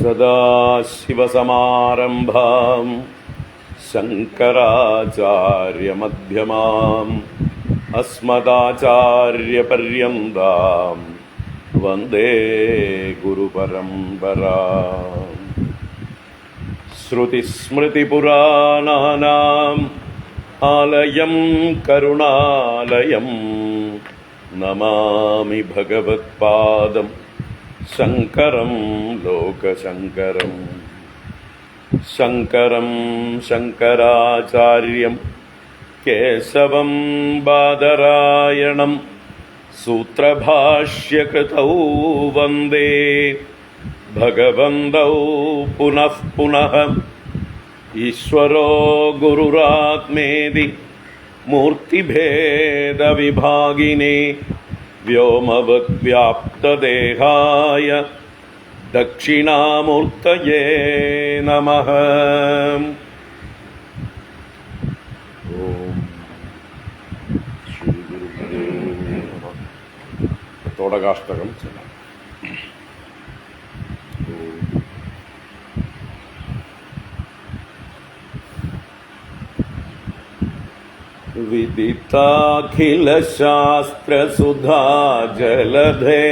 സദാശിവസമാരംഭാം ശങ്കരാചാര്യമധ്യമാം അസ്മദാചാര്യപര്യന്താം വന്ദേ ഗുരുപരമ്പരാം. ശ്രുതിസ്മൃതിപുരാണാനാം ആലയം കരുണാലയം നമാമി ഭഗവത്പാദം ശങ്കരം ലോകശങ്കരം. ശങ്കരം ശങ്കരാചാര്യം കേശവം ബാദരായണം സൂത്രഭാഷ്യകൃതൗ വന്ദേ ഭഗവന്തൗ പുനഃ പുനഃ. ഈശ്വരോ ഗുരുരാത്മേതി മൂർത്തിഭേദവിഭാഗിനേ വ്യോമവദ്വ്യാപ്തദേഹായ ദക്ഷിണാമൂർത്തയേ നമഃ. ഓം ശ്രീ ഗുരുദേവ നമഃ. തോടകാഷ്ടകം ചൊല്ലാം. വിദിതാഖിലശാസ്ത്രസുധാ ജലധേ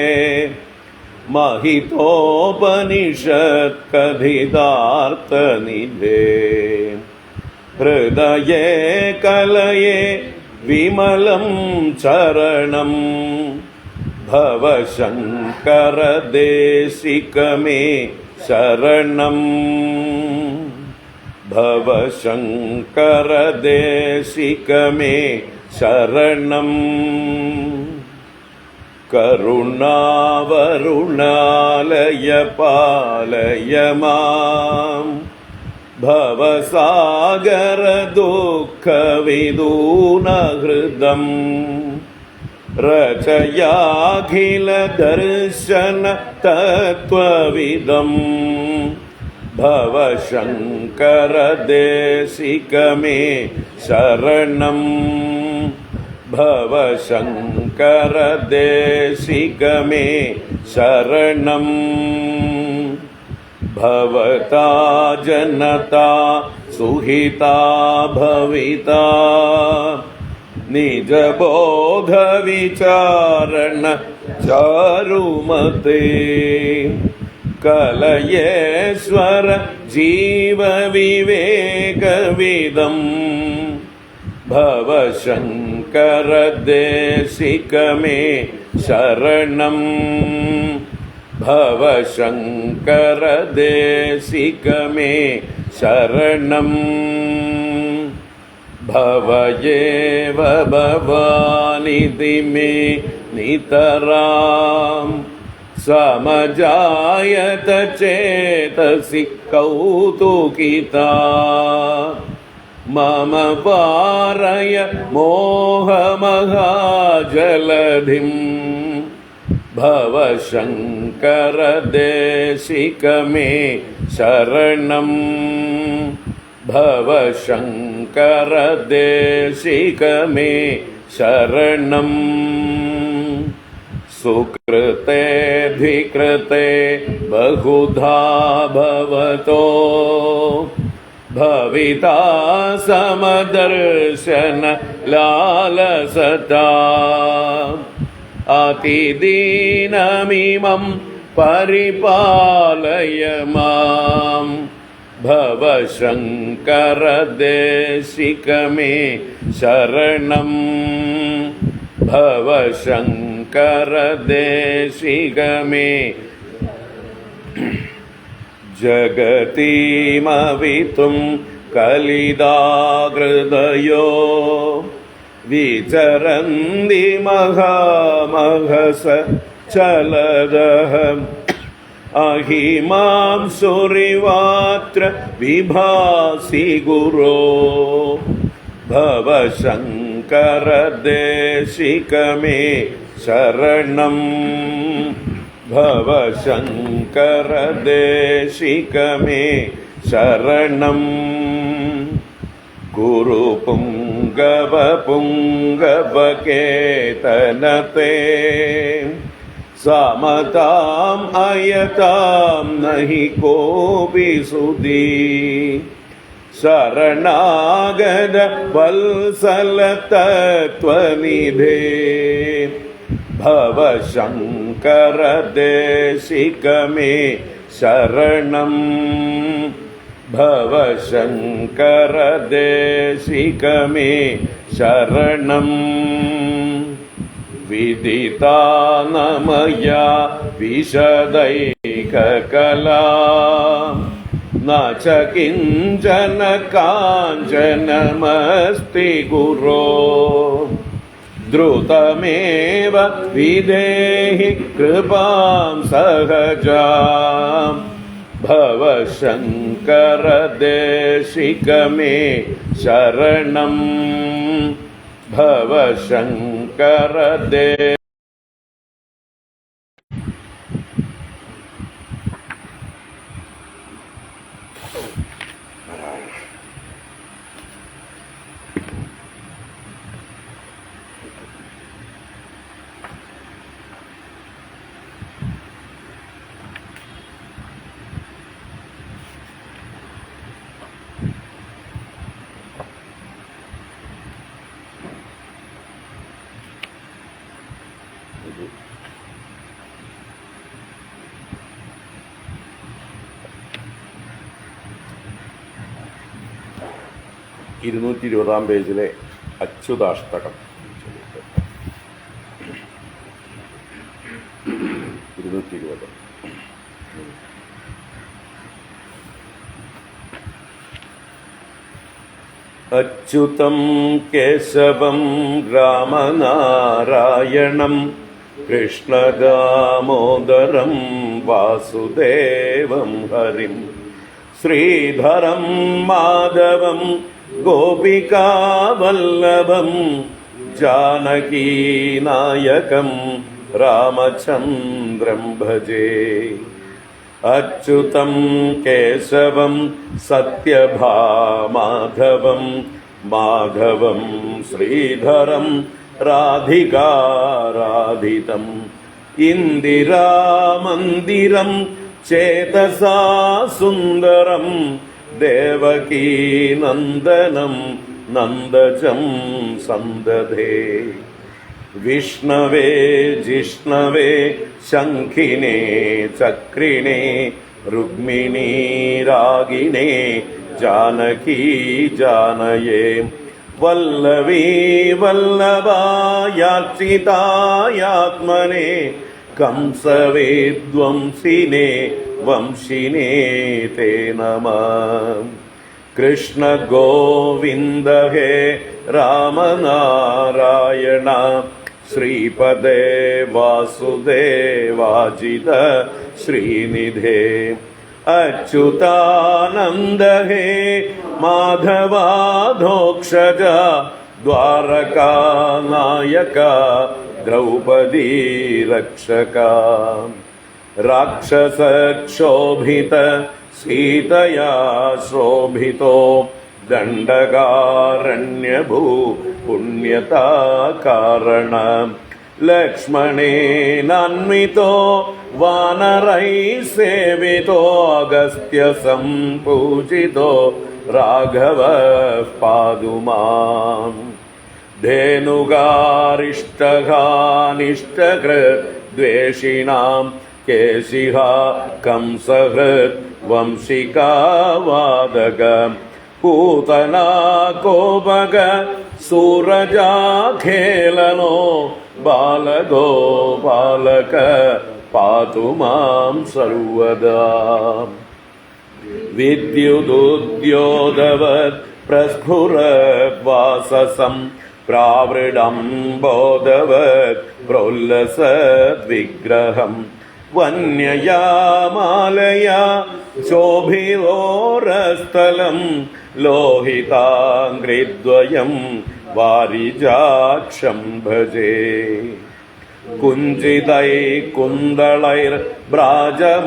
महितोपनिषत्कथितार्थनिधे हृदये कलये विमलं चरणं भवशङ्करदेशिकमे शरणं. भवशङ्करदेशिकमे शरणं. करुणावरुणालय पालय मां भवसागरदुःखविदूनहृदं रचयाखिलदर्शनतत्त्वविदं भवशङ्करदेशिकमे शरणं. भवशङ्करदेशिकमे शरणं. भवता जनता सुहिता भविता निजबोधविचारण चारुमते कलयेश्वर जीवविवेकविदं भवशङ्करदेशिकमे शरणं. भवशङ्करदेशिकमे शरणं. भवयेव भवानिति मे नितरां समजायत चेतसि कौतुकिता मम पारय मोहमहाजलधिं भवशङ्करदेशिकमे शरणं. भवशङ्करदेशिकमे शरणं. सुकृतेऽधिकृते बहुधा भवतो भविता समदर्शन लालसता अतिदीनमिमं परिपालय मां भवशङ्करदेशिकमे शरणं. भवशङ्करदेशिकमे जगतीमवितुं कलिदाहृदयो विचरन्ति महामहस चलदः अहिमां सुरिवात्र विभासि गुरो भवशङ्करदेशिकमे शरणं. भवशङ्करदेशिकमे शरणं. गुरुपुङ्गवपुङ्गवकेतनते സമതാം അയതാം നഹി കോപി സുധീ ശരണാഗത വത്സല തത്വനിധേ ഭവശങ്കര ദേശിക മേ ശരണം ഭവശങ്കര ദേശിക മേ ശരണം വിദിതാനമയാ വിശദൈകകലാ ന ച കിഞ്ചന കാഞ്ചനമസ്തി ഗുരോ ദ്രുതമേവ വിധേഹി കൃപാം സഹജാം ഭവശങ്കര ദേശിക മേ ശരണം ഭവശങ്കര ദേശിക 220 പേജിലെ അച്യുതാഷ്ടകം 220. അച്യുതം കേശവം രാമനാരായണം കൃഷ്ണദാമോദരം വാസുദേവം ഹരിം ശ്രീധരം മാധവം ഗോപികാവല്ലഭം ജാനകീനായകം രാമചന്ദ്രം ഭജേ. അച്യുതം കേശവം സത്യഭാമാധവം മാധവം ശ്രീധരം രാധികാരാധിതം ഇന്ദിരാമന്ദിരം ചേതസാ സുന്ദരം ദേവകീനന്ദനം നന്ദജം സന്തതേ. വിഷ്ണവേ ജിഷ്ണവേ ശംഖിനേ ചക്രിണേ രുക്മിണീ രാഗിണേ ജാനകീ ജാനയേ വല്ലവീ വല്ലഭായാർച്ചിതായാത്മനേ കംസവേദ്വംസിനേ വംശിനേ തേ നമഃ. കൃഷ്ണ ഗോവിന്ദ ഹേ രാമനാരായണ ശ്രീപദേ വാസുദേവാജിത ശ്രീനിധേ. അച്യുതാനന്ദ ഹേ മാധവാധോക്ഷജ ദ്വാരകാനായക ദ്രൗപദീ രക്ഷക. രാക്ഷസക്ഷോഭിത സീതയാ ശോഭിതോ ദണ്ഡകാരണ്യഭൂ പുണ്യതാ കാരണ. ലക്ഷ്മണേനാന്വിതോ വാനരൈ സേവിതോ അഗസ്ത്യ സംപൂജിതോ രാഘവ പാതു മാം. ധേനുകാരിഷ്ടഘാനിഷ്ടകൃത് ദ്വേഷിണാം കേശിഹ കംസഹൃത് വംശികാവാദക. പൂതനാ കോപക സൂരജാഖേലനോ ബാലഗോപാലക പാതു മാം സർവദാ. വിദ്യുദുദ്യോതവത് പ്രസ്ഫുരദ്വാസസം പ്രാവൃഡംബോധവത് പ്രോല്ലസത് വിഗ്രഹം. വന്യയാമാലയാ ശോഭിതോരസ്ഥലം ലോഹിതാംഗ്രിദ്വയം വാരിജാക്ഷം ഭജേ. കുഞ്ചിതൈ കുന്ദളൈർ ഭ്രാജമാനാനനം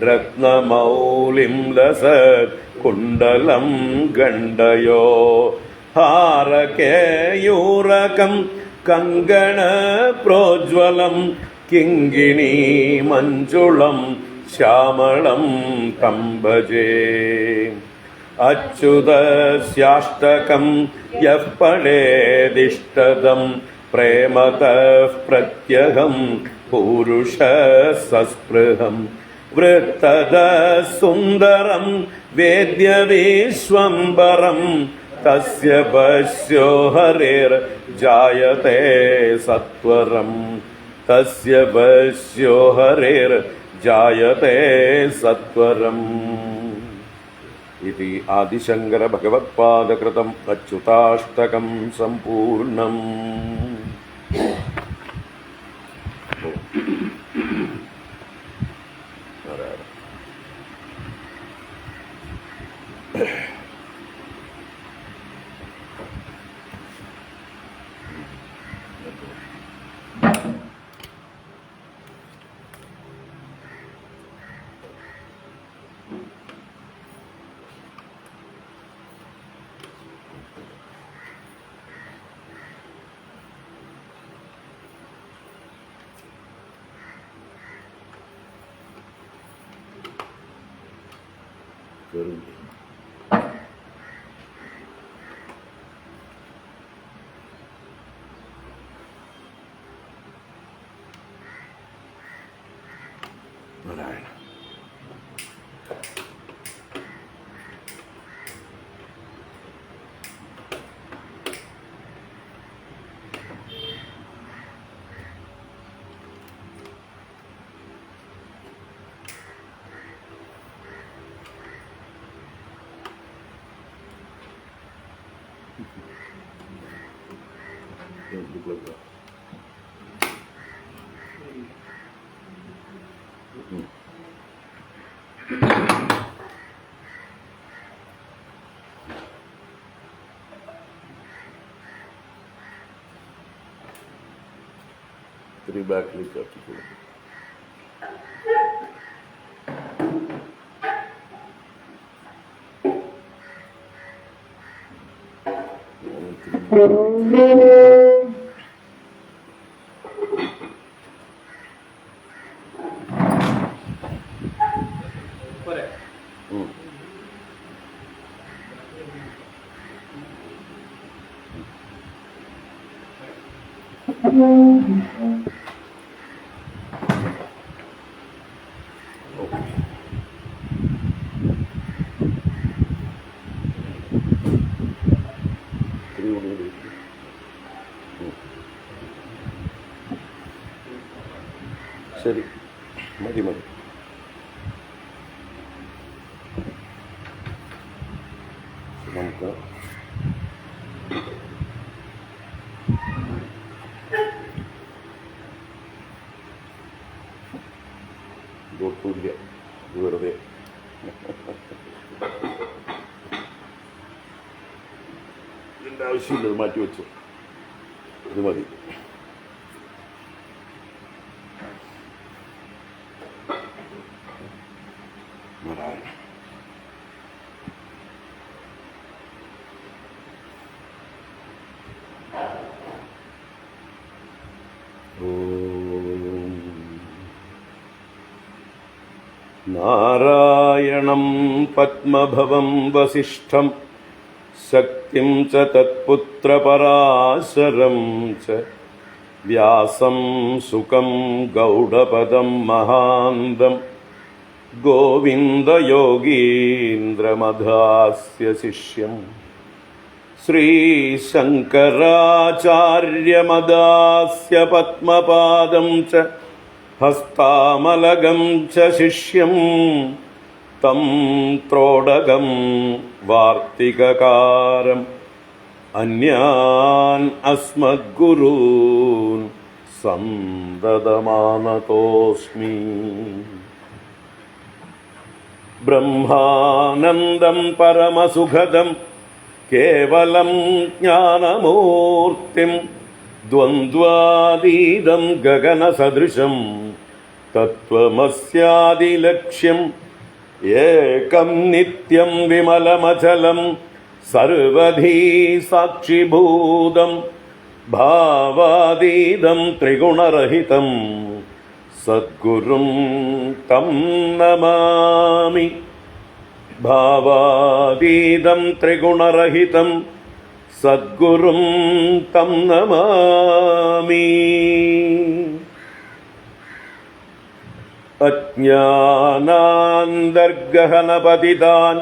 രത്നമൗലിം ലസത് കുണ്ടലം ഗണ്ഡയോ. ഹാരകേയൂരകം കങ്കണ പ്രോജ്വലം കിങ്കിണീ മഞ്ജുളം ശ്യാമളം തം ഭജേ. അച്യുതസ്യാഷ്ടകം യഃ പഠേദിഷ്ടദം പ്രേമതഃ പ്രത്യഹം പൂരുഷ സസ്പൃഹം. വൃത്തദഃ സുന്ദരം വേദ്യ വിശ്വംബരം തസ്യ പശ്യോ ഹരേർജായതേ സത്വരം. തസ്യ പശ്യോ ഹരേർജായതേ സത്വരം. ഇതി ആദിശങ്കര ഭഗവത്പാദകൃതം അച്യുതാഷ്ടകം സമ്പൂർണം. നാരായണ. ഇത്തിരി ബാക്കിലേക്ക് ആക്കിക്കോളൂ. ശരി, മതി മതി. നമുക്ക് ഇതൊട്ടുമില്ല, ഇത് വെറുതെ. ഇതിൻ്റെ ആവശ്യമില്ല, ഇത് മാറ്റി വെച്ചു. ഇത് മതി. നാരായണം പത്മഭവം വസിഷ്ഠം ശക്തിം ച തത്പുത്രപരാശരം ച വ്യാസം സുഖം ഗൗഡപദം മഹാന്തം ഗോവിന്ദയോഗീന്ദ്രമധാസ്യ ശിഷ്യം ശ്രീശങ്കരാചാര്യമദാസ്യ പത്മപാദം ച ഹസ്താമലകം ച ശിഷ്യം തം ത്രോടകം വാർത്തികകാരം അന്യാൻ അസ്മദ്ഗുരൂൻ സന്തതമാനതോസ്മി. ബ്രഹ്മാനന്ദം പരമസുഖദം കേവലം ജ്ഞാനമൂർത്തിം ദ്വന്ദ്വാതീതം ഗഗനസദൃശം തത്വമസ്യാദിലക്ഷ്യം ഏകം നിത്യം വിമലമചലം സർവധീ സാക്ഷിഭൂതം ഭാവാതീതം ത്രിഗുണരഹിതം സദ്ഗുരും തം നമാമി. ഭാവാതീതം ത്രിഗുണരഹിതം സദ്ഗുരും തം നമാമി. അജ്ഞാനാന്തർഗഹനപതിതാൻ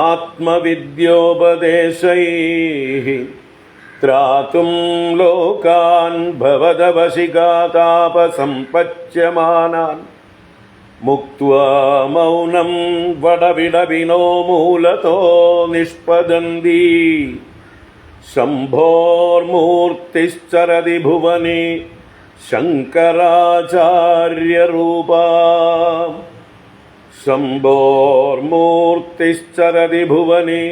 ആത്മവിദ്യോപദേശൈഃ ത്രാതും ലോകാൻ ഭവദവശികാതാപസമ്പച്യമാനാൻ മുക്ത്വാ മൗനം വടവിടവിനോ മൂലതോ നിഷ്പദന്തി. ശംഭോർമൂർത്തിശ്ചരതി ഭുവനെ ശങ്കരാചാര്യരൂപാ. ശംഭോർമൂർത്തിശ്ചരതി ഭുവനെ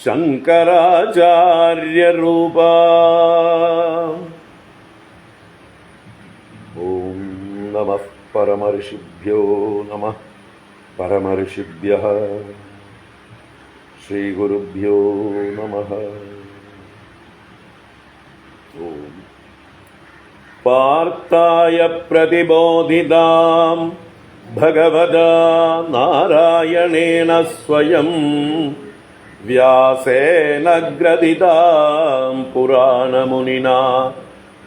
ശങ്കരാചാര്യരൂപാ. ഓം നമഃ പരമർഷിഭ്യോ നമഃ. പരമർഷിഭ്യഃ ശ്രീഗുരുഭ്യോ നമഃ. ഓം പാർത്ഥായ പ്രതിബോധിതാം ഭഗവതാ നാരായണേന സ്വയം വ്യാസേന ഗ്രഥിതാം പുരാണമുനിനാ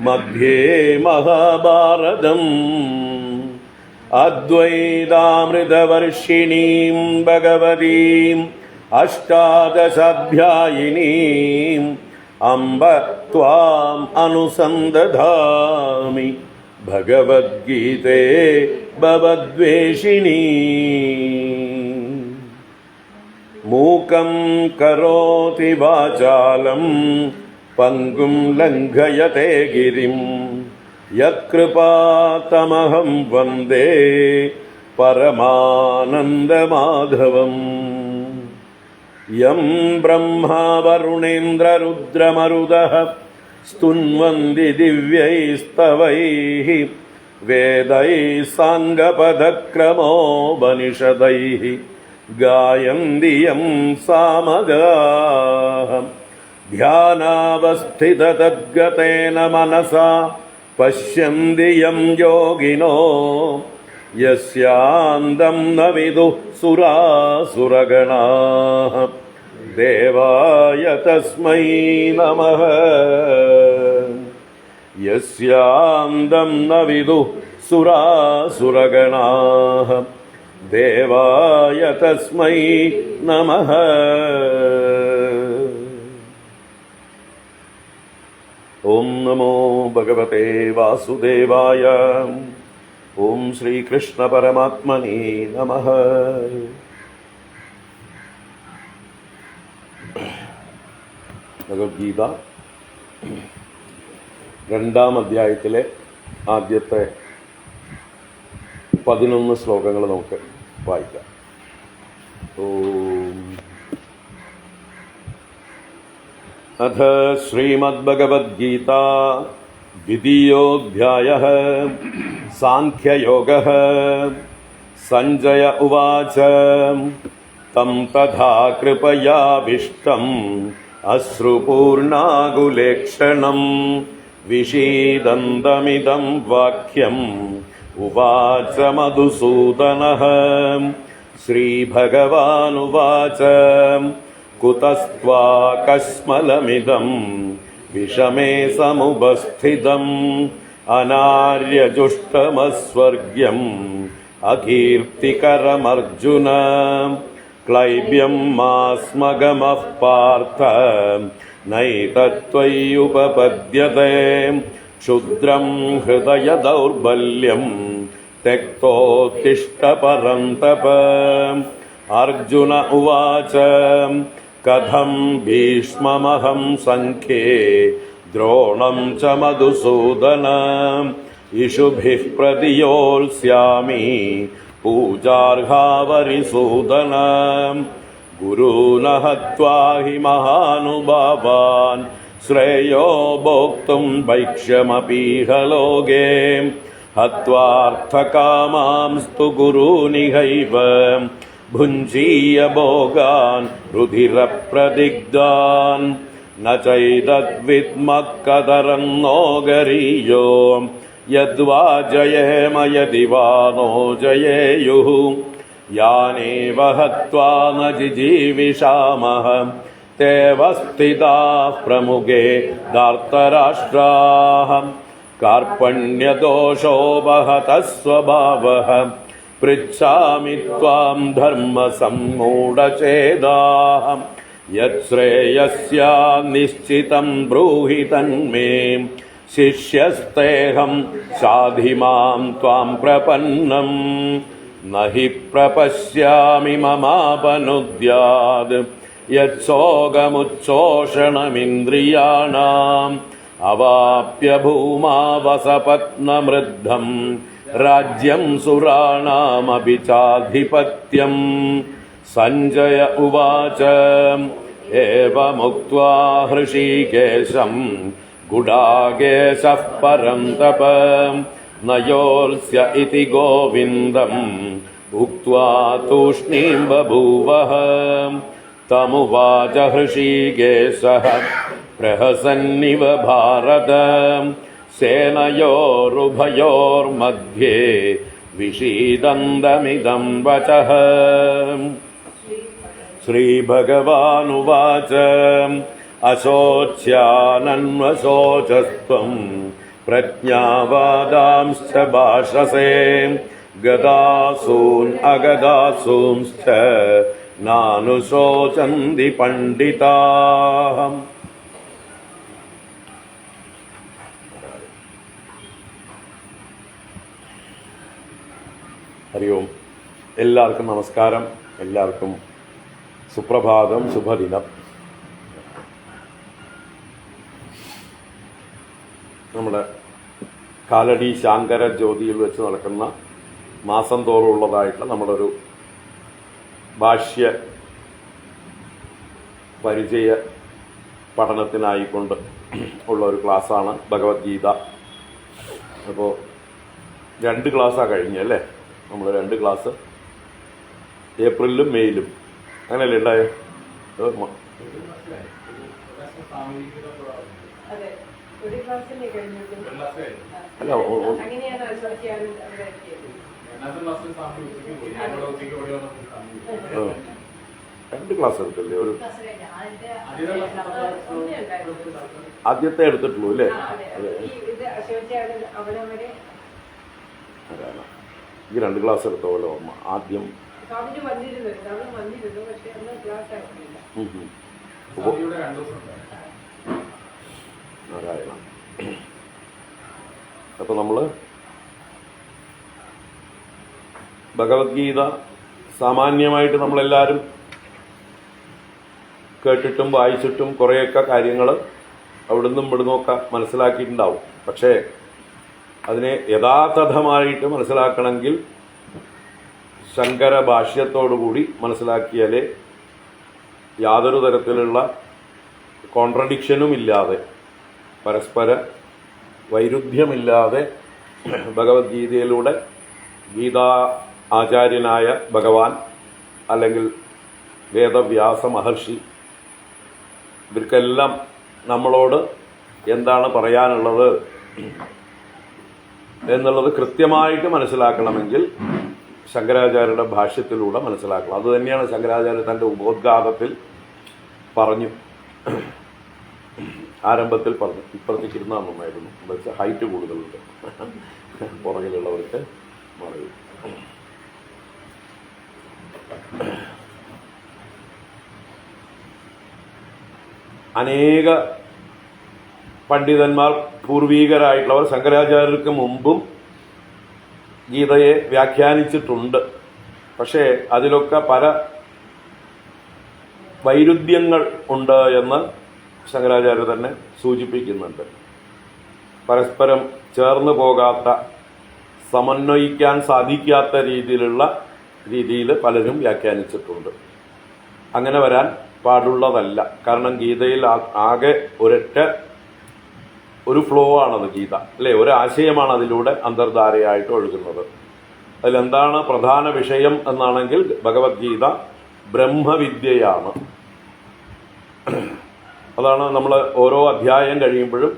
മധ്യേ മഹാഭാരതം. അദ്വൈതാമൃതവർഷിണീം ഭഗവതീം അഷ്ടാദശാധ്യായിനീം അംബ ത്വാം അനുസന്ദധാമി. ഭഗവദ്ഗീതേ ഭവദ്വേഷിണീ. മൂകം കരോതി വാചാലം പങ്കും ലംഘയത്തെ ഗിരിം യത്കൃപാതമഹം വന്ദേ പരമാനന്ദമാധവം. യം ബ്രഹ്മാ വരുണേന്ദ്രരുദ്രമരുതഃ സ്തുന്വന്തി ദിവ്യൈസ്തവൈഃ വേദൈഃ സാംഗപദക്രമോപനിഷദൈഃ ഗായന്തി യം സാമഗാഃ. ധ്യാനാവസ്ഥിതതദ്ഗതേന മനസാ പശ്യന്തി യം യോഗിനോ യസ്യാന്തം ന വിദുഃ സുരാസുരഗണാഃ. ദേവായ തസ്മൈ നമഃ. യസ്യാന്തം ന വിദുഃ സുരാസുരഗണാഃ. ദേവായ തസ്മൈ നമഃ. ഓം നമോ ഭഗവതേ വാസുദേവായ. ഓം ശ്രീകൃഷ്ണ പരമാത്മനേ നമഃ. ഭഗവത്ഗീത 2-ാം അധ്യായത്തിലെ ആദ്യത്തെ 11 ശ്ലോകങ്ങൾ നമുക്ക് വായിക്കാം. ഓം അഥ ശ്രീമദ്ഭഗവദ്ഗീത ദ്വിതീയോऽധ്യായഃ സാംഖ്യയോഗഃ. സഞ്ജയ ഉവാച തം തഥാ കൃപയാവിഷ്ടം അശ്രുപൂർണാകുലേക്ഷണം വിഷീദന്തമിദം വാക്യം ഉവാച മധുസൂദനഃ. ശ്രീഭഗവാനുവാച കുതസ്ത്വാ കശ്മലമിദം വിഷമേ സമുപസ്ഥിതം അനാര്യജുഷ്ടമസ്വർഗ്യം അകീർത്തികരമർജുന. ക്ലൈബ്യം മാസ്മഗമഃ പാർത്ഥ നൈതത്വയ്യുപപദ്യത്തെ. ക്ഷുദ്രം ഹൃദയ ദൗർബല്യം त्यक्तोत्तिष्ठ परन्तप। अर्जुन उवाच कथं भीष्ममहं संख्ये द्रोणं च मधुसूदन इषुभिः प्रतियोत्स्यामि पूजार्हावरिसूदन। गुरून् हत्वा हि महानुभावान् श्रेयो भोक्तुं भैक्ष्यमपीह लोके हत्वार्थकामांस्तु गुरूनिहैव भुञ्जीय भोगान् रुधिरप्रदिग्धान् ന ചൈതദ്വിദ്മഃ കതരം നോ ഗരീയോ യദ്വാ ജയേമ യദി വാ നോ ജയേയുഃ യാനേവ ഹത്വാ ന ജിജീവിഷാമഃ തേവ സ്ഥിതാഃ പ്രമുഖേ ധാർത്തരാഷ്ട്രാഃ कार्पण्यदोषोपहतः स्वभावः पृच्छामि त्वां धर्मसम्मूढचेदाः यच्छ्रेयस्या निश्चितं ब्रूहि तन्मे शिष्यस्तेऽहं शाधि मां त्वां प्रपन्नं न हि प्रपश्यामि ममापनुद्यात् यत्सोगमुच्छोषणमिन्द्रियाणाम् अवाप्य भूमावसपत्नमृद्धं राज्यं सुराणामपि चाधिपत्यं सञ्जय उवाच एवमुक्त्वा हृषीकेशं गुडाकेशः परं तप न योत्स्य इति गोविन्दम् उक्त्वा तूष्णीं बभूवः तमुवाच हृषीकेशः प्रहसन्निव भारत सेनयोरुभयोर्मध्ये विषीदन्तमिदं वचः श्रीभगवानुवाच अशोच्यानन्वशोचस्त्वं प्रज्ञावादांश्च भाषसे गदासून् अगदासूंश्च नानुशोचन्ति पण्डिताः ഹരി ഓം. എല്ലാവർക്കും നമസ്കാരം. എല്ലാവർക്കും സുപ്രഭാതം, ശുഭദിനം. നമ്മുടെ കാലടി ശാങ്കര ജ്യോതിയിൽ വെച്ച് നടക്കുന്ന മാസം തോറുള്ളതായിട്ടുള്ള നമ്മുടെ ഒരു ഭാഷ്യ പരിചയ പഠനത്തിനായിക്കൊണ്ട് ഉള്ള ഒരു ക്ലാസ്സാണ് ഭഗവത്ഗീത. അപ്പോൾ 2 ക്ലാസ്സാണ് കഴിഞ്ഞല്ലേ? നമ്മൾ 2 ക്ലാസ് ഏപ്രിലും മെയ്യിലും അങ്ങനെയല്ലേ ഉണ്ടായോ? അല്ല, 2 ക്ലാസ് എടുത്തല്ലേ? ഒരു ആദ്യത്തെ എടുത്തിട്ടുള്ളൂ അല്ലേ? അതാണ് ഈ 2 ക്ലാസ് എടുത്ത പോലെ ഓർമ്മ. ആദ്യം നാരായണ. അപ്പൊ നമ്മള് ഭഗവത്ഗീത സാമാന്യമായിട്ട് നമ്മളെല്ലാവരും കേട്ടിട്ടും വായിച്ചിട്ടും കുറേയൊക്കെ കാര്യങ്ങൾ അവിടുന്നും ഇവിടുന്നൊക്കെ മനസ്സിലാക്കിയിട്ടുണ്ടാവും. പക്ഷേ അതിനെ യഥാതഥമായിട്ട് മനസ്സിലാക്കണമെങ്കിൽ ശങ്കര ഭാഷ്യത്തോടുകൂടി മനസ്സിലാക്കിയാലേ യാതൊരു തരത്തിലുള്ള കോൺട്രഡിക്ഷനും ഇല്ലാതെ, പരസ്പര വൈരുദ്ധ്യമില്ലാതെ ഭഗവത്ഗീതയിലൂടെ ഗീതാ ആചാര്യനായ ഭഗവാൻ അല്ലെങ്കിൽ വേദവ്യാസ മഹർഷി ഇവർക്കെല്ലാം നമ്മളോട് എന്താണ് പറയാനുള്ളത് എന്നുള്ളത് കൃത്യമായിട്ട് മനസ്സിലാക്കണമെങ്കിൽ ശങ്കരാചാര്യരുടെ ഭാഷ്യത്തിലൂടെ മനസ്സിലാക്കണം. അതുതന്നെയാണ് ശങ്കരാചാര്യ തൻ്റെ ഉപോദ്ഘാതത്തിൽ പറഞ്ഞു, ആരംഭത്തിൽ പറഞ്ഞു. ഇപ്പുറത്തേക്ക് ഇരുന്നാൽ നന്നായിരുന്നു, എന്താ വെച്ചാൽ ഹൈറ്റ് കൂടുതലുണ്ട്, പുറകിലുള്ളവർക്ക് മറയും. അനേക പണ്ഡിതന്മാർ പൂർവീകരായിട്ടുള്ളവർ ശങ്കരാചാര്യർക്ക് മുമ്പും ഗീതയെ വ്യാഖ്യാനിച്ചിട്ടുണ്ട്. പക്ഷേ അതിലൊക്കെ പല വൈരുദ്ധ്യങ്ങൾ ഉണ്ട് എന്ന് ശങ്കരാചാര്യ തന്നെ സൂചിപ്പിക്കുന്നുണ്ട്. പരസ്പരം ചേർന്ന് പോകാത്ത, സമന്വയിക്കാൻ സാധിക്കാത്ത രീതിയിൽ പലരും വ്യാഖ്യാനിച്ചിട്ടുണ്ട്. അങ്ങനെ വരാൻ പാടുള്ളതല്ല. കാരണം ഗീതയിൽ ആകെ ഒരു ഫ്ലോ ആണത് ഗീത, അല്ലേ? ഒരു ആശയമാണ് അതിലൂടെ അന്തർധാരയായിട്ട് ഒഴുകുന്നത്. അതിലെന്താണ് പ്രധാന വിഷയം എന്നാണെങ്കിൽ ഭഗവത്ഗീത ബ്രഹ്മവിദ്യയാണ്. അതാണ് നമ്മൾ ഓരോ അധ്യായം കഴിയുമ്പോഴും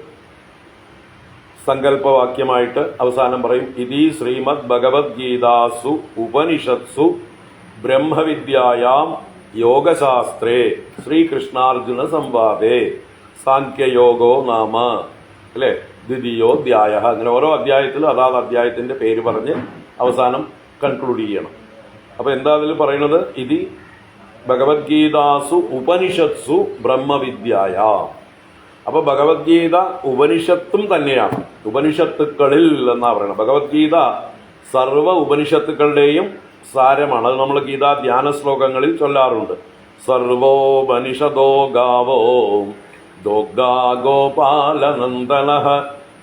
സങ്കല്പവാക്യമായിട്ട് അവസാനം പറയും, ഇതി ശ്രീമദ് ഭഗവത്ഗീതാസു ഉപനിഷത്സു ബ്രഹ്മവിദ്യായാം യോഗശാസ്ത്രേ ശ്രീകൃഷ്ണാർജുന സംവാദേ സാഖ്യയോഗോ നാമ അല്ലെ ദ്വിതീയോധ്യായ. അങ്ങനെ ഓരോ അധ്യായത്തിലും അതാത് അധ്യായത്തിന്റെ പേര് പറഞ്ഞ് അവസാനം കൺക്ലൂഡ് ചെയ്യണം. അപ്പൊ എന്താ അതിൽ പറയുന്നത്? ഇതി ഭഗവത്ഗീതാസു ഉപനിഷത്സു ബ്രഹ്മവിദ്യായ. അപ്പൊ ഭഗവത്ഗീത ഉപനിഷത്തും തന്നെയാണ്, ഉപനിഷത്തുക്കളിൽ എന്നാ പറയുന്നത്. ഭഗവത്ഗീത സർവ ഉപനിഷത്തുക്കളുടെയും സാരമാണ്. അത് നമ്മൾ ഗീതാ ധ്യാന ശ്ലോകങ്ങളിൽ ചൊല്ലാറുണ്ട്. സർവോപനിഷദോ ഗാവോ ദോഗ്ധാ ഗോപാലനന്ദനഃ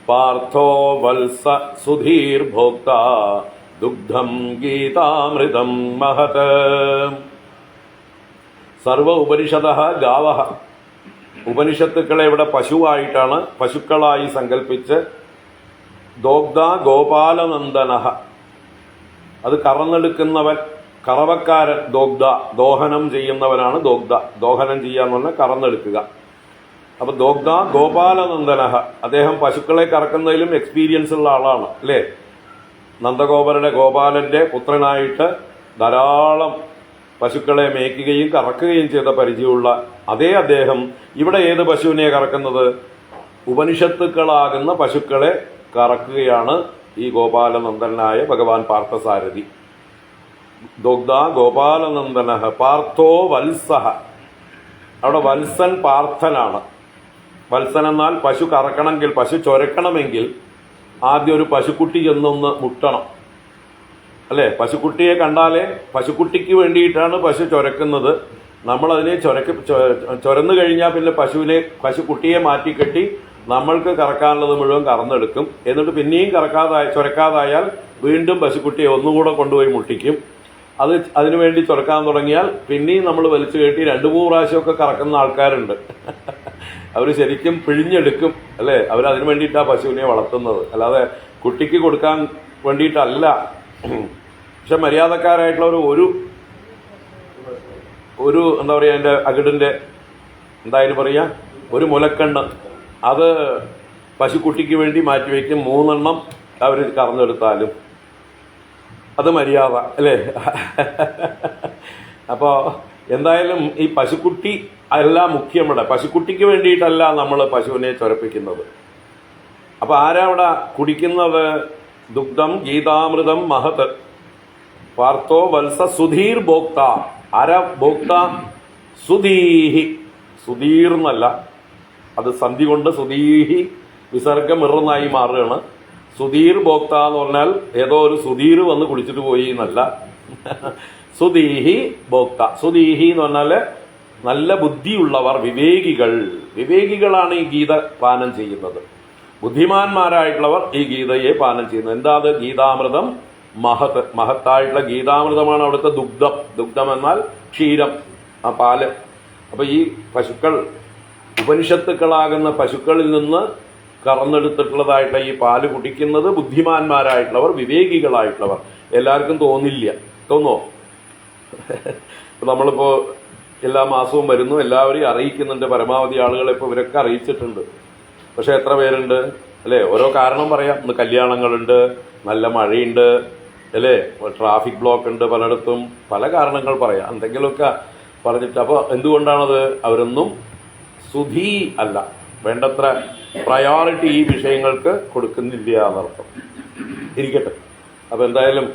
പാർത്ഥോ വത്സ സുധീർ ഭോക്ത ദുഗ്ധം ഗീതാമൃതം മഹത്. സർവ ഉപനിഷദഃ ഗാവഃ. ഉപനിഷത്തുക്കളെ ഇവിടെ പശുവായിട്ടാണ്, പശുക്കളായി സങ്കല്പിച്ച് ദോഗ്ധ ഗോപാലനന്ദനഃ, അത് കറന്നെടുക്കുന്നവൻ, കറവക്കാരൻ. ദോഗ്ധ ദോഹനം ചെയ്യുന്നവനാണ് ദോഗ്ധ. ദോഹനം ചെയ്യാന്ന് പറഞ്ഞാൽ കറന്നെടുക്കുക. അപ്പൊ ദോഗ്ധ ഗോപാലനന്ദനഃ, അദ്ദേഹം പശുക്കളെ കറക്കുന്നതിലും എക്സ്പീരിയൻസ് ഉള്ള ആളാണ് അല്ലേ. നന്ദഗോപരുടെ ഗോപാലന്റെ പുത്രനായിട്ട് ധാരാളം പശുക്കളെ മേയ്ക്കുകയും കറക്കുകയും ചെയ്ത പരിചയമുള്ള അതേ അദ്ദേഹം ഇവിടെ ഏത് പശുവിനെ കറക്കുന്നത്? ഉപനിഷത്തുക്കളാകുന്ന പശുക്കളെ കറക്കുകയാണ് ഈ ഗോപാലനന്ദനായ ഭഗവാൻ പാർത്ഥസാരഥി. ദോഗ്ധ ഗോപാലനന്ദനഃ പാർത്ഥോ വത്സഃ. അവിടെ വത്സൻ പാർത്ഥനാണ്. വത്സൻ എന്നാൽ പശു കറക്കണമെങ്കിൽ, പശു ചൊരക്കണമെങ്കിൽ ആദ്യം ഒരു പശുക്കുട്ടി ചെന്നൊന്ന് മുട്ടണം അല്ലെ. പശുക്കുട്ടിയെ കണ്ടാലേ, പശുക്കുട്ടിക്ക് വേണ്ടിയിട്ടാണ് പശു ചൊരക്കുന്നത്. നമ്മളതിനെ ചൊരന്നു കഴിഞ്ഞാൽ പിന്നെ പശുക്കുട്ടിയെ മാറ്റിക്കെട്ടി നമ്മൾക്ക് കറക്കാനുള്ളത് മുഴുവൻ കറന്നെടുക്കും. എന്നിട്ട് പിന്നെയും ചൊരക്കാതായാൽ വീണ്ടും പശുക്കുട്ടിയെ ഒന്നുകൂടെ കൊണ്ടുപോയി മുട്ടിക്കും. അതിനുവേണ്ടി ചൊരക്കാൻ തുടങ്ങിയാൽ പിന്നെയും നമ്മൾ വലിച്ചു കയറ്റി 2-3 പ്രാവശ്യമൊക്കെ കറക്കുന്ന ആൾക്കാരുണ്ട്. അവർ ശരിക്കും പിഴിഞ്ഞെടുക്കും അല്ലേ. അവരതിനു വേണ്ടിയിട്ടാണ് പശുവിനെ വളർത്തുന്നത്, അല്ലാതെ കുട്ടിക്ക് കൊടുക്കാൻ വേണ്ടിയിട്ടല്ല. പക്ഷെ മര്യാദക്കാരായിട്ടുള്ള ഒരു എന്താ പറയുക, എൻ്റെ അകിടിന്റെ എന്തായാലും പറയാ ഒരു മുലക്കണ്ണ്, അത് പശുക്കുട്ടിക്ക് വേണ്ടി മാറ്റിവെക്കും. 3 എണ്ണം അവർ കറന്നെടുത്താലും അത് മര്യാദ അല്ലേ. അപ്പോ എന്തായാലും ഈ പശുക്കുട്ടി അല്ല മുഖ്യം. ഇവിടെ പശുക്കുട്ടിക്ക് വേണ്ടിയിട്ടല്ല നമ്മൾ പശുവിനെ ചൊരപ്പിക്കുന്നത്. അപ്പൊ ആരാ അവിടെ കുടിക്കുന്നത്? ദുഗ്ധം ഗീതാമൃതം മഹത് പാർത്ഥോ വത്സ സുധീർ ഭോക്ത. ആരാ ഭോക്ത? സുധീഹി. സുധീർ എന്നല്ല, അത് സന്ധി കൊണ്ട് സുധീഹി വിസർഗം ഇറുന്നായി മാറുകയാണ്. സുധീർ ഭോക്ത എന്ന് പറഞ്ഞാൽ ഏതോ ഒരു സുധീർ വന്ന് കുടിച്ചിട്ട് പോയി എന്നല്ല. സുധീഹി ഭോക്ത. സുധീഹി എന്ന് പറഞ്ഞാല് നല്ല ബുദ്ധിയുള്ളവർ, വിവേകികൾ. വിവേകികളാണ് ഈ ഗീത പാനം ചെയ്യുന്നത്. ബുദ്ധിമാന്മാരായിട്ടുള്ളവർ ഈ ഗീതയെ പാനം ചെയ്യുന്നത്. എന്താ അത്? ഗീതാമൃതം മഹത്. മഹത്തായിട്ടുള്ള ഗീതാമൃതമാണ് അവിടുത്തെ ദുഗ്ധം. ദുഗ്ധം എന്നാൽ ക്ഷീരം, ആ പാല്. അപ്പൊ ഈ പശുക്കൾ, ഉപനിഷത്തുക്കളാകുന്ന പശുക്കളിൽ നിന്ന് കറന്നെടുത്തിട്ടുള്ളതായിട്ടുള്ള ഈ പാല് കുടിക്കുന്നത് ബുദ്ധിമാന്മാരായിട്ടുള്ളവർ, വിവേകികളായിട്ടുള്ളവർ. എല്ലാവർക്കും തോന്നില്ല. തോന്നോ? നമ്മളിപ്പോ എല്ലാ മാസവും വരുന്നു, എല്ലാവരെയും അറിയിക്കുന്നുണ്ട്. പരമാവധി ആളുകളെ ഇപ്പോൾ ഇവരൊക്കെ അറിയിച്ചിട്ടുണ്ട്. പക്ഷെ എത്ര പേരുണ്ട് അല്ലേ? ഓരോ കാരണം പറയാം. ഇന്ന് കല്യാണങ്ങളുണ്ട്, നല്ല മഴയുണ്ട് അല്ലേ, ട്രാഫിക് ബ്ലോക്ക് ഉണ്ട് പലയിടത്തും, പല കാരണങ്ങൾ പറയാം. എന്തെങ്കിലുമൊക്കെ പറഞ്ഞിട്ട്. അപ്പോൾ എന്തുകൊണ്ടാണത്? അവരൊന്നും സുധീ അല്ല, വേണ്ടത്ര പ്രയോറിറ്റി ഈ വിഷയങ്ങൾക്ക് കൊടുക്കുന്നില്ല എന്നർത്ഥം. ഇരിക്കട്ടെ. അപ്പൊ എന്തായാലും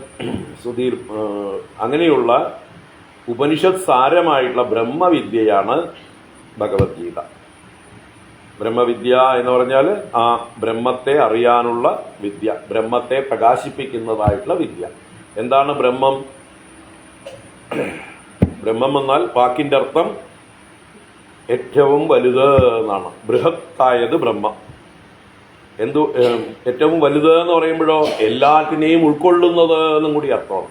സുധീർ, അങ്ങനെയുള്ള ഉപനിഷത്ത് സാരമായിട്ടുള്ള ബ്രഹ്മവിദ്യയാണ് ഭഗവത്ഗീത. ബ്രഹ്മവിദ്യ എന്ന് പറഞ്ഞാൽ ആ ബ്രഹ്മത്തെ അറിയാനുള്ള വിദ്യ, ബ്രഹ്മത്തെ പ്രകാശിപ്പിക്കുന്നതായിട്ടുള്ള വിദ്യ. എന്താണ് ബ്രഹ്മം? ബ്രഹ്മം എന്നാൽ വാക്കിന്റെ അർത്ഥം ഏറ്റവും വലുത് എന്നാണ്. ബൃഹത്തായത് ബ്രഹ്മം. ഏറ്റവും വലുത് എന്ന് പറയുമ്പോഴോ എല്ലാറ്റിനെയും ഉൾക്കൊള്ളുന്നത് എന്നും കൂടി അർത്ഥമാണ്.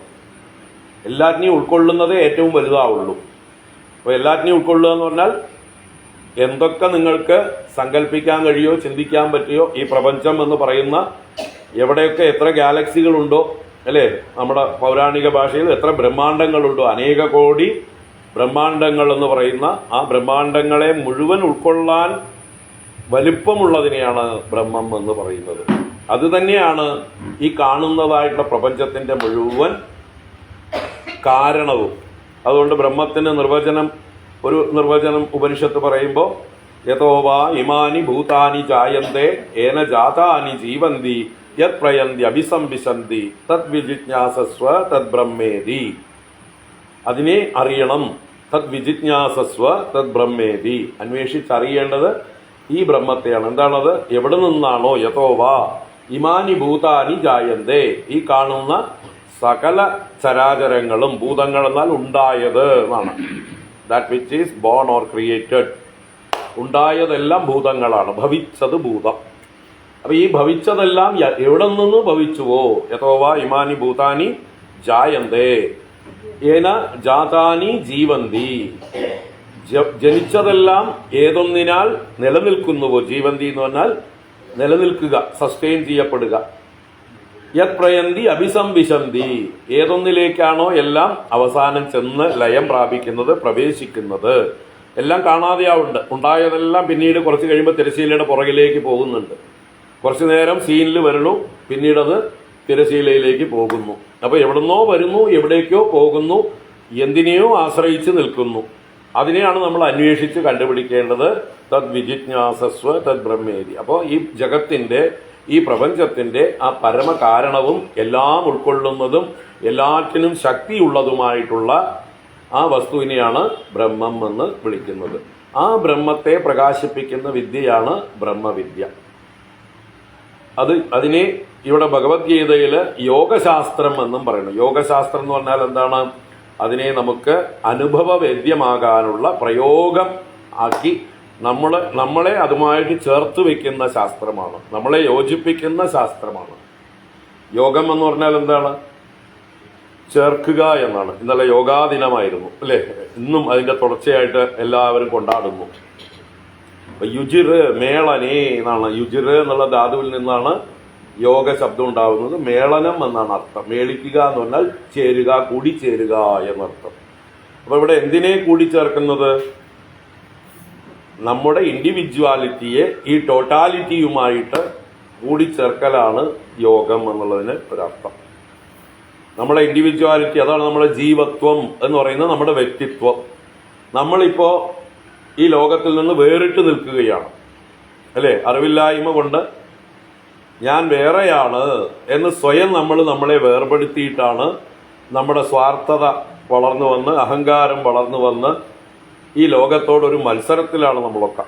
എല്ലാറ്റിനെയും ഉൾക്കൊള്ളുന്നതേ ഏറ്റവും വലുതാവുള്ളൂ. അപ്പോൾ എല്ലാറ്റിനെയും ഉൾക്കൊള്ളുക എന്ന് പറഞ്ഞാൽ എന്തൊക്കെ നിങ്ങൾക്ക് സങ്കല്പിക്കാൻ കഴിയോ, ചിന്തിക്കാൻ പറ്റിയോ, ഈ പ്രപഞ്ചം എന്ന് പറയുന്ന എവിടെയൊക്കെ എത്ര ഗാലക്സികളുണ്ടോ അല്ലേ, നമ്മുടെ പൗരാണിക ഭാഷയിൽ എത്ര ബ്രഹ്മാണ്ടങ്ങളുണ്ടോ, അനേക കോടി ബ്രഹ്മാണ്ടങ്ങൾ എന്ന് പറയുന്ന ആ ബ്രഹ്മാണ്ടങ്ങളെ മുഴുവൻ ഉൾക്കൊള്ളാൻ വലിപ്പമുള്ളതിനെയാണ് ബ്രഹ്മം എന്ന് പറയുന്നത്. അത് തന്നെയാണ് ഈ കാണുന്നതായിട്ടുള്ള പ്രപഞ്ചത്തിന്റെ മുഴുവൻ കാരണവും. അതുകൊണ്ട് ബ്രഹ്മത്തിന് ഒരു നിർവചനം ഉപനിഷത്ത് പറയുമ്പോൾ യതോ വാ ഇമാനി ഭൂതാനി ജായന്തേ ഏന ജാതാനി ജീവന്തി യത് പ്രയന്തി അഭിസംവിശന്തി തദ് വിജിജ്ഞാസസ്വ തദ് ബ്രഹ്മേതി. അതിനെ അറിയണം. തദ് വിജിജ്ഞാസസ്വ തദ് ബ്രഹ്മേതി. അന്വേഷിച്ചറിയേണ്ടത് ഈ ബ്രഹ്മത്തെയാണ്. എന്താണത്? എവിടെ നിന്നാണോ യതോ വാ ഇമാനി ഭൂതാനി ജായന്തേ, ഈ കാണുന്ന സകല ചരാചരങ്ങളും, ഭൂതങ്ങൾ എന്നാൽ ഉണ്ടായത് എന്നാണ്. That which is born or created. ഉണ്ടായതെല്ലാം ഭൂതങ്ങളാണ്, ഭവിച്ചത് ഭൂതം. അപ്പൊ ഈ ഭവിച്ചതെല്ലാം എവിടെ നിന്ന് ഭവിച്ചുവോ? യഥോവാ ഇമാനി ഭൂതാനി ജായന്തേ ഏന ജാതാനി ജീവന്തി. ജനിച്ചതെല്ലാം ഏതൊന്നിനാൽ നിലനിൽക്കുന്നുവോ? ജീവന്തി എന്ന് പറഞ്ഞാൽ നിലനിൽക്കുക, സസ്റ്റെയിൻ ചെയ്യപ്പെടുക. യത് പ്രയന്തി അഭിസംവിശന്തി, ഏതൊന്നിലേക്കാണോ എല്ലാം അവസാനം ചെന്ന് ലയം പ്രാപിക്കുന്നത്, പ്രവേശിക്കുന്നത്. എല്ലാം കാണാതെയാവുണ്ട്. ഉണ്ടായതെല്ലാം പിന്നീട് കുറച്ച് കഴിയുമ്പോൾ തിരശ്ശീലയുടെ പുറകിലേക്ക് പോകുന്നുണ്ട്. കുറച്ചു നേരം സീനിൽ വരണു, പിന്നീട് അത് തിരശ്ശീലയിലേക്ക് പോകുന്നു. അപ്പൊ എവിടുന്നോ വരുന്നു, എവിടേക്കോ പോകുന്നു, എന്തിനെയോ ആശ്രയിച്ച് നിൽക്കുന്നു. അതിനെയാണ് നമ്മൾ അന്വേഷിച്ച് കണ്ടുപിടിക്കേണ്ടത്. തദ് വിജിജ്ഞാസസ്വ തദ് ബ്രഹ്മേതി. അപ്പോൾ ഈ ജഗത്തിന്റെ, ഈ പ്രപഞ്ചത്തിന്റെ ആ പരമകാരണവും എല്ലാം ഉൾക്കൊള്ളുന്നതും എല്ലാറ്റിനും ശക്തിയുള്ളതുമായിട്ടുള്ള ആ വസ്തുവിനെയാണ് ബ്രഹ്മം എന്ന് വിളിക്കുന്നത്. ആ ബ്രഹ്മത്തെ പ്രകാശിപ്പിക്കുന്ന വിദ്യയാണ് ബ്രഹ്മവിദ്യ. അതിനെ ഇവിടെ ഭഗവത്ഗീതയിൽ യോഗശാസ്ത്രം എന്നും പറയുന്നു. യോഗശാസ്ത്രം എന്ന് പറഞ്ഞാൽ എന്താണ്? അതിനെ നമുക്ക് അനുഭവവേദ്യമാകാനുള്ള പ്രയോഗം ആക്കി നമ്മളെ അതുമായിട്ട് ചേർത്ത് വെക്കുന്ന ശാസ്ത്രമാണ്, നമ്മളെ യോജിപ്പിക്കുന്ന ശാസ്ത്രമാണ്. യോഗം എന്ന് പറഞ്ഞാൽ എന്താണ്? ചേർക്കുക എന്നാണ്. ഇന്നലെ യോഗാ ദിനമായിരുന്നു അല്ലേ? ഇന്നും അതിന്റെ തുടർച്ചയായിട്ട് എല്ലാവരും കൊണ്ടാടുന്നു. യുജിറ് മേളനേ എന്നാണ്. യുജിറ് എന്നുള്ള ധാതുവിൽ നിന്നാണ് യോഗ ശബ്ദം ഉണ്ടാവുന്നത്. മേളനം എന്നാണ് അർത്ഥം. മേളിക്കുക എന്ന് പറഞ്ഞാൽ ചേരുക, കൂടിച്ചേരുക എന്നർത്ഥം. അപ്പൊ ഇവിടെ എന്തിനെ കൂടിച്ചേർക്കുന്നത്? നമ്മുടെ ഇൻഡിവിജ്വാലിറ്റിയെ ഈ ടോട്ടാലിറ്റിയുമായിട്ട് കൂടിച്ചേർക്കലാണ് യോഗം എന്നുള്ളതിന് ഒരർത്ഥം. നമ്മുടെ ഇൻഡിവിജ്വാലിറ്റി, അതാണ് നമ്മുടെ ജീവത്വം എന്ന് പറയുന്നത്, നമ്മുടെ വ്യക്തിത്വം. നമ്മളിപ്പോ ഈ ലോകത്തിൽ നിന്ന് വേറിട്ട് നിൽക്കുകയാണ് അല്ലേ? അറിവില്ലായ്മ കൊണ്ട് ഞാൻ വേറെയാണ് എന്ന് സ്വയം നമ്മളെ വേർപെടുത്തിയിട്ടാണ് നമ്മുടെ സ്വാർത്ഥത വളർന്നു വന്ന്, അഹങ്കാരം വളർന്നു വന്ന് ഈ ലോകത്തോടൊരു മത്സരത്തിലാണ് നമ്മളൊക്കെ.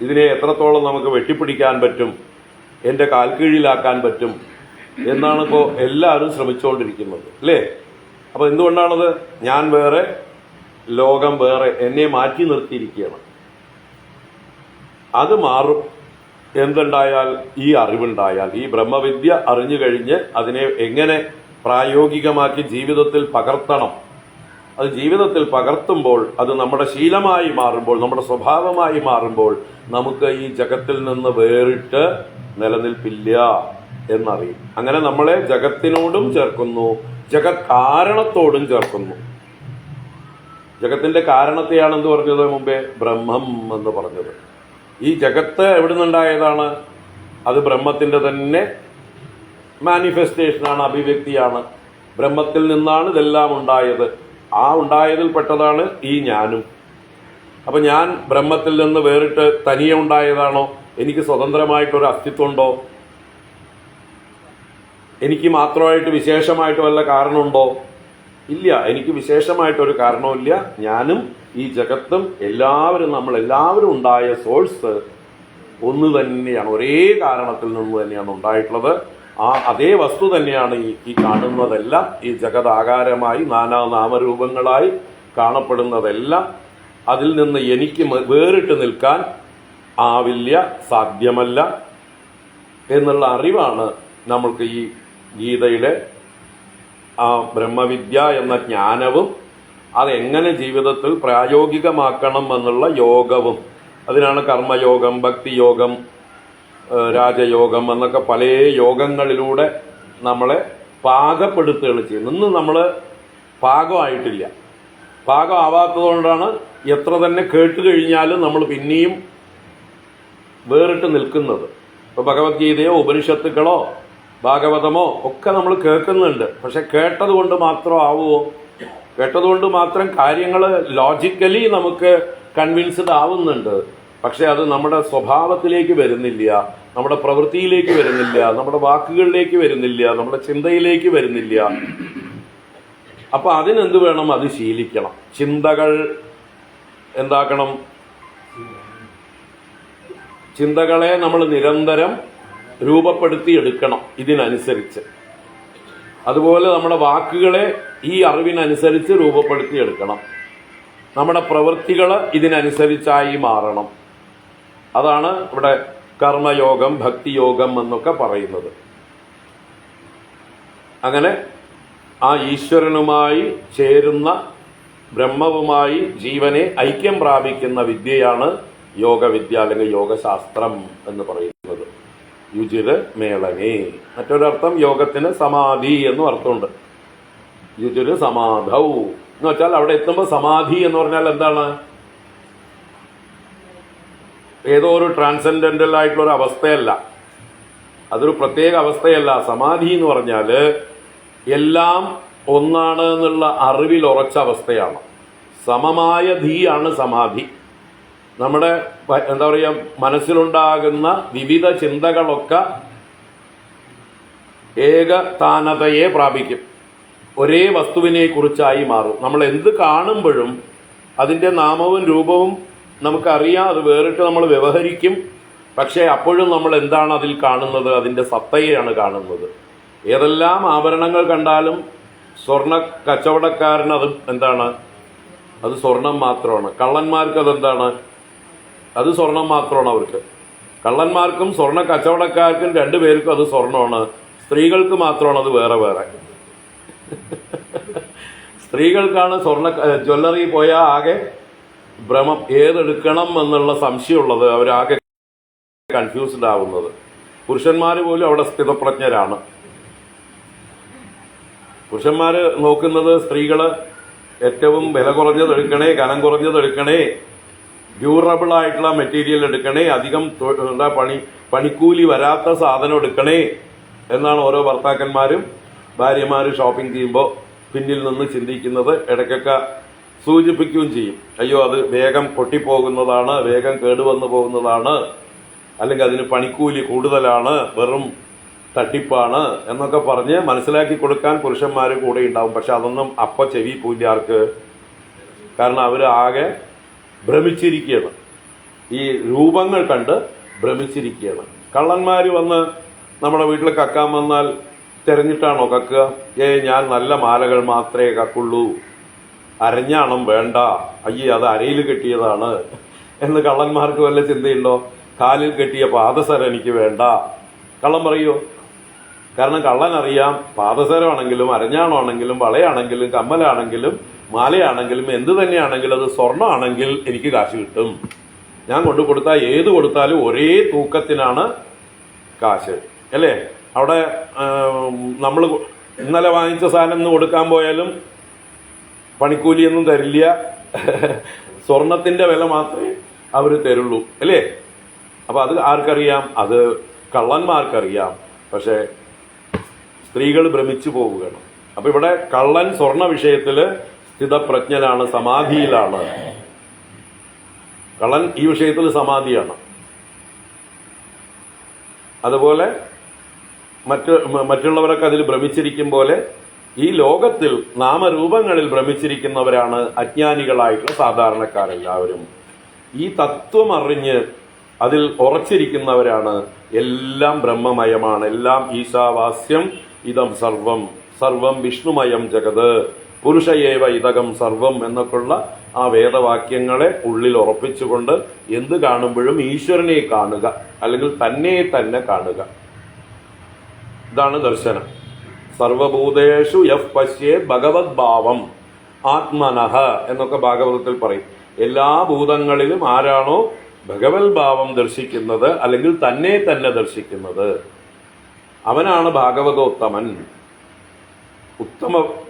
ഇതിനെ എത്രത്തോളം നമുക്ക് വെട്ടിപ്പിടിക്കാൻ പറ്റും, എൻ്റെ കാൽക്കീഴിലാക്കാൻ പറ്റും എന്നാണ് ഇപ്പോൾ എല്ലാവരും ശ്രമിച്ചുകൊണ്ടിരിക്കുന്നത് അല്ലേ? അപ്പൊ എന്തുകൊണ്ടാണത്? ഞാൻ വേറെ, ലോകം വേറെ, എന്നെ മാറ്റി നിർത്തിയിരിക്കുകയാണ്. അത് മാറും എന്തുണ്ടായാൽ? ഈ അറിവുണ്ടായാൽ, ഈ ബ്രഹ്മവിദ്യ അറിഞ്ഞു കഴിഞ്ഞ് അതിനെ എങ്ങനെ പ്രായോഗികമാക്കി ജീവിതത്തിൽ പകർത്തണം. അത് ജീവിതത്തിൽ പകർത്തുമ്പോൾ, അത് നമ്മുടെ ശീലമായി മാറുമ്പോൾ, നമ്മുടെ സ്വഭാവമായി മാറുമ്പോൾ, നമുക്ക് ഈ ജഗത്തിൽ നിന്ന് വേറിട്ട് നിലനിൽപ്പില്ല എന്നറിയും. അങ്ങനെ നമ്മളെ ജഗത്തിനോടും ചേർക്കുന്നു, ജഗത് കാരണത്തോടും ചേർക്കുന്നു. ജഗത്തിന്റെ കാരണത്തെയാണ് എന്ത് പറഞ്ഞത് മുമ്പേ? ബ്രഹ്മം എന്ന് പറഞ്ഞത്. ഈ ജഗത്ത് എവിടെ നിന്നുണ്ടായതാണ്? അത് ബ്രഹ്മത്തിന്റെ തന്നെ മാനിഫെസ്റ്റേഷനാണ്, അഭിവ്യക്തിയാണ്. ബ്രഹ്മത്തിൽ നിന്നാണ് ഇതെല്ലാം ഉണ്ടായത്. ആ ഉണ്ടായതിൽ പെട്ടതാണ് ഈ ഞാനും. അപ്പൊ ഞാൻ ബ്രഹ്മത്തിൽ നിന്ന് വേറിട്ട് തനിയെ ഉണ്ടായതാണോ? എനിക്ക് സ്വതന്ത്രമായിട്ടൊരു അസ്തിത്വമുണ്ടോ? എനിക്ക് മാത്രമായിട്ട് വിശേഷമായിട്ട് വല്ല കാരണമുണ്ടോ? ഇല്ല, എനിക്ക് വിശേഷമായിട്ടൊരു കാരണവുമില്ല. ഞാനും ഈ ജഗത്തും നമ്മളെല്ലാവരും ഉണ്ടായ സോഴ്സ് ഒന്ന് തന്നെയാണ്. ഒരേ കാരണത്തിൽ നിന്ന് തന്നെയാണ് ഉണ്ടായിട്ടുള്ളത്. അതേ വസ്തു തന്നെയാണ് ഈ കാണുന്നതെല്ലാം. ഈ ജഗതാകാരമായി നാനാനാമരൂപങ്ങളായി കാണപ്പെടുന്നതെല്ലാം. അതിൽ നിന്ന് എനിക്ക് വേറിട്ട് നിൽക്കാൻ ആവില്ല, സാധ്യമല്ല എന്നുള്ള അറിവാണ് നമ്മൾക്ക് ഈ ഗീതയുടെ ആ ബ്രഹ്മവിദ്യ എന്ന ജ്ഞാനവും അതെങ്ങനെ ജീവിതത്തിൽ പ്രായോഗികമാക്കണം എന്നുള്ള യോഗവും. അതിനാണ് കർമ്മയോഗം, ഭക്തിയോഗം, രാജയോഗം എന്നൊക്കെ പല യോഗങ്ങളിലൂടെ നമ്മളെ പാകപ്പെടുത്തുകയാണ് ചെയ്യുന്നത്. ഇന്ന് നമ്മൾ പാകമായിട്ടില്ല. പാകമാവാത്തതുകൊണ്ടാണ് എത്ര തന്നെ കേട്ട് കഴിഞ്ഞാലും നമ്മൾ പിന്നെയും വേറിട്ട് നിൽക്കുന്നത്. ഇപ്പോൾ ഭഗവത്ഗീതയോ ഉപനിഷത്തുക്കളോ ഭാഗവതമോ ഒക്കെ നമ്മൾ കേൾക്കുന്നുണ്ട്. പക്ഷെ കേട്ടത് കൊണ്ട് മാത്രം ആവുമോ? കേട്ടതുകൊണ്ട് മാത്രം കാര്യങ്ങൾ ലോജിക്കലി നമുക്ക് കൺവിൻസ്ഡ് ആവുന്നുണ്ട്. പക്ഷെ അത് നമ്മുടെ സ്വഭാവത്തിലേക്ക് വരുന്നില്ല, നമ്മുടെ പ്രവൃത്തിയിലേക്ക് വരുന്നില്ല, നമ്മുടെ വാക്കുകളിലേക്ക് വരുന്നില്ല, നമ്മുടെ ചിന്തയിലേക്ക് വരുന്നില്ല. അപ്പൊ അതിനെന്ത് വേണം? അത് ശീലിക്കണം. ചിന്തകൾ എന്താക്കണം? ചിന്തകളെ നമ്മൾ നിരന്തരം രൂപപ്പെടുത്തി എടുക്കണം ഇതിനനുസരിച്ച്. അതുപോലെ നമ്മുടെ വാക്കുകളെ ഈ അറിവിനനുസരിച്ച് രൂപപ്പെടുത്തി എടുക്കണം. നമ്മുടെ പ്രവൃത്തികൾ ഇതിനനുസരിച്ചായി മാറണം. അതാണ് ഇവിടെ കർമ്മയോഗം, ഭക്തിയോഗം എന്നൊക്കെ പറയുന്നത്. അങ്ങനെ ആ ഈശ്വരനുമായി ചേരുന്ന ബ്രഹ്മവുമായി ജീവനെ ഐക്യം പ്രാപിക്കുന്ന വിദ്യയാണ് യോഗവിദ്യ അല്ലെങ്കിൽ യോഗശാസ്ത്രം എന്ന് പറയുന്നത്. യുജിര് മേളനെ. മറ്റൊരർത്ഥം യോഗത്തിന് സമാധി എന്നും അർത്ഥമുണ്ട്. യുജിര് സമാധൗ എന്ന് വെച്ചാൽ അവിടെ എത്തുമ്പോൾ സമാധി എന്ന് പറഞ്ഞാൽ എന്താണ്? ഏതോ ഒരു ട്രാൻസെൻഡന്റൽ ആയിട്ടുള്ള ഒരു അവസ്ഥയല്ല, അതൊരു പ്രത്യേക അവസ്ഥയല്ല. സമാധി എന്ന് പറഞ്ഞാൽ എല്ലാം ഒന്നാണ് എന്നുള്ള അറിവിൽ ഉറച്ച അവസ്ഥയാണ്. സമമായ ധീയാണ് സമാധി. നമ്മുടെ എന്താ പറയുക, മനസ്സിലുണ്ടാകുന്ന വിവിധ ചിന്തകളൊക്കെ ഏകതാനതയെ പ്രാപിക്കും, ഒരേ വസ്തുവിനെ കുറിച്ചായി മാറും. നമ്മൾ എന്ത് കാണുമ്പോഴും അതിൻ്റെ നാമവും രൂപവും നമുക്കറിയാം, അത് വേറിട്ട് നമ്മൾ വ്യവഹരിക്കും. പക്ഷേ അപ്പോഴും നമ്മൾ എന്താണ് അതിൽ കാണുന്നത്? അതിൻ്റെ സത്തയെയാണ് കാണുന്നത്. ഏതെല്ലാം ആഭരണങ്ങൾ കണ്ടാലും സ്വർണ്ണ കച്ചവടക്കാരന് അത് എന്താണ്? അത് സ്വർണം മാത്രമാണ്. കള്ളന്മാർക്ക് അതെന്താണ്? അത് സ്വർണം മാത്രമാണ് അവർക്ക്. കള്ളന്മാർക്കും സ്വർണ്ണ കച്ചവടക്കാർക്കും രണ്ടുപേർക്കും അത് സ്വർണ്ണമാണ്. സ്ത്രീകൾക്ക് മാത്രമാണ് അത് വേറെ വേറെ. സ്ത്രീകൾക്കാണ് സ്വർണ്ണ ജ്വല്ലറി പോയാൽ ആകെ ഭ്രമം, ഏതെടുക്കണം എന്നുള്ള സംശയമുള്ളത്. അവരാകെ കൺഫ്യൂസ്ഡ് ആവുന്നത്. പുരുഷന്മാർ പോലും അവിടെ സ്ഥിതപ്രജ്ഞരാണ്. പുരുഷന്മാര് നോക്കുന്നത് സ്ത്രീകള് ഏറ്റവും വില കുറഞ്ഞത് എടുക്കണേ, കനം കുറഞ്ഞത് എടുക്കണേ, ഡ്യൂറബിൾ ആയിട്ടുള്ള മെറ്റീരിയൽ എടുക്കണേ, അധികം പണിക്കൂലി വരാത്ത സാധനം എടുക്കണേ എന്നാണ് ഓരോ ഭർത്താക്കന്മാരും ഭാര്യമാര് ഷോപ്പിംഗ് ചെയ്യുമ്പോൾ പിന്നിൽ നിന്ന് ചിന്തിക്കുന്നത്. ഇടയ്ക്കൊക്കെ സൂചിപ്പിക്കുകയും ചെയ്യും, അയ്യോ അത് വേഗം പൊട്ടിപ്പോകുന്നതാണ്, വേഗം കേടുവന്നു പോകുന്നതാണ്, അല്ലെങ്കിൽ അതിന് പണിക്കൂലി കൂടുതലാണ്, വെറും തട്ടിപ്പാണ് എന്നൊക്കെ പറഞ്ഞ് മനസ്സിലാക്കി കൊടുക്കാൻ പുരുഷന്മാർ കൂടെ ഉണ്ടാവും. പക്ഷെ അതൊന്നും അപ്പ ചെവി പൂജാർക്ക്. കാരണം അവർ ആകെ ഭ്രമിച്ചിരിക്കുകയാണ്, ഈ രൂപങ്ങൾ കണ്ട് ഭ്രമിച്ചിരിക്കുകയാണ്. കള്ളന്മാർ വന്ന് നമ്മുടെ വീട്ടിൽ കക്കാൻ വന്നാൽ തിരഞ്ഞിട്ടാണോ കക്കുക? ഞാൻ നല്ല മാലകൾ മാത്രമേ കക്കുള്ളൂ, അരഞ്ഞാണം വേണ്ട, അയ്യേ അത് അരയിൽ കെട്ടിയതാണ് എന്ന് കള്ളന്മാർക്ക് വല്ല ചിന്തയുണ്ടോ? കാലിൽ കെട്ടിയ പാദസരം എനിക്ക് വേണ്ട. കള്ളൻ പറയോ? കാരണം കള്ളൻ അറിയാം, പാദസരമാണെങ്കിലും അരഞ്ഞാണമാണെങ്കിലും വളയാണെങ്കിലും കമ്മലാണെങ്കിലും മാലയാണെങ്കിലും എന്ത് തന്നെയാണെങ്കിലും അത് സ്വർണ്ണമാണെങ്കിൽ എനിക്ക് കാശ് കിട്ടും. ഞാൻ കൊണ്ടു കൊടുത്താൽ ഏത് കൊടുത്താലും ഒരേ തൂക്കത്തിനാണ് കാശ്, അല്ലേ? അവിടെ നമ്മൾ ഇന്നലെ വാങ്ങിച്ച സാധനം ഇന്ന് കൊടുക്കാൻ പോയാലും പണിക്കൂലിയൊന്നും തരില്ല, സ്വർണത്തിന്റെ വില മാത്രമേ അവർ തരുള്ളൂ, അല്ലേ? അപ്പൊ അത് ആർക്കറിയാം? അത് കള്ളന്മാർക്കറിയാം. പക്ഷെ സ്ത്രീകൾ ഭ്രമിച്ചു പോവുകയാണ്. അപ്പൊ ഇവിടെ കള്ളൻ സ്വർണ വിഷയത്തില് സ്ഥിതപ്രജ്ഞനാണ്, സമാധിയിലാണ്. കള്ളൻ ഈ വിഷയത്തിൽ സമാധിയാണ്. അതുപോലെ മറ്റുള്ളവരൊക്കെ അതിൽ ഭ്രമിച്ചിരിക്കും പോലെ ഈ ലോകത്തിൽ നാമരൂപങ്ങളിൽ ഭ്രമിച്ചിരിക്കുന്നവരാണ് അജ്ഞാനികളായിട്ടുള്ള സാധാരണക്കാരെല്ലാവരും. ഈ തത്വം അറിഞ്ഞ് അതിൽ ഉറച്ചിരിക്കുന്നവരാണ്. എല്ലാം ബ്രഹ്മമയമാണ്, എല്ലാം ഈശാവാസ്യം ഇതം സർവം, സർവം വിഷ്ണുമയം ജഗത്, പുരുഷയേവ ഇതകം സർവം എന്നൊക്കെയുള്ള ആ വേദവാക്യങ്ങളെ ഉള്ളിൽ ഉറപ്പിച്ചുകൊണ്ട് എന്ത് കാണുമ്പോഴും ഈശ്വരനെ കാണുക, അല്ലെങ്കിൽ തന്നെ കാണുക. ഇതാണ് ദർശനം. സർവഭൂതേഷു യഃ പശ്യേത് ഭഗവത് ഭാവം ആത്മനഃ എന്നൊക്കെ ഭാഗവതത്തിൽ പറയും. എല്ലാ ഭൂതങ്ങളിലും ആരാണോ ഭഗവത് ഭാവം ദർശിക്കുന്നത്, അല്ലെങ്കിൽ തന്നെ ദർശിക്കുന്നത്, അവനാണ് ഭാഗവതോത്തമൻ.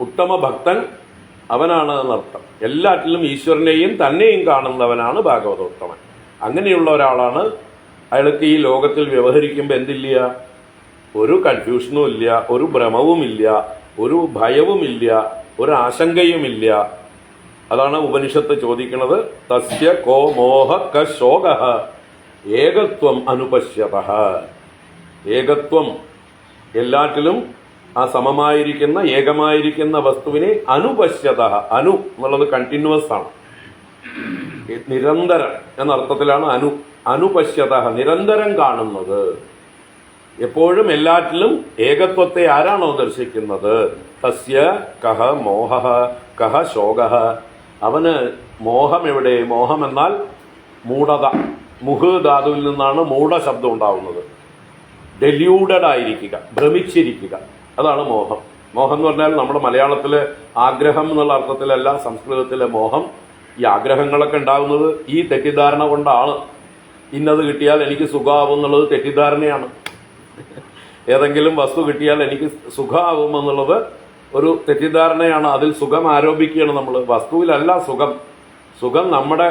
ഉത്തമ ഭക്തൻ അവനാണ് എന്നർത്ഥം. എല്ലാറ്റിലും ഈശ്വരനെയും തന്നെയും കാണുന്നവനാണ് ഭാഗവതോത്തമൻ. അങ്ങനെയുള്ള ഒരാളാണ്. അയാൾക്ക് ഈ ലോകത്തിൽ വ്യവഹരിക്കുമ്പോൾ എന്തില്ല, ഒരു കൺഫ്യൂഷനും ഇല്ല, ഒരു ഭ്രമവുമില്ല, ഒരു ഭയവുമില്ല, ഒരു ആശങ്കയുമില്ല. അതാണ് ഉപനിഷത്ത് ചോദിക്കുന്നത്, തസ്യ കോ മോഹ ക ശോക ഏകത്വം അനുപശ്യതഃ. ഏകത്വം, എല്ലാറ്റിലും ആ സമമായിരിക്കുന്ന ഏകമായിരിക്കുന്ന വസ്തുവിനെ അനുപശ്യതഃ. അനു എന്നുള്ളത് കണ്ടിന്യൂസ് ആണ്, നിരന്തരം എന്നർത്ഥത്തിലാണ് അനുപശ്യതഃ, നിരന്തരം കാണുന്നത്. എപ്പോഴും എല്ലാറ്റിലും ഏകത്വത്തെ ആരാണോ ദർശിക്കുന്നത്, തസ്യ കഹ മോഹ കഹ ശോക. അവന് മോഹം എവിടെ? മോഹം എന്നാൽ മൂഢത. മുഹ് ധാതുവിൽ നിന്നാണ് മൂഢ ശബ്ദം ഉണ്ടാവുന്നത്. ഡെല്യൂഡഡ് ആയിരിക്കുക, ഭ്രമിച്ചിരിക്കുക, അതാണ് മോഹം. മോഹം എന്ന് പറഞ്ഞാൽ നമ്മുടെ മലയാളത്തിലെ ആഗ്രഹം എന്നുള്ള അർത്ഥത്തിലല്ല, സംസ്കൃതത്തിലെ മോഹം. ഈ ആഗ്രഹങ്ങളൊക്കെ ഉണ്ടാകുന്നത് ഈ തെറ്റിദ്ധാരണ കൊണ്ടാണ്. ഇന്നത് കിട്ടിയാൽ എനിക്ക് സുഖമാവും എന്നുള്ളത് തെറ്റിദ്ധാരണയാണ്. ഏതെങ്കിലും വസ്തു കിട്ടിയാൽ എനിക്ക് സുഖമാവും എന്നുള്ളത് ഒരു തെറ്റിദ്ധാരണയാണ്. അതിൽ സുഖം ആരോപിക്കുകയാണ് നമ്മൾ. വസ്തുവിലല്ല സുഖം. സുഖം നമ്മുടെ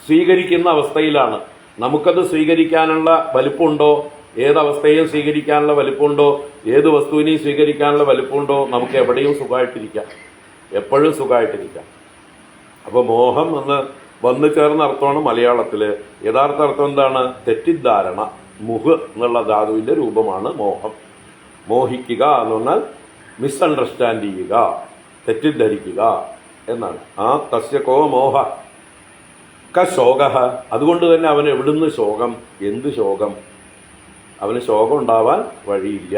സ്വീകരിക്കുന്ന അവസ്ഥയിലാണ്. നമുക്കത് സ്വീകരിക്കാനുള്ള വലിപ്പമുണ്ടോ? ഏതവസ്ഥയെയും സ്വീകരിക്കാനുള്ള വലിപ്പമുണ്ടോ? ഏത് വസ്തുവിനെയും സ്വീകരിക്കാനുള്ള വലിപ്പമുണ്ടോ? നമുക്ക് എവിടെയും സുഖമായിട്ടിരിക്കാം, എപ്പോഴും സുഖമായിട്ടിരിക്കാം. അപ്പോൾ മോഹം എന്ന് വന്നു ചേർന്ന അർത്ഥമാണ് മലയാളത്തില്. യഥാർത്ഥ അർത്ഥം എന്താണ്? തെറ്റിദ്ധാരണ. മുഹ് എന്നുള്ള ധാതുവിന്റെ രൂപമാണ് മോഹം. മോഹിക്കുക എന്ന് പറഞ്ഞാൽ മിസ്അണ്ടർസ്റ്റാൻഡ് ചെയ്യുക, തെറ്റിദ്ധരിക്കുക എന്നാണ്. ആ തസ്യ കോ മോഹ ക ശോക. അതുകൊണ്ട് തന്നെ അവന് എവിടുന്ന് ശോകം? എന്ത് ശോകം? അവന് ശോകം ഉണ്ടാവാൻ വഴിയില്ല.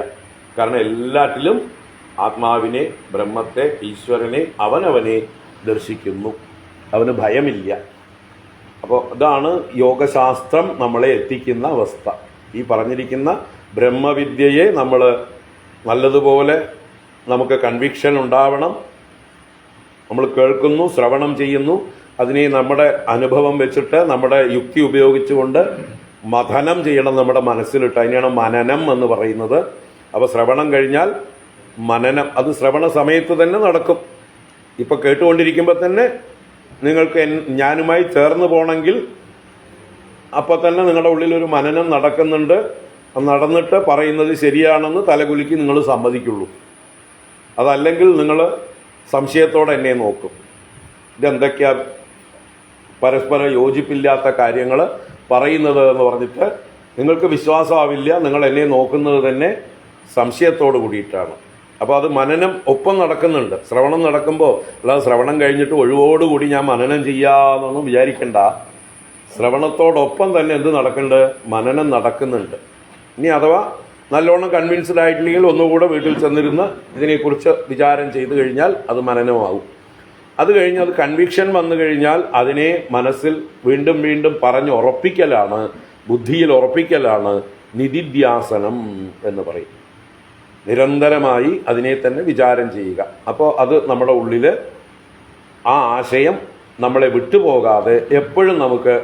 കാരണം എല്ലാറ്റിലും ആത്മാവിനെ, ബ്രഹ്മത്തെ, ഈശ്വരനെ അവനവനെ ദർശിക്കുന്നു. അവന് ഭയമില്ല. അപ്പോൾ ഇതാണ് യോഗശാസ്ത്രം നമ്മളെ എത്തിക്കുന്ന അവസ്ഥ. ഈ പറഞ്ഞിരിക്കുന്ന ബ്രഹ്മവിദ്യയെ നമ്മൾ നല്ലതുപോലെ നമുക്ക് കൺവിക്ഷൻ ഉണ്ടാവണം. നമ്മൾ കേൾക്കുന്നു, ശ്രവണം ചെയ്യുന്നു, അതിനെ നമ്മുടെ അനുഭവം വെച്ചിട്ട് നമ്മുടെ യുക്തി ഉപയോഗിച്ചുകൊണ്ട് മഥനം ചെയ്യണം നമ്മുടെ മനസ്സിലിട്ട്. അതിനെയാണ് മനനം എന്ന് പറയുന്നത്. അപ്പോൾ ശ്രവണം കഴിഞ്ഞാൽ മനനം, അത് ശ്രവണ സമയത്ത് തന്നെ നടക്കും. ഇപ്പൊ കേട്ടുകൊണ്ടിരിക്കുമ്പോൾ തന്നെ നിങ്ങൾക്ക് ഞാനുമായി ചേർന്ന് പോകണമെങ്കിൽ അപ്പോൾ തന്നെ നിങ്ങളുടെ ഉള്ളിൽ ഒരു മനനം നടക്കുന്നുണ്ട്. നടന്നിട്ട് പറയുന്നത് ശരിയാണെന്ന് തലകുലുക്കി നിങ്ങൾ സമ്മതിക്കുള്ളൂ. അതല്ലെങ്കിൽ നിങ്ങൾ സംശയത്തോടെ എന്നെ നോക്കും. ഇതെന്തൊക്കെയാ പരസ്പരം യോജിപ്പില്ലാത്ത കാര്യങ്ങൾ പറയുന്നത് എന്ന് പറഞ്ഞിട്ട് നിങ്ങൾക്ക് വിശ്വാസമാവില്ല. നിങ്ങൾ എന്നെ നോക്കുന്നത് തന്നെ സംശയത്തോട് കൂടിയിട്ടാണ്. അപ്പോൾ അത് മനനം ഒപ്പം നടക്കുന്നുണ്ട്. ശ്രവണം നടക്കുമ്പോൾ, അല്ലാതെ ശ്രവണം കഴിഞ്ഞിട്ട് ഒഴിവോടുകൂടി ഞാൻ മനനം ചെയ്യാമെന്നൊന്നും വിചാരിക്കണ്ട. ശ്രവണത്തോടൊപ്പം തന്നെ എന്ത് നടക്കുന്നുണ്ട്? മനനം നടക്കുന്നുണ്ട്. ഇനി അഥവാ നല്ലോണം കൺവിൻസ്ഡ് ആയിട്ടില്ലെങ്കിൽ ഒന്നുകൂടെ വീട്ടിൽ ചെന്നിരുന്ന് ഇതിനെക്കുറിച്ച് വിചാരം ചെയ്തു കഴിഞ്ഞാൽ അത് മനനമാകും. അത് കഴിഞ്ഞ് അത് കൺവിക്ഷൻ വന്നു കഴിഞ്ഞാൽ അതിനെ മനസ്സിൽ വീണ്ടും വീണ്ടും പറഞ്ഞ് ഉറപ്പിക്കലാണ്, ബുദ്ധിയിൽ ഉറപ്പിക്കലാണ് നിധിധ്യാസനം എന്ന് പറയും. നിരന്തരമായി അതിനെ തന്നെ വിചാരം ചെയ്യുക. അപ്പോൾ അത് നമ്മുടെ ഉള്ളിൽ ആ ആശയം നമ്മളെ വിട്ടുപോകാതെ എപ്പോഴും നമുക്ക്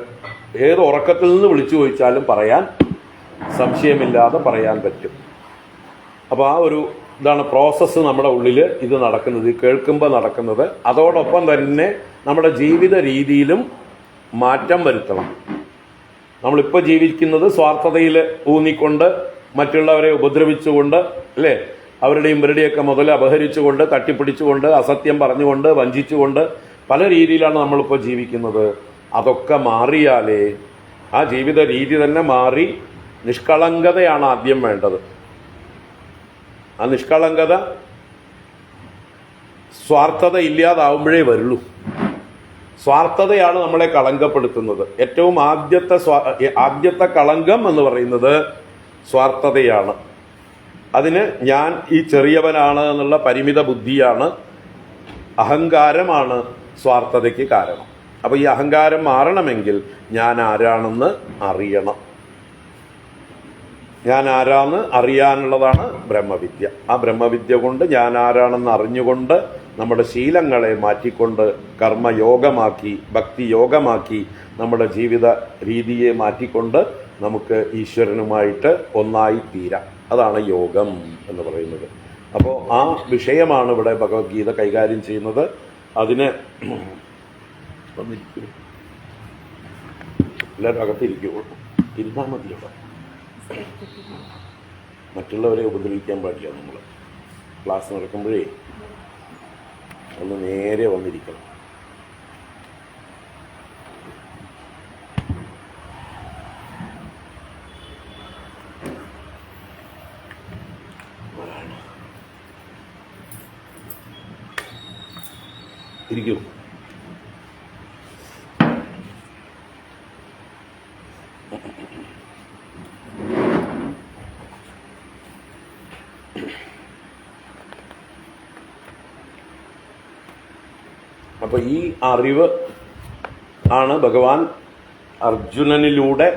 ഏത് ഉറക്കത്തിൽ നിന്ന് വിളിച്ചു ചോദിച്ചാലും പറയാൻ, സംശയമില്ലാതെ പറയാൻ പറ്റും. അപ്പോൾ ആ ഒരു ഇതാണ് പ്രോസസ്സ് നമ്മുടെ ഉള്ളിൽ ഇത് നടക്കുന്നത്, കേൾക്കുമ്പോൾ നടക്കുന്നത്. അതോടൊപ്പം തന്നെ നമ്മുടെ ജീവിത രീതിയിലും മാറ്റം വരുത്തണം. നമ്മളിപ്പോൾ ജീവിക്കുന്നത് സ്വാർത്ഥതയിൽ ഊന്നിക്കൊണ്ട്, മറ്റുള്ളവരെ ഉപദ്രവിച്ചുകൊണ്ട്, അല്ലേ, അവരുടെയും ഇവരുടെയൊക്കെ മുതൽ അപഹരിച്ചുകൊണ്ട്, തട്ടിപ്പിടിച്ചുകൊണ്ട്, അസത്യം പറഞ്ഞുകൊണ്ട്, വഞ്ചിച്ചുകൊണ്ട് പല രീതിയിലാണ് നമ്മളിപ്പോൾ ജീവിക്കുന്നത്. അതൊക്കെ മാറിയാലേ, ആ ജീവിത രീതി തന്നെ മാറി നിഷ്കളങ്കതയാണ് ആദ്യം വേണ്ടത്. ആ നിഷ്കളങ്കത സ്വാർത്ഥത ഇല്ലാതാവുമ്പോഴേ വരുള്ളൂ. സ്വാർത്ഥതയാണ് നമ്മളെ കളങ്കപ്പെടുത്തുന്നത്. ഏറ്റവും ആദ്യത്തെ കളങ്കം എന്ന് പറയുന്നത് സ്വാർത്ഥതയാണ്. അതിന് ഞാൻ ഈ ചെറിയവനാണ് എന്നുള്ള പരിമിത ബുദ്ധിയാണ്, അഹങ്കാരമാണ് സ്വാർത്ഥതയ്ക്ക് കാരണം. അപ്പോൾ ഈ അഹങ്കാരം മാറണമെങ്കിൽ ഞാൻ ആരാണെന്ന് അറിയണം. ഞാൻ ആരാന്ന് അറിയാനുള്ളതാണ് ബ്രഹ്മവിദ്യ. ആ ബ്രഹ്മവിദ്യ കൊണ്ട് ഞാൻ ആരാണെന്ന് അറിഞ്ഞുകൊണ്ട് നമ്മുടെ ശീലങ്ങളെ മാറ്റിക്കൊണ്ട് കർമ്മയോഗമാക്കി, ഭക്തിയോഗമാക്കി, നമ്മുടെ ജീവിത രീതിയെ മാറ്റിക്കൊണ്ട് നമുക്ക് ഈശ്വരനുമായിട്ട് ഒന്നായി തീരാം. അതാണ് യോഗം എന്ന് പറയുന്നത്. അപ്പോൾ ആ വിഷയമാണ് ഇവിടെ ഭഗവത്ഗീത കൈകാര്യം ചെയ്യുന്നത്. അതിന് വന്നിരിക്കും. എല്ലാവരും അകത്തിരിക്കുള്ളൂ, ഇരുന്നാൽ മതിയോ. മറ്റുള്ളവരെ ഉപദ്രവിക്കാൻ പാടില്ല. നമ്മൾ ക്ലാസ് നടക്കുമ്പോഴേ ഒന്ന് നേരെ വന്നിരിക്കണം. ഇരിക്കും. അപ്പൊ ഈ അറിവ് ആണ് ഭഗവാൻ അർജുനനിലൂടെ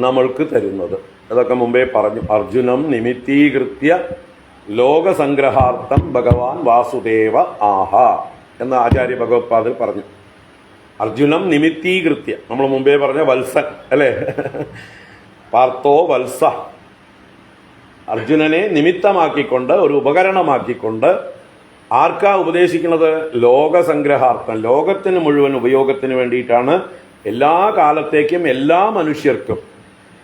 നമ്മൾക്ക് തരുന്നത്. അതൊക്കെ മുമ്പേ പറഞ്ഞു. അർജുനം നിമിത്തീകൃത്യ ലോകസംഗ്രഹാർത്ഥം ഭഗവാൻ വാസുദേവ ആഹ എന്ന് ആചാര്യ ഭഗവത്പാദർ പറഞ്ഞു. അർജുനം നിമിത്തീകൃത്യ, നമ്മൾ മുമ്പേ പറഞ്ഞ വത്സൻ അല്ലേ, പാർത്തോ വത്സ, അർജുനനെ നിമിത്തമാക്കിക്കൊണ്ട്, ഒരു ഉപകരണമാക്കിക്കൊണ്ട് ആർക്കാ ഉപദേശിക്കുന്നത്? ലോകസംഗ്രഹാർത്ഥം, ലോകത്തിന് മുഴുവൻ ഉപയോഗത്തിന് വേണ്ടിയിട്ടാണ്. എല്ലാ കാലത്തേക്കും എല്ലാ മനുഷ്യർക്കും.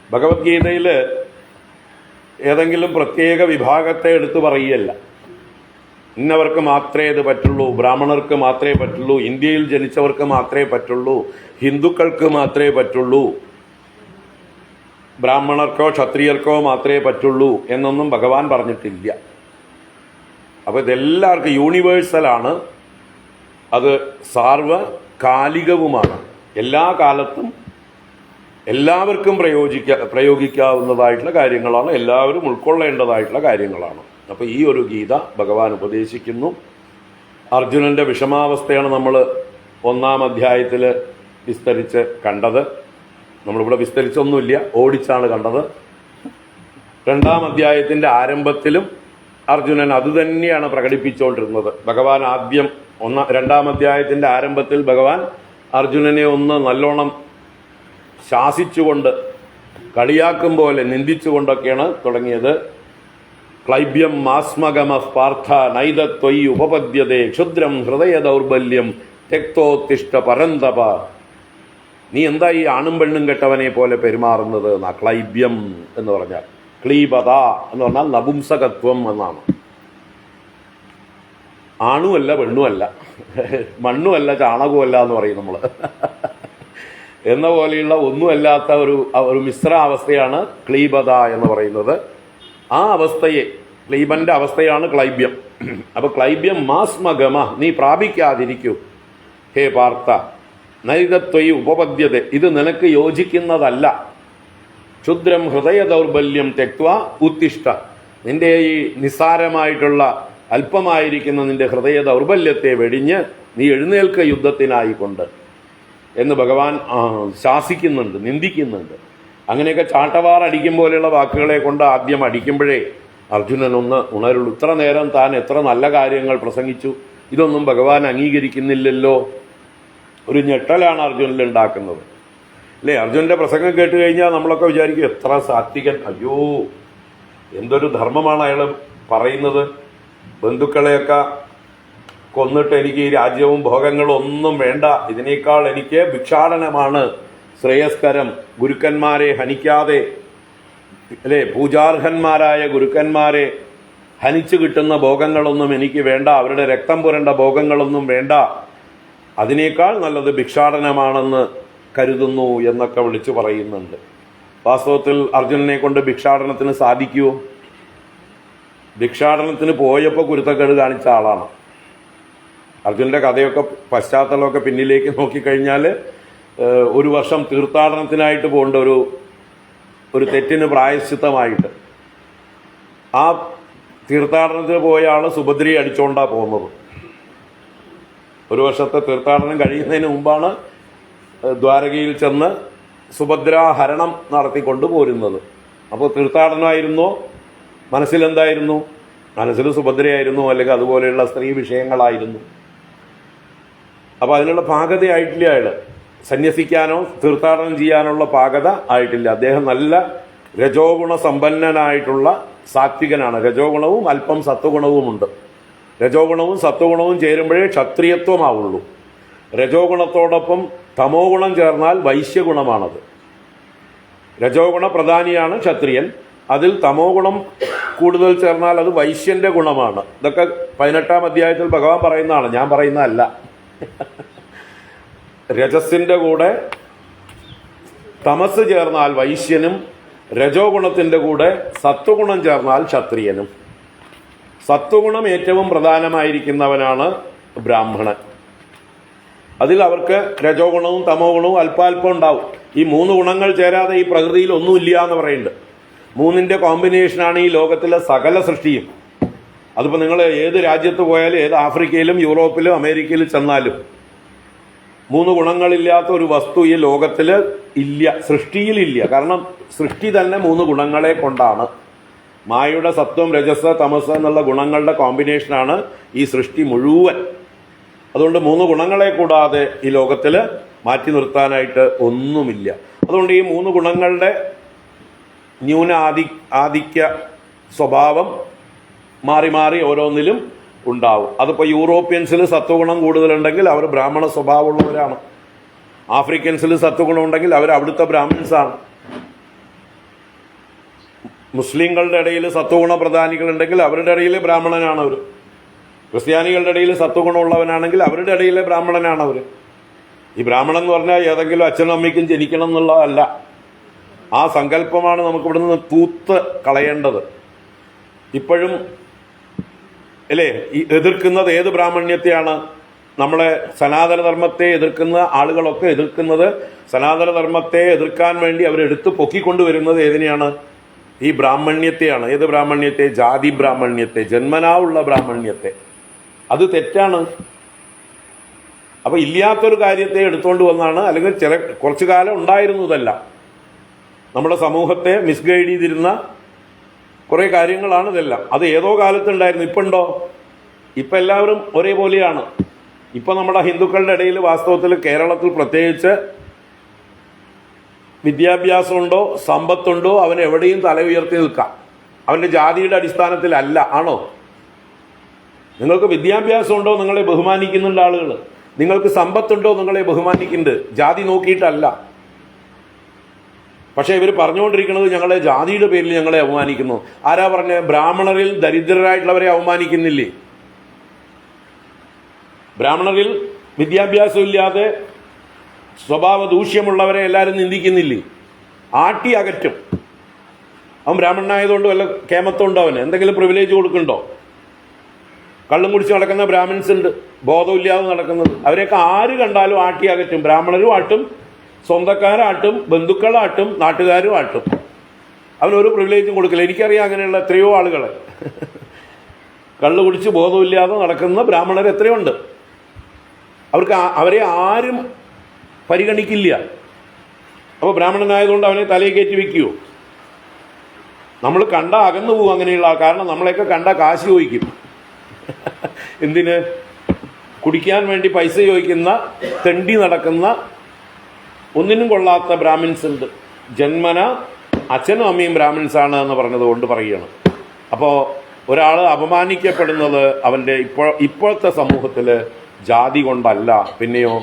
ഭഗവത്ഗീതയിൽ ഏതെങ്കിലും പ്രത്യേക വിഭാഗത്തെ എടുത്തു പറയുകയല്ല. ഇന്നവർക്ക് മാത്രമേ ഇത് പറ്റുള്ളൂ, ബ്രാഹ്മണർക്ക് മാത്രമേ പറ്റുള്ളൂ, ഇന്ത്യയിൽ ജനിച്ചവർക്ക് മാത്രമേ പറ്റുള്ളൂ, ഹിന്ദുക്കൾക്ക് മാത്രമേ പറ്റുള്ളൂ, ബ്രാഹ്മണർക്കോ ക്ഷത്രിയർക്കോ മാത്രമേ പറ്റുള്ളൂ എന്നൊന്നും ഭഗവാൻ പറഞ്ഞിട്ടില്ല. അപ്പോൾ ഇതെല്ലാവർക്കും യൂണിവേഴ്സലാണ്. അത് സാർവകാലികവുമാണ്. എല്ലാ കാലത്തും എല്ലാവർക്കും പ്രയോഗിക്കാവുന്നതായിട്ടുള്ള കാര്യങ്ങളാണ്, എല്ലാവരും ഉൾക്കൊള്ളേണ്ടതായിട്ടുള്ള കാര്യങ്ങളാണ്. അപ്പോൾ ഈ ഒരു ഗീത ഭഗവാൻ ഉപദേശിക്കുന്നു. അർജുനൻ്റെ വിഷമാവസ്ഥയാണ് നമ്മൾ 1-ാം അധ്യായത്തിൽ വിസ്തരിച്ച് കണ്ടത്. നമ്മളിവിടെ വിസ്തരിച്ചൊന്നുമില്ല, ഓടിച്ചാണ് കണ്ടത്. 2-ാം അധ്യായത്തിൻ്റെ ആരംഭത്തിലും അർജുനൻ അതുതന്നെയാണ് പ്രകടിപ്പിച്ചുകൊണ്ടിരുന്നത്. ഭഗവാൻ ആദ്യം 2-ാം അധ്യായത്തിൻ്റെ ആരംഭത്തിൽ ഭഗവാൻ അർജുനനെ ഒന്ന് നല്ലോണം ശാസിച്ചുകൊണ്ട്, കളിയാക്കും പോലെ നിന്ദിച്ചുകൊണ്ടൊക്കെയാണ് തുടങ്ങിയത്. ക്ലൈബ്യം മാസ്മഗമ പാർത്ഥ നൈതത്വയി ഉപപദ്യതേ ക്ഷുദ്രം ഹൃദയ ദൗർബല്യം തെക്തോത്തിഷ്ട പരന്തപ. നീ എന്താ ഈ ആണും പെണ്ണും കെട്ടവനെ പോലെ പെരുമാറുന്നത് എന്നാ ക്ലൈബ്യം എന്ന് പറഞ്ഞാൽ. ക്ലീബത എന്ന് പറഞ്ഞാൽ നപുംസകത്വം എന്നാണ്. ആണുമല്ല പെണ്ണുമല്ല, മണ്ണുമല്ല ചാണകവുമല്ല എന്ന് പറയും നമ്മൾ. എന്ന പോലെയുള്ള ഒന്നുമല്ലാത്ത ഒരു മിശ്ര അവസ്ഥയാണ് ക്ലീബത എന്ന് പറയുന്നത്. ആ അവസ്ഥയെ, ക്ലീബന്റെ അവസ്ഥയാണ് ക്ലൈബ്യം. അപ്പൊ ക്ലൈബ്യം മാസ്മഗമ, നീ പ്രാപിക്കാതിരിക്കൂ ഹേ പാർത്ഥ. നൈതത്വയി ഉപപദ്യത, ഇത് നിനക്ക് യോജിക്കുന്നതല്ല. ക്ഷുദ്രം ഹൃദയ ദൗർബല്യം തെക്വ ഉത്തിഷ്ഠ, നിന്റെ ഈ നിസ്സാരമായിട്ടുള്ള അല്പമായിരിക്കുന്ന നിന്റെ ഹൃദയ ദൗർബല്യത്തെ വെടിഞ്ഞ് നീ എഴുന്നേൽക്ക യുദ്ധത്തിനായിക്കൊണ്ട് എന്ന് ഭഗവാൻ ശാസിക്കുന്നുണ്ട്, നിന്ദിക്കുന്നുണ്ട്. അങ്ങനെയൊക്കെ ചാട്ടവാർ അടിക്കും പോലെയുള്ള വാക്കുകളെ കൊണ്ട് ആദ്യം അടിക്കുമ്പോഴേ അർജുനൻ ഒന്ന് ഉണരുള്ളൂ. ഇത്ര നേരം താൻ എത്ര നല്ല കാര്യങ്ങൾ പ്രസംഗിച്ചു, ഇതൊന്നും ഭഗവാൻ അംഗീകരിക്കുന്നില്ലല്ലോ. ഒരു ഞെട്ടലാണ് അർജുനനിൽ ഉണ്ടാക്കുന്നത് അല്ലേ. അർജുനന്റെ പ്രസംഗം കേട്ട് കഴിഞ്ഞാൽ നമ്മളൊക്കെ വിചാരിക്കും എത്ര സാത്വികൻ, അയ്യോ എന്തൊരു ധർമ്മമാണ് അയാൾ പറയുന്നത്. ബന്ധുക്കളെയൊക്കെ കൊന്നിട്ട് എനിക്ക് ഈ രാജ്യവും ഭോഗങ്ങളും ഒന്നും വേണ്ട, ഇതിനേക്കാൾ എനിക്ക് ഭിക്ഷാടനമാണ് ശ്രേയസ്കരം. ഗുരുക്കന്മാരെ ഹനിക്കാതെ അല്ലേ, പൂജാർഹന്മാരായ ഗുരുക്കന്മാരെ ഹനിച്ചു കിട്ടുന്ന ഭോഗങ്ങളൊന്നും എനിക്ക് വേണ്ട, അവരുടെ രക്തം പുരണ്ട ഭോഗങ്ങളൊന്നും വേണ്ട, അതിനേക്കാൾ നല്ലത് ഭിക്ഷാടനമാണെന്ന് കരുതുന്നു എന്നൊക്കെ വിളിച്ചു പറയുന്നുണ്ട്. വാസ്തവത്തിൽ അർജുനനെ കൊണ്ട് ഭിക്ഷാടനത്തിന് സാധിക്കുമോ? ഭിക്ഷാടനത്തിന് പോയപ്പോൾ കുരുത്തക്കേട് കാണിച്ച ആളാണ്. അർജുനന്റെ കഥയൊക്കെ പശ്ചാത്തലമൊക്കെ പിന്നിലേക്ക് നോക്കിക്കഴിഞ്ഞാൽ 1 വർഷം തീർത്ഥാടനത്തിനായിട്ട് പോകേണ്ട ഒരു തെറ്റിന് പ്രായശ്ചിത്തമായിട്ട് ആ തീർത്ഥാടനത്തിന് പോയ ആൾ സുഭദ്രയെ അടിച്ചുകൊണ്ടാണ് പോകുന്നത്. 1 വർഷത്തെ തീർത്ഥാടനം കഴിയുന്നതിന് മുമ്പാണ് ദ്വാരകയിൽ ചെന്ന് സുഭദ്രാഹരണം നടത്തിക്കൊണ്ട് പോരുന്നത്. അപ്പോൾ തീർത്ഥാടനമായിരുന്നോ? മനസ്സിലെന്തായിരുന്നു? മനസ്സിൽ സുഭദ്രയായിരുന്നു, അല്ലെങ്കിൽ അതുപോലെയുള്ള സ്ത്രീ വിഷയങ്ങളായിരുന്നു. അപ്പോൾ അതിനുള്ള പാകതയായിട്ടില്ല അയാൾ. സന്യസിക്കാനോ തീർത്ഥാടനം ചെയ്യാനുള്ള പാകത ആയിട്ടില്ല. അദ്ദേഹം നല്ല രജോഗുണ സമ്പന്നനായിട്ടുള്ള സാത്വികനാണ്. രജോഗുണവും അല്പം സത്വഗുണവുമുണ്ട്. രജോ ഗുണവും സത്വഗുണവും ചേരുമ്പോഴേ ക്ഷത്രിയത്വമാവുള്ളൂ. രജോ ഗുണത്തോടൊപ്പം തമോ ഗുണം ചേർന്നാൽ വൈശ്യഗുണമാണത്. രജോ ഗുണ പ്രധാനിയാണ് ക്ഷത്രിയൻ, അതിൽ തമോ ഗുണം കൂടുതൽ ചേർന്നാൽ അത് വൈശ്യന്റെ ഗുണമാണ്. ഇതൊക്കെ 18-ാം അധ്യായത്തിൽ ഭഗവാൻ പറയുന്നതാണ്, ഞാൻ പറയുന്നതല്ല. രജസിന്റെ കൂടെ തമസ് ചേർന്നാൽ വൈശ്യനും, രജോ ഗുണത്തിന്റെ കൂടെ സത്വഗുണം ചേർന്നാൽ ക്ഷത്രിയനും. സത്വഗുണം ഏറ്റവും പ്രധാനമായിരിക്കുന്നവനാണ് ബ്രാഹ്മണൻ. അതിൽ അവർക്ക് രജോ ഗുണവും തമോ ഗുണവും അല്പാൽപ്പം ഉണ്ടാവും. ഈ 3 ഗുണങ്ങൾ ചേരാതെ ഈ പ്രകൃതിയിൽ ഒന്നുമില്ല എന്ന് പറയുന്നുണ്ട്. 3ന്റെ കോമ്പിനേഷനാണ് ഈ ലോകത്തിലെ സകല സൃഷ്ടിയും. അതിപ്പോൾ നിങ്ങൾ ഏത് രാജ്യത്ത് പോയാലും, ഏത് ആഫ്രിക്കയിലും യൂറോപ്പിലും അമേരിക്കയിലും ചെന്നാലും 3 ഗുണങ്ങളില്ലാത്ത ഒരു വസ്തു ഈ ലോകത്തിൽ ഇല്ല, സൃഷ്ടിയിലില്ല. കാരണം സൃഷ്ടി തന്നെ 3 ഗുണങ്ങളെ കൊണ്ടാണ്. മായയുടെ സത്വം, രജസ്, തമസ് എന്നുള്ള ഗുണങ്ങളുടെ കോമ്പിനേഷനാണ് ഈ സൃഷ്ടി മുഴുവൻ. അതുകൊണ്ട് 3 ഗുണങ്ങളെ കൂടാതെ ഈ ലോകത്തിൽ മാറ്റി നിർത്താനായിട്ട് ഒന്നുമില്ല. അതുകൊണ്ട് ഈ 3 ഗുണങ്ങളുടെ ആധിക്യ സ്വഭാവം മാറി മാറി ഓരോന്നിലും ഉണ്ടാവും. അതിപ്പോൾ യൂറോപ്യൻസിൽ സത്വഗുണം കൂടുതലുണ്ടെങ്കിൽ അവർ ബ്രാഹ്മണ സ്വഭാവമുള്ളവരാണ്. ആഫ്രിക്കൻസിൽ സത്വഗുണം ഉണ്ടെങ്കിൽ അവർ അവിടുത്തെ ബ്രാഹ്മിൻസാണ്. മുസ്ലിങ്ങളുടെ ഇടയിൽ സത്വഗുണ പ്രധാനികളുണ്ടെങ്കിൽ അവരുടെ ഇടയിൽ ബ്രാഹ്മണനാണ് അവർ. ക്രിസ്ത്യാനികളുടെ ഇടയിൽ സത്വഗുണമുള്ളവനാണെങ്കിൽ അവരുടെ ഇടയിലെ ബ്രാഹ്മണനാണ് അവർ. ഈ ബ്രാഹ്മണൻ എന്ന് പറഞ്ഞാൽ ഏതെങ്കിലും അച്ഛനും അമ്മയ്ക്കും ജനിക്കണം എന്നുള്ളതല്ല. ആ സങ്കല്പമാണ് നമുക്ക് ഇവിടെ നിന്ന് തൂത്ത് കളയേണ്ടത്. ഇപ്പോഴും അല്ലേ ഈ എതിർക്കുന്നത് ഏത് ബ്രാഹ്മണ്യത്തെയാണ്? നമ്മളെ സനാതനധർമ്മത്തെ എതിർക്കുന്ന ആളുകളൊക്കെ എതിർക്കുന്നത്, സനാതനധർമ്മത്തെ എതിർക്കാൻ വേണ്ടി അവരെടുത്ത് പൊക്കിക്കൊണ്ടുവരുന്നത് ഏതിനെയാണ്? ഈ ബ്രാഹ്മണ്യത്തെയാണ്. ഏത് ബ്രാഹ്മണ്യത്തെ? ജാതി ബ്രാഹ്മണ്യത്തെ, ജന്മനാ ഉള്ള ബ്രാഹ്മണ്യത്തെ. അത് തെറ്റാണ്. അപ്പൊ ഇല്ലാത്തൊരു കാര്യത്തെ എടുത്തുകൊണ്ട് വന്നാണ്, അല്ലെങ്കിൽ കുറച്ചു കാലം ഉണ്ടായിരുന്നതല്ല, നമ്മുടെ സമൂഹത്തെ മിസ്ഗൈഡ് ചെയ്തിരുന്ന കുറെ കാര്യങ്ങളാണ് ഇതെല്ലാം. അത് ഏതോ കാലത്തുണ്ടായിരുന്നു, ഇപ്പം ഉണ്ടോ? ഇപ്പം എല്ലാവരും ഒരേപോലെയാണ്. ഇപ്പം നമ്മുടെ ഹിന്ദുക്കളുടെ ഇടയിൽ വാസ്തവത്തിൽ കേരളത്തിൽ പ്രത്യേകിച്ച് വിദ്യാഭ്യാസമുണ്ടോ സമ്പത്തുണ്ടോ അവൻ എവിടെയും തല ഉയർത്തി നിൽക്കാം. അവൻ്റെ ജാതിയുടെ അടിസ്ഥാനത്തിലല്ല. ആണോ? നിങ്ങൾക്ക് വിദ്യാഭ്യാസം ഉണ്ടോ നിങ്ങളെ ബഹുമാനിക്കുന്നുണ്ട് ആളുകൾ. നിങ്ങൾക്ക് സമ്പത്തുണ്ടോ നിങ്ങളെ ബഹുമാനിക്കുന്നുണ്ട്. ജാതി നോക്കിയിട്ടല്ല. പക്ഷെ ഇവർ പറഞ്ഞുകൊണ്ടിരിക്കുന്നത് ഞങ്ങളെ ജാതിയുടെ പേരിൽ ഞങ്ങളെ അവമാനിക്കുന്നു. ആരാ പറഞ്ഞ? ബ്രാഹ്മണരിൽ ദരിദ്രരായിട്ടുള്ളവരെ അവമാനിക്കുന്നില്ലേ? ബ്രാഹ്മണരിൽ വിദ്യാഭ്യാസം ഇല്ലാതെ സ്വഭാവ ദൂഷ്യമുള്ളവരെ എല്ലാവരും നിന്ദിക്കുന്നില്ലേ? ആട്ടി അകറ്റും. അവൻ ബ്രാഹ്മണനായതുകൊണ്ട് വല്ല കേമത്വമുണ്ടോ? അവന് എന്തെങ്കിലും പ്രിവിലേജ് കൊടുക്കുന്നുണ്ടോ? കള്ളും കുടിച്ച് നടക്കുന്ന ബ്രാഹ്മിൻസ് ഉണ്ട്, ബോധമില്ലാതെ നടക്കുന്നത്. അവരെയൊക്കെ ആര് കണ്ടാലും ആട്ടി അകറ്റും. ബ്രാഹ്മണരും ആട്ടും, സ്വന്തക്കാരാട്ടും, ബന്ധുക്കളാട്ടും, നാട്ടുകാരും ആട്ടും. അവനൊരു പ്രിവിലേജും കൊടുക്കില്ല. എനിക്കറിയാം അങ്ങനെയുള്ള എത്രയോ ആളുകളെ. കള്ളു കുടിച്ച് ബോധമില്ലാതെ നടക്കുന്ന ബ്രാഹ്മണർ എത്രയുണ്ട്. അവരെ ആരും പരിഗണിക്കില്ല. അപ്പോൾ ബ്രാഹ്മണനായതുകൊണ്ട് അവനെ തലയിൽ കയറ്റി വെക്കുമോ? നമ്മൾ കണ്ട അകന്നു പോകും അങ്ങനെയുള്ള. കാരണം നമ്മളെയൊക്കെ കണ്ട കാശ് ചോദിക്കും. എന്തിന്? കുടിക്കാൻ വേണ്ടി പൈസ ചോദിക്കുന്ന, തെണ്ടി നടക്കുന്ന, ഒന്നിനും കൊള്ളാത്ത ബ്രാഹ്മിൻസ് ഉണ്ട്. ജന്മന അച്ഛനും അമ്മയും ബ്രാഹ്മിൻസാണ് എന്ന് പറഞ്ഞതുകൊണ്ട് പറയുകയാണ്. അപ്പോൾ ഒരാൾ അപമാനിക്കപ്പെടുന്നത് അവൻ്റെ ഇപ്പോഴത്തെ സമൂഹത്തിൽ ജാതി കൊണ്ടല്ല, പിന്നെയോ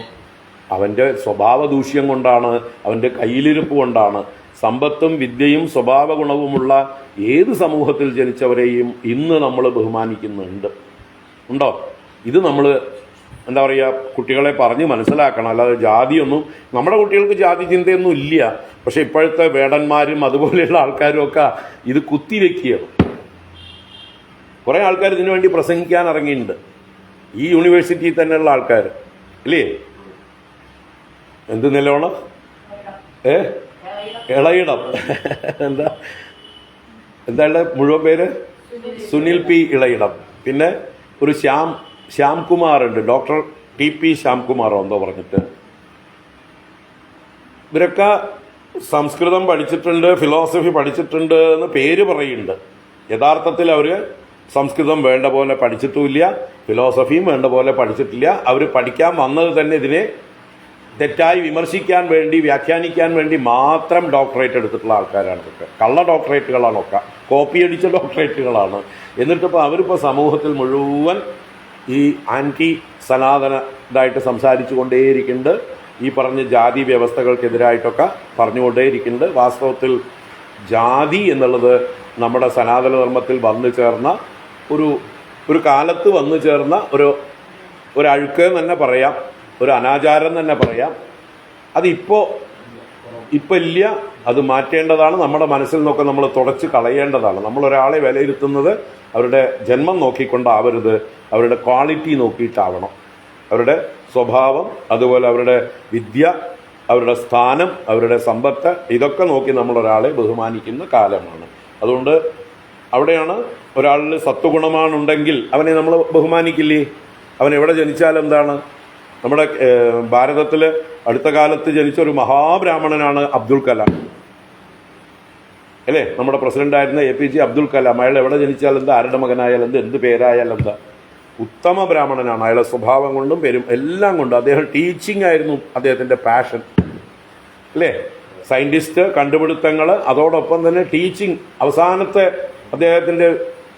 അവൻ്റെ സ്വഭാവ ദൂഷ്യം കൊണ്ടാണ്, അവൻ്റെ കയ്യിലിരിപ്പ് കൊണ്ടാണ്. സമ്പത്തും വിദ്യയും സ്വഭാവ ഗുണവുമുള്ള ഏത് സമൂഹത്തിൽ ജനിച്ചവരെയും ഇന്ന് നമ്മൾ ബഹുമാനിക്കുന്നുണ്ട്. ഉണ്ടോ? ഇത് നമ്മൾ എന്താ പറയുക, കുട്ടികളെ പറഞ്ഞ് മനസ്സിലാക്കണം. അല്ലാതെ ജാതിയൊന്നും, നമ്മുടെ കുട്ടികൾക്ക് ജാതി ചിന്തയൊന്നും ഇല്ല. പക്ഷെ ഇപ്പോഴത്തെ വേടന്മാരും അതുപോലെയുള്ള ആൾക്കാരും ഒക്കെ ഇത് കുത്തിവെക്കുകയാണ്. കുറേ ആൾക്കാർ ഇതിനു വേണ്ടി പ്രസംഗിക്കാൻ ഇറങ്ങിയിട്ടുണ്ട്. ഈ യൂണിവേഴ്സിറ്റിയിൽ തന്നെയുള്ള ആൾക്കാർ ഇല്ലേ? എന്ത് നിലവണം? ഇളയിടം. എന്താ മുഴുവൻ പേര്? സുനിൽ പി ഇളയിടം. പിന്നെ ഒരു ശ്യാംകുമാർ ഉണ്ട്, ഡോക്ടർ TP ശ്യാംകുമാറോ എന്തോ പറഞ്ഞിട്ട്. ഇവരൊക്കെ സംസ്കൃതം പഠിച്ചിട്ടുണ്ട്, ഫിലോസഫി പഠിച്ചിട്ടുണ്ട് എന്ന് പേര് പറയുന്നുണ്ട്. യഥാർത്ഥത്തിൽ അവർ സംസ്കൃതം വേണ്ട പോലെ പഠിച്ചിട്ടുമില്ല, ഫിലോസഫിയും വേണ്ട പോലെ പഠിച്ചിട്ടില്ല. അവർ പഠിക്കാൻ വന്നത് തന്നെ ഇതിനെ തെറ്റായി വിമർശിക്കാൻ വേണ്ടി, വ്യാഖ്യാനിക്കാൻ വേണ്ടി മാത്രം ഡോക്ടറേറ്റ് എടുത്തിട്ടുള്ള ആൾക്കാരാണ് ഇതൊക്കെ. കള്ള ഡോക്ടറേറ്റുകളാണൊക്കെ, കോപ്പി അടിച്ച ഡോക്ടറേറ്റുകളാണ്. എന്നിട്ടിപ്പോൾ അവരിപ്പോൾ സമൂഹത്തിൽ മുഴുവൻ ഈ ആൻറ്റി സനാതനതായിട്ട് സംസാരിച്ചു കൊണ്ടേയിരിക്കുന്നുണ്ട്. ഈ പറഞ്ഞ ജാതി വ്യവസ്ഥകൾക്കെതിരായിട്ടൊക്കെ പറഞ്ഞുകൊണ്ടേയിരിക്കുന്നുണ്ട്. വാസ്തവത്തിൽ ജാതി എന്നുള്ളത് നമ്മുടെ സനാതനധർമ്മത്തിൽ വന്നു ചേർന്ന ഒരു കാലത്ത് വന്നു ചേർന്ന ഒരു അഴുക്ക് തന്നെ പറയാം, ഒരു അനാചാരം തന്നെ പറയാം. അതിപ്പോൾ ഇല്ല, അത് മാറ്റേണ്ടതാണ്. നമ്മുടെ മനസ്സിൽ നിന്നൊക്കെ നമ്മൾ തുടച്ച് കളയേണ്ടതാണ്. നമ്മളൊരാളെ വിലയിരുത്തുന്നത് അവരുടെ ജന്മം നോക്കിക്കൊണ്ടാവരുത്, അവരുടെ ക്വാളിറ്റി നോക്കിയിട്ടാവണം. അവരുടെ സ്വഭാവം, അതുപോലെ അവരുടെ വിദ്യ, അവരുടെ സ്ഥാനം, അവരുടെ സമ്പത്ത്, ഇതൊക്കെ നോക്കി നമ്മളൊരാളെ ബഹുമാനിക്കുന്ന കാലമാണ്. അതുകൊണ്ട് അവിടെയാണ് ഒരാളിൽ സത്വഗുണമാണുണ്ടെങ്കിൽ അവനെ നമ്മൾ ബഹുമാനിക്കില്ലേ? അവൻ എവിടെ ജനിച്ചാലെന്താണ്? നമ്മുടെ ഭാരതത്തിൽ അടുത്ത കാലത്ത് ജനിച്ച ഒരു മഹാബ്രാഹ്മണനാണ് അബ്ദുൽ കലാം, അല്ലേ? നമ്മുടെ പ്രസിഡന്റായിരുന്ന APJ അബ്ദുൽ കലാം. അയാൾ എവിടെ ജനിച്ചാലെന്താ, ആരുടെ മകനായാലെന്ത്, എന്ത് പേരായാലെന്താ? ഉത്തമ ബ്രാഹ്മണനാണ്. അയാളുടെ സ്വഭാവം കൊണ്ടും എല്ലാം കൊണ്ടും. അദ്ദേഹം ടീച്ചിങ് ആയിരുന്നു അദ്ദേഹത്തിൻ്റെ പാഷൻ, അല്ലേ? സയൻറ്റിസ്റ്റ്, കണ്ടുപിടുത്തങ്ങൾ, അതോടൊപ്പം തന്നെ ടീച്ചിങ്. അവസാനത്തെ അദ്ദേഹത്തിൻ്റെ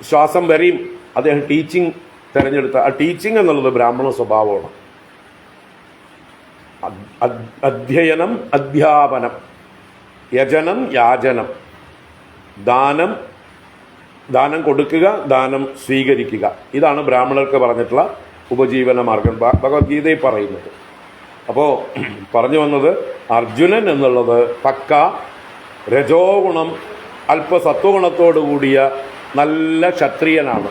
ശ്വാസം വരെയും അദ്ദേഹം ടീച്ചിങ് തിരഞ്ഞെടുത്ത. ആ ടീച്ചിങ് എന്നുള്ളത് ബ്രാഹ്മണ സ്വഭാവമാണ്. അധ്യയനം, അധ്യാപനം, യജനം, യാചനം, ദാനം കൊടുക്കുക, ദാനം സ്വീകരിക്കുക. ഇതാണ് ബ്രാഹ്മണർക്ക് പറഞ്ഞിട്ടുള്ള ഉപജീവന മാർഗം ഭഗവത്ഗീതയിൽ പറയുന്നത്. അപ്പോൾ പറഞ്ഞു വന്നത്, അർജുനൻ എന്നുള്ളത് പക്ക രജോ ഗുണം അല്പ സത്വഗുണത്തോടു കൂടിയ നല്ല ക്ഷത്രിയനാണ്.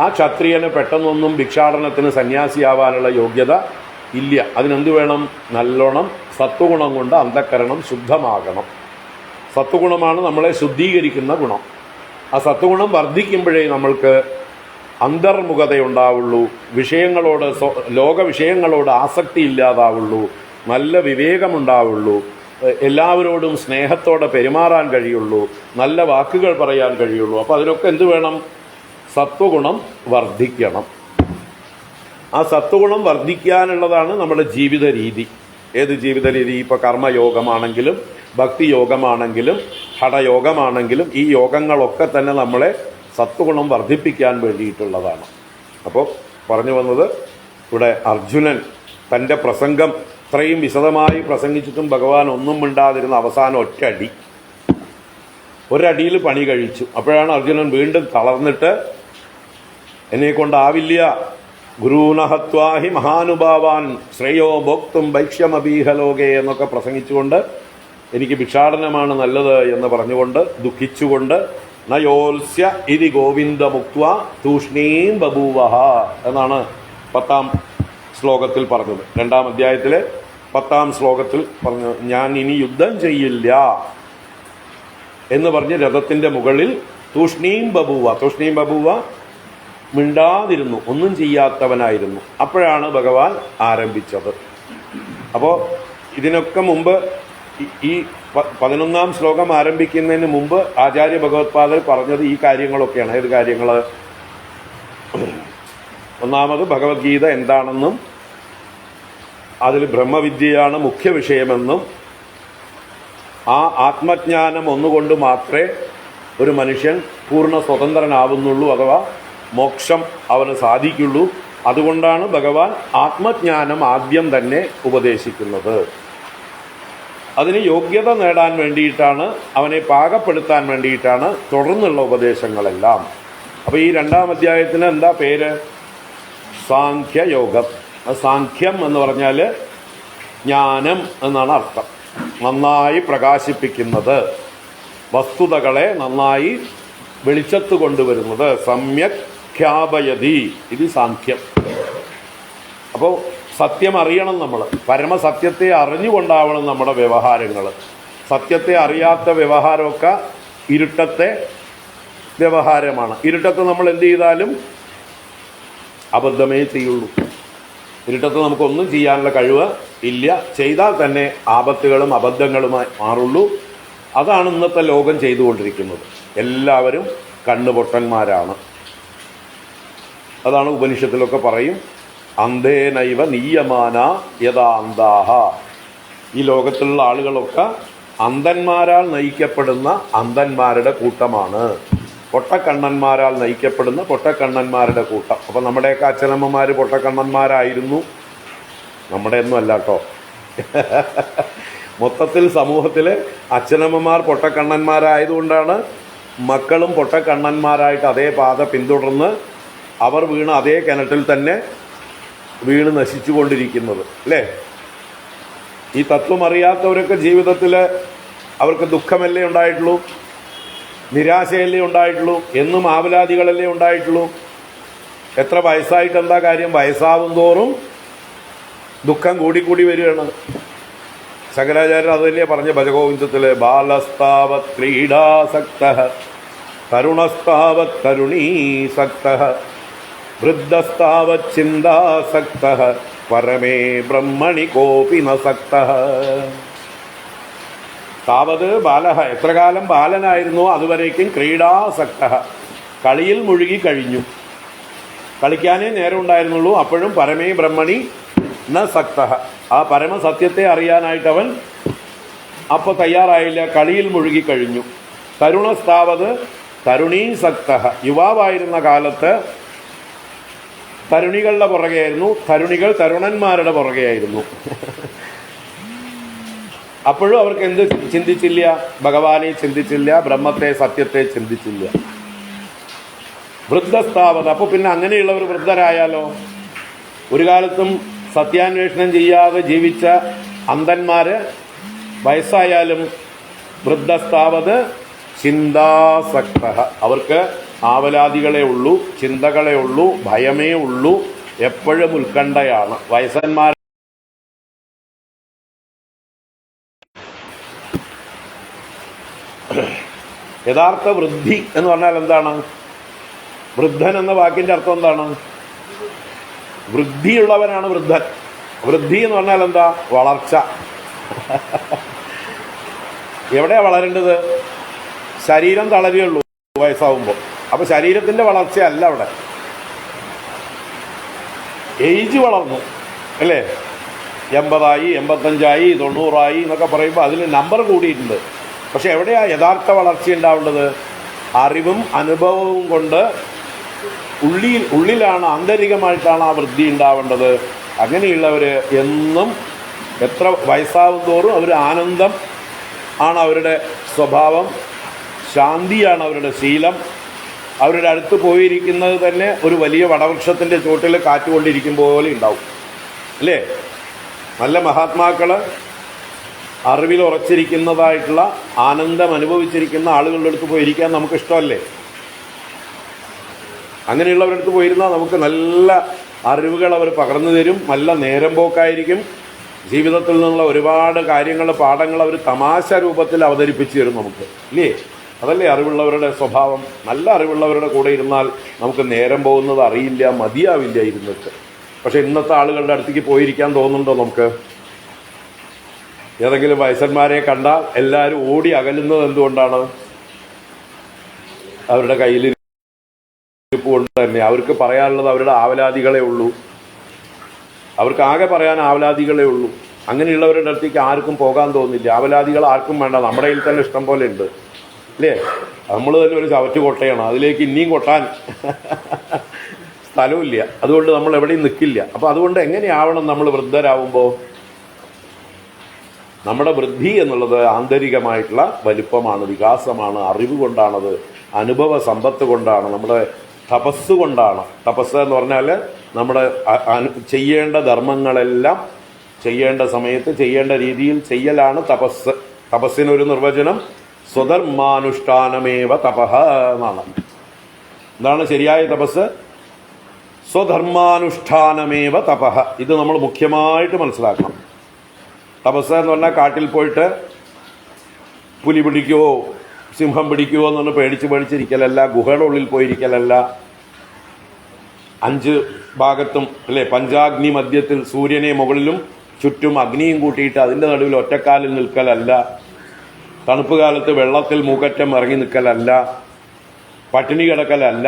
ആ ക്ഷത്രിയന് പെട്ടെന്നൊന്നും ഭിക്ഷാടനത്തിന് സന്യാസിയാവാനുള്ള യോഗ്യത ഇല്ല. അതിനെന്ത് വേണം? നല്ലോണം സത്വഗുണം കൊണ്ട് അന്ധക്കരണം ശുദ്ധമാകണം. സത്വഗുണമാണ് നമ്മളെ ശുദ്ധീകരിക്കുന്ന ഗുണം. ആ സത്വഗുണം വർദ്ധിക്കുമ്പോഴേ നമ്മൾക്ക് അന്തർമുഖതയുണ്ടാവുള്ളൂ, ലോക വിഷയങ്ങളോട് ആസക്തി ഇല്ലാതാവുള്ളൂ, നല്ല വിവേകമുണ്ടാവുള്ളൂ, എല്ലാവരോടും സ്നേഹത്തോടെ പെരുമാറാൻ കഴിയുള്ളൂ, നല്ല വാക്കുകൾ പറയാൻ കഴിയുള്ളൂ. അപ്പോൾ അതിനൊക്കെ എന്ത് വേണം? സത്വഗുണം വർദ്ധിക്കണം. ആ സത്വഗുണം വർദ്ധിക്കാനുള്ളതാണ് നമ്മുടെ ജീവിത രീതി. ഏത് ജീവിത രീതി? ഇപ്പോൾ കർമ്മയോഗമാണെങ്കിലും ഭക്തിയോഗമാണെങ്കിലും ഹഠയോഗമാണെങ്കിലും ഈ യോഗങ്ങളൊക്കെ തന്നെ നമ്മളെ സത്വഗുണം വർദ്ധിപ്പിക്കാൻ വേണ്ടിയിട്ടുള്ളതാണ്. അപ്പോൾ പറഞ്ഞു വന്നത്, ഇവിടെ അർജുനൻ തൻ്റെ പ്രസംഗം ഇത്രയും വിശദമായി പ്രസംഗിച്ചിട്ടും ഭഗവാൻ ഒന്നും മിണ്ടാതിരുന്ന അവസാനം ഒരടിയിൽ പണി കഴിച്ചു. അപ്പോഴാണ് അർജുനൻ വീണ്ടും തളർന്നിട്ട്, എന്നെ കൊണ്ടാവില്ല, ഗുരൂനഹത്വാഹി മഹാനുഭാവാൻ ശ്രേയോ ഭോക്തും ഭൈക്ഷ്യമബീഹലോകെ എന്നൊക്കെ പ്രസംഗിച്ചുകൊണ്ട് എനിക്ക് ഭിക്ഷാടനമാണ് നല്ലത് എന്ന് പറഞ്ഞുകൊണ്ട് ദുഃഖിച്ചുകൊണ്ട് നയോത്സ്യ ഇതി ഗോവിന്ദമുക്ത്വ തൂഷ്ണീം ബഭൂവഹ എന്നാണ് 10ാം ശ്ലോകത്തിൽ പറഞ്ഞത്. 2ാം അധ്യായത്തിലെ 10ാം ശ്ലോകത്തിൽ പറഞ്ഞു, ഞാൻ ഇനി യുദ്ധം ചെയ്യില്ല എന്ന് പറഞ്ഞ് രഥത്തിൻ്റെ മുകളിൽ തൂഷ്ണീം ബഭൂവ മിണ്ടാതിരുന്നു, ഒന്നും ചെയ്യാത്തവനായിരുന്നു. അപ്പോഴാണ് ഭഗവാൻ ആരംഭിച്ചത്. അപ്പോൾ ഇതിനൊക്കെ മുമ്പ് ഈ 11ാം ശ്ലോകം ആരംഭിക്കുന്നതിന് മുമ്പ് ആചാര്യ ഭഗവത്പാദർ പറഞ്ഞത് ഈ കാര്യങ്ങളൊക്കെയാണ്. ഏത് കാര്യങ്ങൾ? ഒന്നാമത് ഭഗവത്ഗീത എന്താണെന്നും അതിൽ ബ്രഹ്മവിദ്യയാണ് മുഖ്യ വിഷയമെന്നും ആ ആത്മജ്ഞാനം ഒന്നുകൊണ്ട് മാത്രമേ ഒരു മനുഷ്യൻ പൂർണ്ണ സ്വതന്ത്രനാവുന്നുള്ളൂ, അഥവാ മോക്ഷം അവന് സാധിക്കുള്ളൂ. അതുകൊണ്ടാണ് ഭഗവാൻ ആത്മജ്ഞാനം ആദ്യം തന്നെ ഉപദേശിക്കുന്നത്. അതിന് യോഗ്യത നേടാൻ വേണ്ടിയിട്ടാണ്, അവനെ പാകപ്പെടുത്താൻ വേണ്ടിയിട്ടാണ് തുടർന്നുള്ള ഉപദേശങ്ങളെല്ലാം. അപ്പോൾ ഈ 2ാം അധ്യായത്തിന് എന്താ പേര്? സാഖ്യയോഗം. സാഖ്യം എന്ന് പറഞ്ഞാൽ ജ്ഞാനം എന്നാണ് അർത്ഥം. നന്നായി പ്രകാശിപ്പിക്കുന്നത്, വസ്തുതകളെ നന്നായി വെളിച്ചത്ത് കൊണ്ടുവരുന്നത്. സമ്യക് ഖ്യാപയതി, ഇത് സാഖ്യം. അപ്പോൾ സത്യം അറിയണം നമ്മൾ. പരമസത്യത്തെ അറിഞ്ഞുകൊണ്ടാവണം നമ്മുടെ വ്യവഹാരങ്ങൾ. സത്യത്തെ അറിയാത്ത വ്യവഹാരമൊക്കെ ഇരുട്ടത്തെ വ്യവഹാരമാണ്. ഇരുട്ടത്ത് നമ്മൾ എന്ത് ചെയ്താലും അബദ്ധമേ ചെയ്യുള്ളൂ. ഇരുട്ടത്ത് നമുക്കൊന്നും ചെയ്യാനുള്ള കഴിവ് ഇല്ല. ചെയ്താൽ തന്നെ ആപത്തുകളും അബദ്ധങ്ങളുമായി മാറുള്ളൂ. അതാണ് ഇന്നത്തെ ലോകം ചെയ്തുകൊണ്ടിരിക്കുന്നത്. എല്ലാവരും കണ്ണുപൊട്ടന്മാരാണ്. അതാണ് ഉപനിഷത്തിലൊക്കെ പറയും, അന്ധേനൈവ നീയമാന യഥാ അന്ധാഹ. ഈ ലോകത്തിലുള്ള ആളുകളൊക്കെ അന്ധന്മാരാൽ നയിക്കപ്പെടുന്ന അന്ധന്മാരുടെ കൂട്ടമാണ്. പൊട്ടക്കണ്ണന്മാരാൽ നയിക്കപ്പെടുന്ന പൊട്ടക്കണ്ണന്മാരുടെ കൂട്ടം. അപ്പം നമ്മുടെയൊക്കെ അച്ഛനമ്മമാർ പൊട്ടക്കണ്ണന്മാരായിരുന്നു. നമ്മുടെയൊന്നും അല്ല കേട്ടോ. മൊത്തത്തിൽ സമൂഹത്തിൽ അച്ഛനമ്മമാർ പൊട്ടക്കണ്ണന്മാരായതുകൊണ്ടാണ് മക്കളും പൊട്ടക്കണ്ണന്മാരായിട്ട് അതേ പാത പിന്തുടർന്ന് അവർ വീണ് അതേ കിണറ്റിൽ തന്നെ വീണ് നശിച്ചു കൊണ്ടിരിക്കുന്നത് അല്ലേ? ഈ തത്വം അറിയാത്തവരൊക്കെ ജീവിതത്തിൽ അവർക്ക് ദുഃഖമല്ലേ ഉണ്ടായിട്ടുള്ളൂ, നിരാശയല്ലേ ഉണ്ടായിട്ടുള്ളൂ, എന്നും ആവലാതികളല്ലേ ഉണ്ടായിട്ടുള്ളൂ. എത്ര വയസ്സായിട്ട് എന്താ കാര്യം? വയസ്സാവും തോറും ദുഃഖം കൂടിക്കൂടി വരികയാണ്. ശങ്കരാചാര്യർ അതല്ലേ പറഞ്ഞ ഭജഗോവിന്ദത്തിൽ, ബാലസ്താവത് ക്രീഡാസക്തഃ തരുണസ്താവത് തരുണീസക്തഃ വൃദ്ധസ്താവത് ചിന്താസക്തഃ പരമേ ബ്രഹ്മണി കോപി ന സക്തഃ. താവത് ബാലഹ, എത്ര കാലം ബാലനായിരുന്നോ അതുവരേക്കും ക്രീഡാസക്തഃ, കളിയിൽ മുഴുകി കഴിഞ്ഞു. കളിക്കാനേ നേരം ഉണ്ടായിരുന്നുള്ളൂ. അപ്പോഴും പരമേ ബ്രഹ്മണി ന സക്തഃ, ആ പരമസത്യത്തെ അറിയാനായിട്ട് അവൻ അപ്പോൾ തയ്യാറായില്ല, കളിയിൽ മുഴുകി കഴിഞ്ഞു. തരുണസ്താവത് തരുണീസക്തഃ, യുവാവായിരുന്ന കാലത്ത് തരുണികളുടെ പുറകെയായിരുന്നു, തരുണികൾ തരുണന്മാരുടെ പുറകെയായിരുന്നു. അപ്പോഴും അവർക്ക് എന്ത് ചിന്തിച്ചില്ല? ഭഗവാനെ ചിന്തിച്ചില്ല, ബ്രഹ്മത്തെ സത്യത്തെ ചിന്തിച്ചില്ല. വൃദ്ധസ്ഥാവത്, അപ്പോൾ പിന്നെ അങ്ങനെയുള്ളവർ വൃദ്ധരായാലോ? ഒരു കാലത്തും സത്യാന്വേഷണം ചെയ്യാതെ ജീവിച്ച അന്ധന്മാർ വയസ്സായാലും വൃദ്ധസ്ഥാവത് ചിന്താസക്ത, അവർക്ക് ആവലാദികളെ ഉള്ളൂ, ചിന്തകളെ ഉള്ളൂ, ഭയമേ ഉള്ളൂ, എപ്പോഴും ഉത്കണ്ഠയാണ്. വയസ്സന്മാർ യഥാർത്ഥ വൃദ്ധി എന്ന് പറഞ്ഞാൽ എന്താണ്? വൃദ്ധൻ എന്ന വാക്കിൻ്റെ അർത്ഥം എന്താണ്? വൃദ്ധിയുള്ളവനാണ് വൃദ്ധൻ. വൃദ്ധി എന്ന് പറഞ്ഞാൽ എന്താ? വളർച്ച. എവിടെയാ വളരേണ്ടത്? ശരീരം തളരുകയുള്ളൂ വയസ്സാവുമ്പോൾ. അപ്പോൾ ശരീരത്തിൻ്റെ വളർച്ചയല്ല അവിടെ, ഏജ് വളർന്നു അല്ലേ? 80 85 90 എന്നൊക്കെ പറയുമ്പോൾ അതിൽ നമ്പർ കൂടിയിട്ടുണ്ട്. പക്ഷെ എവിടെയാ യഥാർത്ഥ വളർച്ച ഉണ്ടാവേണ്ടത്? അറിവും അനുഭവവും കൊണ്ട് ഉള്ളിലാണ്, ആന്തരികമായിട്ടാണ് ആ വൃദ്ധി ഉണ്ടാവേണ്ടത്. അങ്ങനെയുള്ളവർ എന്നും എത്ര വയസ്സാവും തോറും അവർ ആനന്ദം ആണ് അവരുടെ സ്വഭാവം, ശാന്തിയാണ് അവരുടെ ശീലം. അവരുടെ അടുത്ത് പോയിരിക്കുന്നത് തന്നെ ഒരു വലിയ വടവൃക്ഷത്തിൻ്റെ ചുവട്ടിൽ കാറ്റുകൊണ്ടിരിക്കും പോലെ ഉണ്ടാവും അല്ലേ? നല്ല മഹാത്മാക്കൾ, അറിവിൽ ഉറച്ചിരിക്കുന്നതായിട്ടുള്ള ആനന്ദം അനുഭവിച്ചിരിക്കുന്ന ആളുകളുടെ അടുത്ത് പോയിരിക്കാൻ നമുക്ക് ഇഷ്ടമല്ലേ? അങ്ങനെയുള്ളവരുടെ അടുത്ത് പോയിരുന്നാൽ നമുക്ക് നല്ല അറിവുകൾ അവർ പകർന്നു തരും. നല്ല നേരം പോക്കായിരിക്കും. ജീവിതത്തിൽ നിന്നുള്ള ഒരുപാട് കാര്യങ്ങൾ, പാഠങ്ങൾ അവർ തമാശ രൂപത്തിൽ അവതരിപ്പിച്ചു തരും നമുക്ക്, ഇല്ലേ? അതല്ലേ അറിവുള്ളവരുടെ സ്വഭാവം. നല്ല അറിവുള്ളവരുടെ കൂടെ ഇരുന്നാൽ നമുക്ക് നേരം പോകുന്നത് അറിയില്ല, മതിയാവില്ല ഇരുന്നിട്ട്. പക്ഷെ ഇന്നത്തെ ആളുകളുടെ അടുത്തേക്ക് പോയിരിക്കാൻ തോന്നുന്നുണ്ടോ നമുക്ക്? ഏതെങ്കിലും വയസ്സന്മാരെ കണ്ടാൽ എല്ലാവരും ഓടി അകലുന്നത് എന്തുകൊണ്ടാണ്? അവരുടെ കയ്യിൽ കൊണ്ട് തന്നെ. അവർക്ക് പറയാനുള്ളത് അവരുടെ ആവലാദികളെ ഉള്ളൂ. അവർക്ക് ആകെ പറയാൻ ആവലാദികളെ ഉള്ളൂ. അങ്ങനെയുള്ളവരുടെ അടുത്തേക്ക് ആർക്കും പോകാൻ തോന്നില്ല. ആവലാദികൾ ആർക്കും വേണ്ട. നമ്മുടെ കയ്യിൽ തന്നെ ഇഷ്ടം പോലെ ഉണ്ട് അല്ലേ? നമ്മൾ തന്നെ ഒരു ചവറ്റ് കൊട്ടയാണ്, അതിലേക്ക് ഇനിയും കൊട്ടാൻ സ്ഥലമില്ല. അതുകൊണ്ട് നമ്മൾ എവിടെയും നിൽക്കില്ല. അപ്പോൾ അതുകൊണ്ട് എങ്ങനെയാവണം നമ്മൾ വൃദ്ധരാകുമ്പോൾ? നമ്മുടെ വൃദ്ധി എന്നുള്ളത് ആന്തരികമായിട്ടുള്ള വലിപ്പമാണ്, വികാസമാണ്, അറിവ് കൊണ്ടാണത്, അനുഭവ സമ്പത്ത് കൊണ്ടാണ്, നമ്മുടെ തപസ് കൊണ്ടാണ്. തപസ് എന്ന് പറഞ്ഞാൽ നമ്മുടെ ചെയ്യേണ്ട ധർമ്മങ്ങളെല്ലാം ചെയ്യേണ്ട സമയത്ത് ചെയ്യേണ്ട രീതിയിൽ ചെയ്യലാണ് തപസ്. തപസ്സിനൊരു നിർവചനം സ്വധർമാനുഷ്ഠാനമേവ തപഃ എന്നാണ്. എന്താണ് ശരിയായ തപസ്? സ്വധർമാനുഷ്ഠാനമേവ തപഃ. ഇത് നമ്മൾ മുഖ്യമായിട്ട് മനസ്സിലാക്കണം. തപസ് എന്ന് പറഞ്ഞാൽ കാട്ടിൽ പോയിട്ട് പുലി പിടിക്കുവോ സിംഹം പിടിക്കുവോ എന്ന് പറഞ്ഞ് പേടിച്ചിരിക്കലല്ല, ഗുഹയുടെ ഉള്ളിൽ പോയിരിക്കലല്ല, 5 ഭാഗത്തും അല്ലേ പഞ്ചാഗ്നി മധ്യത്തിൽ സൂര്യനെ മുകളിലും ചുറ്റും അഗ്നിയും കൂട്ടിയിട്ട് അതിൻ്റെ നടുവിൽ ഒറ്റക്കാലിൽ നിൽക്കലല്ല, തണുപ്പ് കാലത്ത് വെള്ളത്തിൽ മൂക്കറ്റം ഇറങ്ങി നിൽക്കലല്ല, പട്ടിണി കിടക്കലല്ല.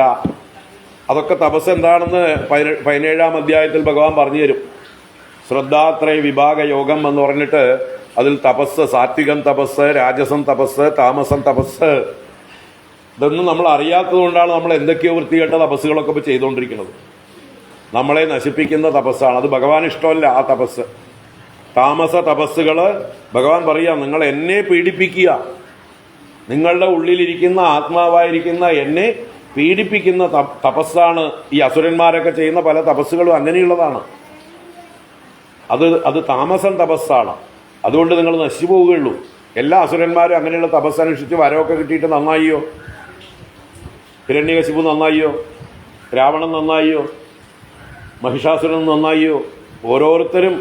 അതൊക്കെ തപസ് എന്താണെന്ന് 17-ാം അധ്യായത്തിൽ ഭഗവാൻ പറഞ്ഞു തരും. ശ്രദ്ധാത്രയ വിഭാഗ യോഗം എന്ന് പറഞ്ഞിട്ട് അതിൽ തപസ്, സാത്വികം തപസ്, രാജസം തപസ്, താമസം തപസ്, ഇതൊന്നും നമ്മൾ അറിയാത്തത് കൊണ്ടാണ് നമ്മൾ എന്തൊക്കെയോ വൃത്തികെട്ട തപസ്സുകളൊക്കെ ഇപ്പോൾ ചെയ്തുകൊണ്ടിരിക്കുന്നത്. നമ്മളെ നശിപ്പിക്കുന്ന തപസ്സാണ്. അത് ഭഗവാൻ ഇഷ്ടമല്ല ആ തപസ്. താമസ തപസ്സുകൾ ഭഗവാൻ പറയാം, നിങ്ങൾ എന്നെ പീഡിപ്പിക്കുക, നിങ്ങളുടെ ഉള്ളിലിരിക്കുന്ന ആത്മാവായിരിക്കുന്ന എന്നെ പീഡിപ്പിക്കുന്ന തപസ്സാണ്. ഈ അസുരന്മാരൊക്കെ ചെയ്യുന്ന പല തപസ്സുകളും അങ്ങനെയുള്ളതാണ്. അത് താമസം തപസ്സാണ്. അതുകൊണ്ട് നിങ്ങൾ നശിച്ചു പോവുകയുള്ളൂ. എല്ലാ അസുരന്മാരും അങ്ങനെയുള്ള തപസ് അനുഷ്ഠിച്ച് വരമൊക്കെ കിട്ടിയിട്ട് നന്നായിയോ? ഹിരണ്യകശിപു നന്നായിയോ? രാവണൻ നന്നായിയോ? മഹിഷാസുരൻ നന്നായിയോ? ഓരോരുത്തരും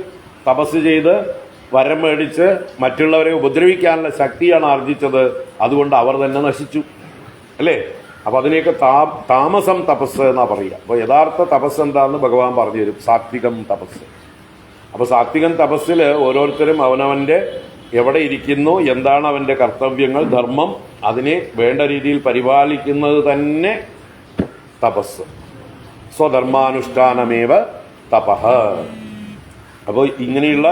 തപസ് ചെയ്ത് വരം മേടിച്ച് മറ്റുള്ളവരെ ഉപദ്രവിക്കാനുള്ള ശക്തിയാണ് ആർജിച്ചത്. അതുകൊണ്ട് അവർ തന്നെ നശിച്ചു, അല്ലേ? അപ്പം അതിനെയൊക്കെ താമസം തപസ് എന്നാ പറയുക. അപ്പോൾ യഥാർത്ഥ തപസ് എന്താണെന്ന് ഭഗവാൻ പറഞ്ഞു തരും, സാത്വികം തപസ്. അപ്പോൾ സാത്വികം തപസ്സിൽ ഓരോരുത്തരും അവനവൻ്റെ എവിടെ ഇരിക്കുന്നു, എന്താണ് അവൻ്റെ കർത്തവ്യങ്ങൾ, ധർമ്മം, അതിനെ വേണ്ട രീതിയിൽ പരിപാലിക്കുന്നത് തന്നെ തപസ്. സ്വധർമാനുഷ്ഠാനമേവ തപഃ. അപ്പോൾ ഇങ്ങനെയുള്ള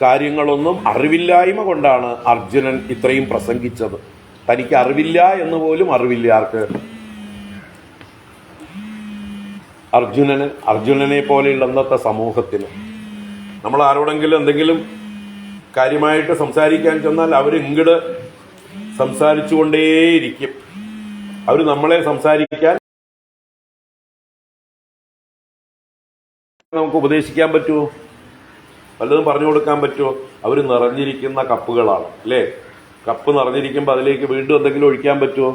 കാര്യങ്ങളൊന്നും അറിവില്ലായ്മ കൊണ്ടാണ് അർജുനൻ ഇത്രയും പ്രസംഗിച്ചത്. തനിക്ക് അറിവില്ല എന്ന് പോലും അറിവില്ല. ആർക്ക്? അർജുനനെ പോലെയുള്ള അന്നത്തെ സമൂഹത്തിന്. നമ്മൾ ആരോടെങ്കിലും എന്തെങ്കിലും കാര്യമായിട്ട് സംസാരിക്കാൻ ചെന്നാൽ അവർ ഇങ്ങോട്ട് സംസാരിച്ചുകൊണ്ടേയിരിക്കും. അവർ നമ്മളെ സംസാരിക്കാൻ നമുക്ക് ഉപദേശിക്കാൻ പറ്റുമോ? വല്ലതും പറഞ്ഞു കൊടുക്കാൻ പറ്റുമോ? അവർ നിറഞ്ഞിരിക്കുന്ന കപ്പുകളാണ്, അല്ലേ? കപ്പ് നിറഞ്ഞിരിക്കുമ്പോൾ അതിലേക്ക് വീണ്ടും എന്തെങ്കിലും ഒഴിക്കാൻ പറ്റുമോ?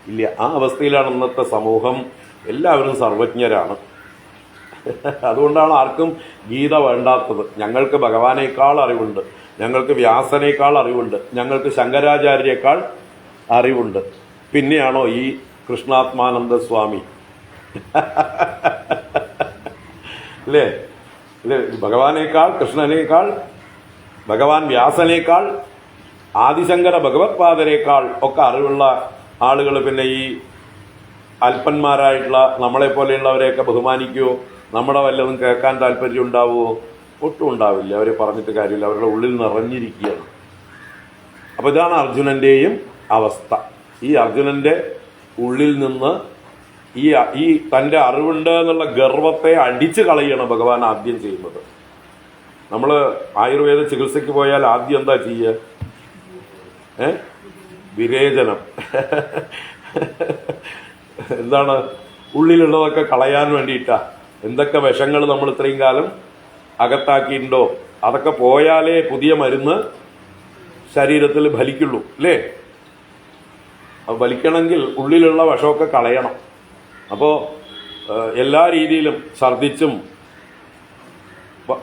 ഇല്ല. ആ അവസ്ഥയിലാണ് ഇന്നത്തെ സമൂഹം. എല്ലാവരും സർവജ്ഞരാണ്. അതുകൊണ്ടാണ് ആർക്കും ഗീത വേണ്ടാത്തത്. ഞങ്ങൾക്ക് ഭഗവാനേക്കാൾ അറിവുണ്ട്, ഞങ്ങൾക്ക് വ്യാസനേക്കാൾ അറിവുണ്ട്, ഞങ്ങൾക്ക് ശങ്കരാചാര്യയേക്കാൾ അറിവുണ്ട്. പിന്നെയാണോ ഈ കൃഷ്ണാത്മാനന്ദ സ്വാമി, അല്ലേ? ഭഗവാനേക്കാൾ, കൃഷ്ണനേക്കാൾ, ഭഗവാൻ വ്യാസനേക്കാൾ, ആദിശങ്കര ഭഗവത്പാദരേക്കാൾ ഒക്കെ അറിവുള്ള ആളുകൾ പിന്നെ ഈ അല്പന്മാരായിട്ടുള്ള നമ്മളെപ്പോലെയുള്ളവരെയൊക്കെ ബഹുമാനിക്കുമോ? നമ്മുടെ വല്ലതും കേൾക്കാൻ താല്പര്യം ഉണ്ടാവുമോ? ഒട്ടും ഉണ്ടാവില്ല. അവരെ പറഞ്ഞിട്ട് കാര്യമില്ല. അവരുടെ ഉള്ളിൽ നിറഞ്ഞിരിക്കുകയാണ്. അപ്പോൾ ഇതാണ് അർജുനൻ്റെയും അവസ്ഥ. ഈ അർജുനൻ്റെ ഉള്ളിൽ നിന്ന് ഈ തൻ്റെ അറിവുണ്ട് എന്നുള്ള ഗർവത്തെ അടിച്ചു കളയണം ഭഗവാൻ ആദ്യം ചെയ്യുന്നത്. നമ്മൾ ആയുർവേദ ചികിത്സയ്ക്ക് പോയാൽ ആദ്യം എന്താ ചെയ്യുക? വിരേചനം. എന്താണ്? ഉള്ളിലുള്ളതൊക്കെ കളയാൻ വേണ്ടിയിട്ടാ. എന്തൊക്കെ വിഷങ്ങൾ നമ്മൾ ഇത്രയും കാലം അകത്താക്കിയിട്ടുണ്ടോ അതൊക്കെ പോയാലേ പുതിയ മരുന്ന് ശരീരത്തിൽ ഫലിക്കുള്ളൂ, അല്ലേ? അത് ഫലിക്കണമെങ്കിൽ ഉള്ളിലുള്ള വിഷമൊക്കെ കളയണം. അപ്പോൾ എല്ലാ രീതിയിലും ഛർദിച്ചും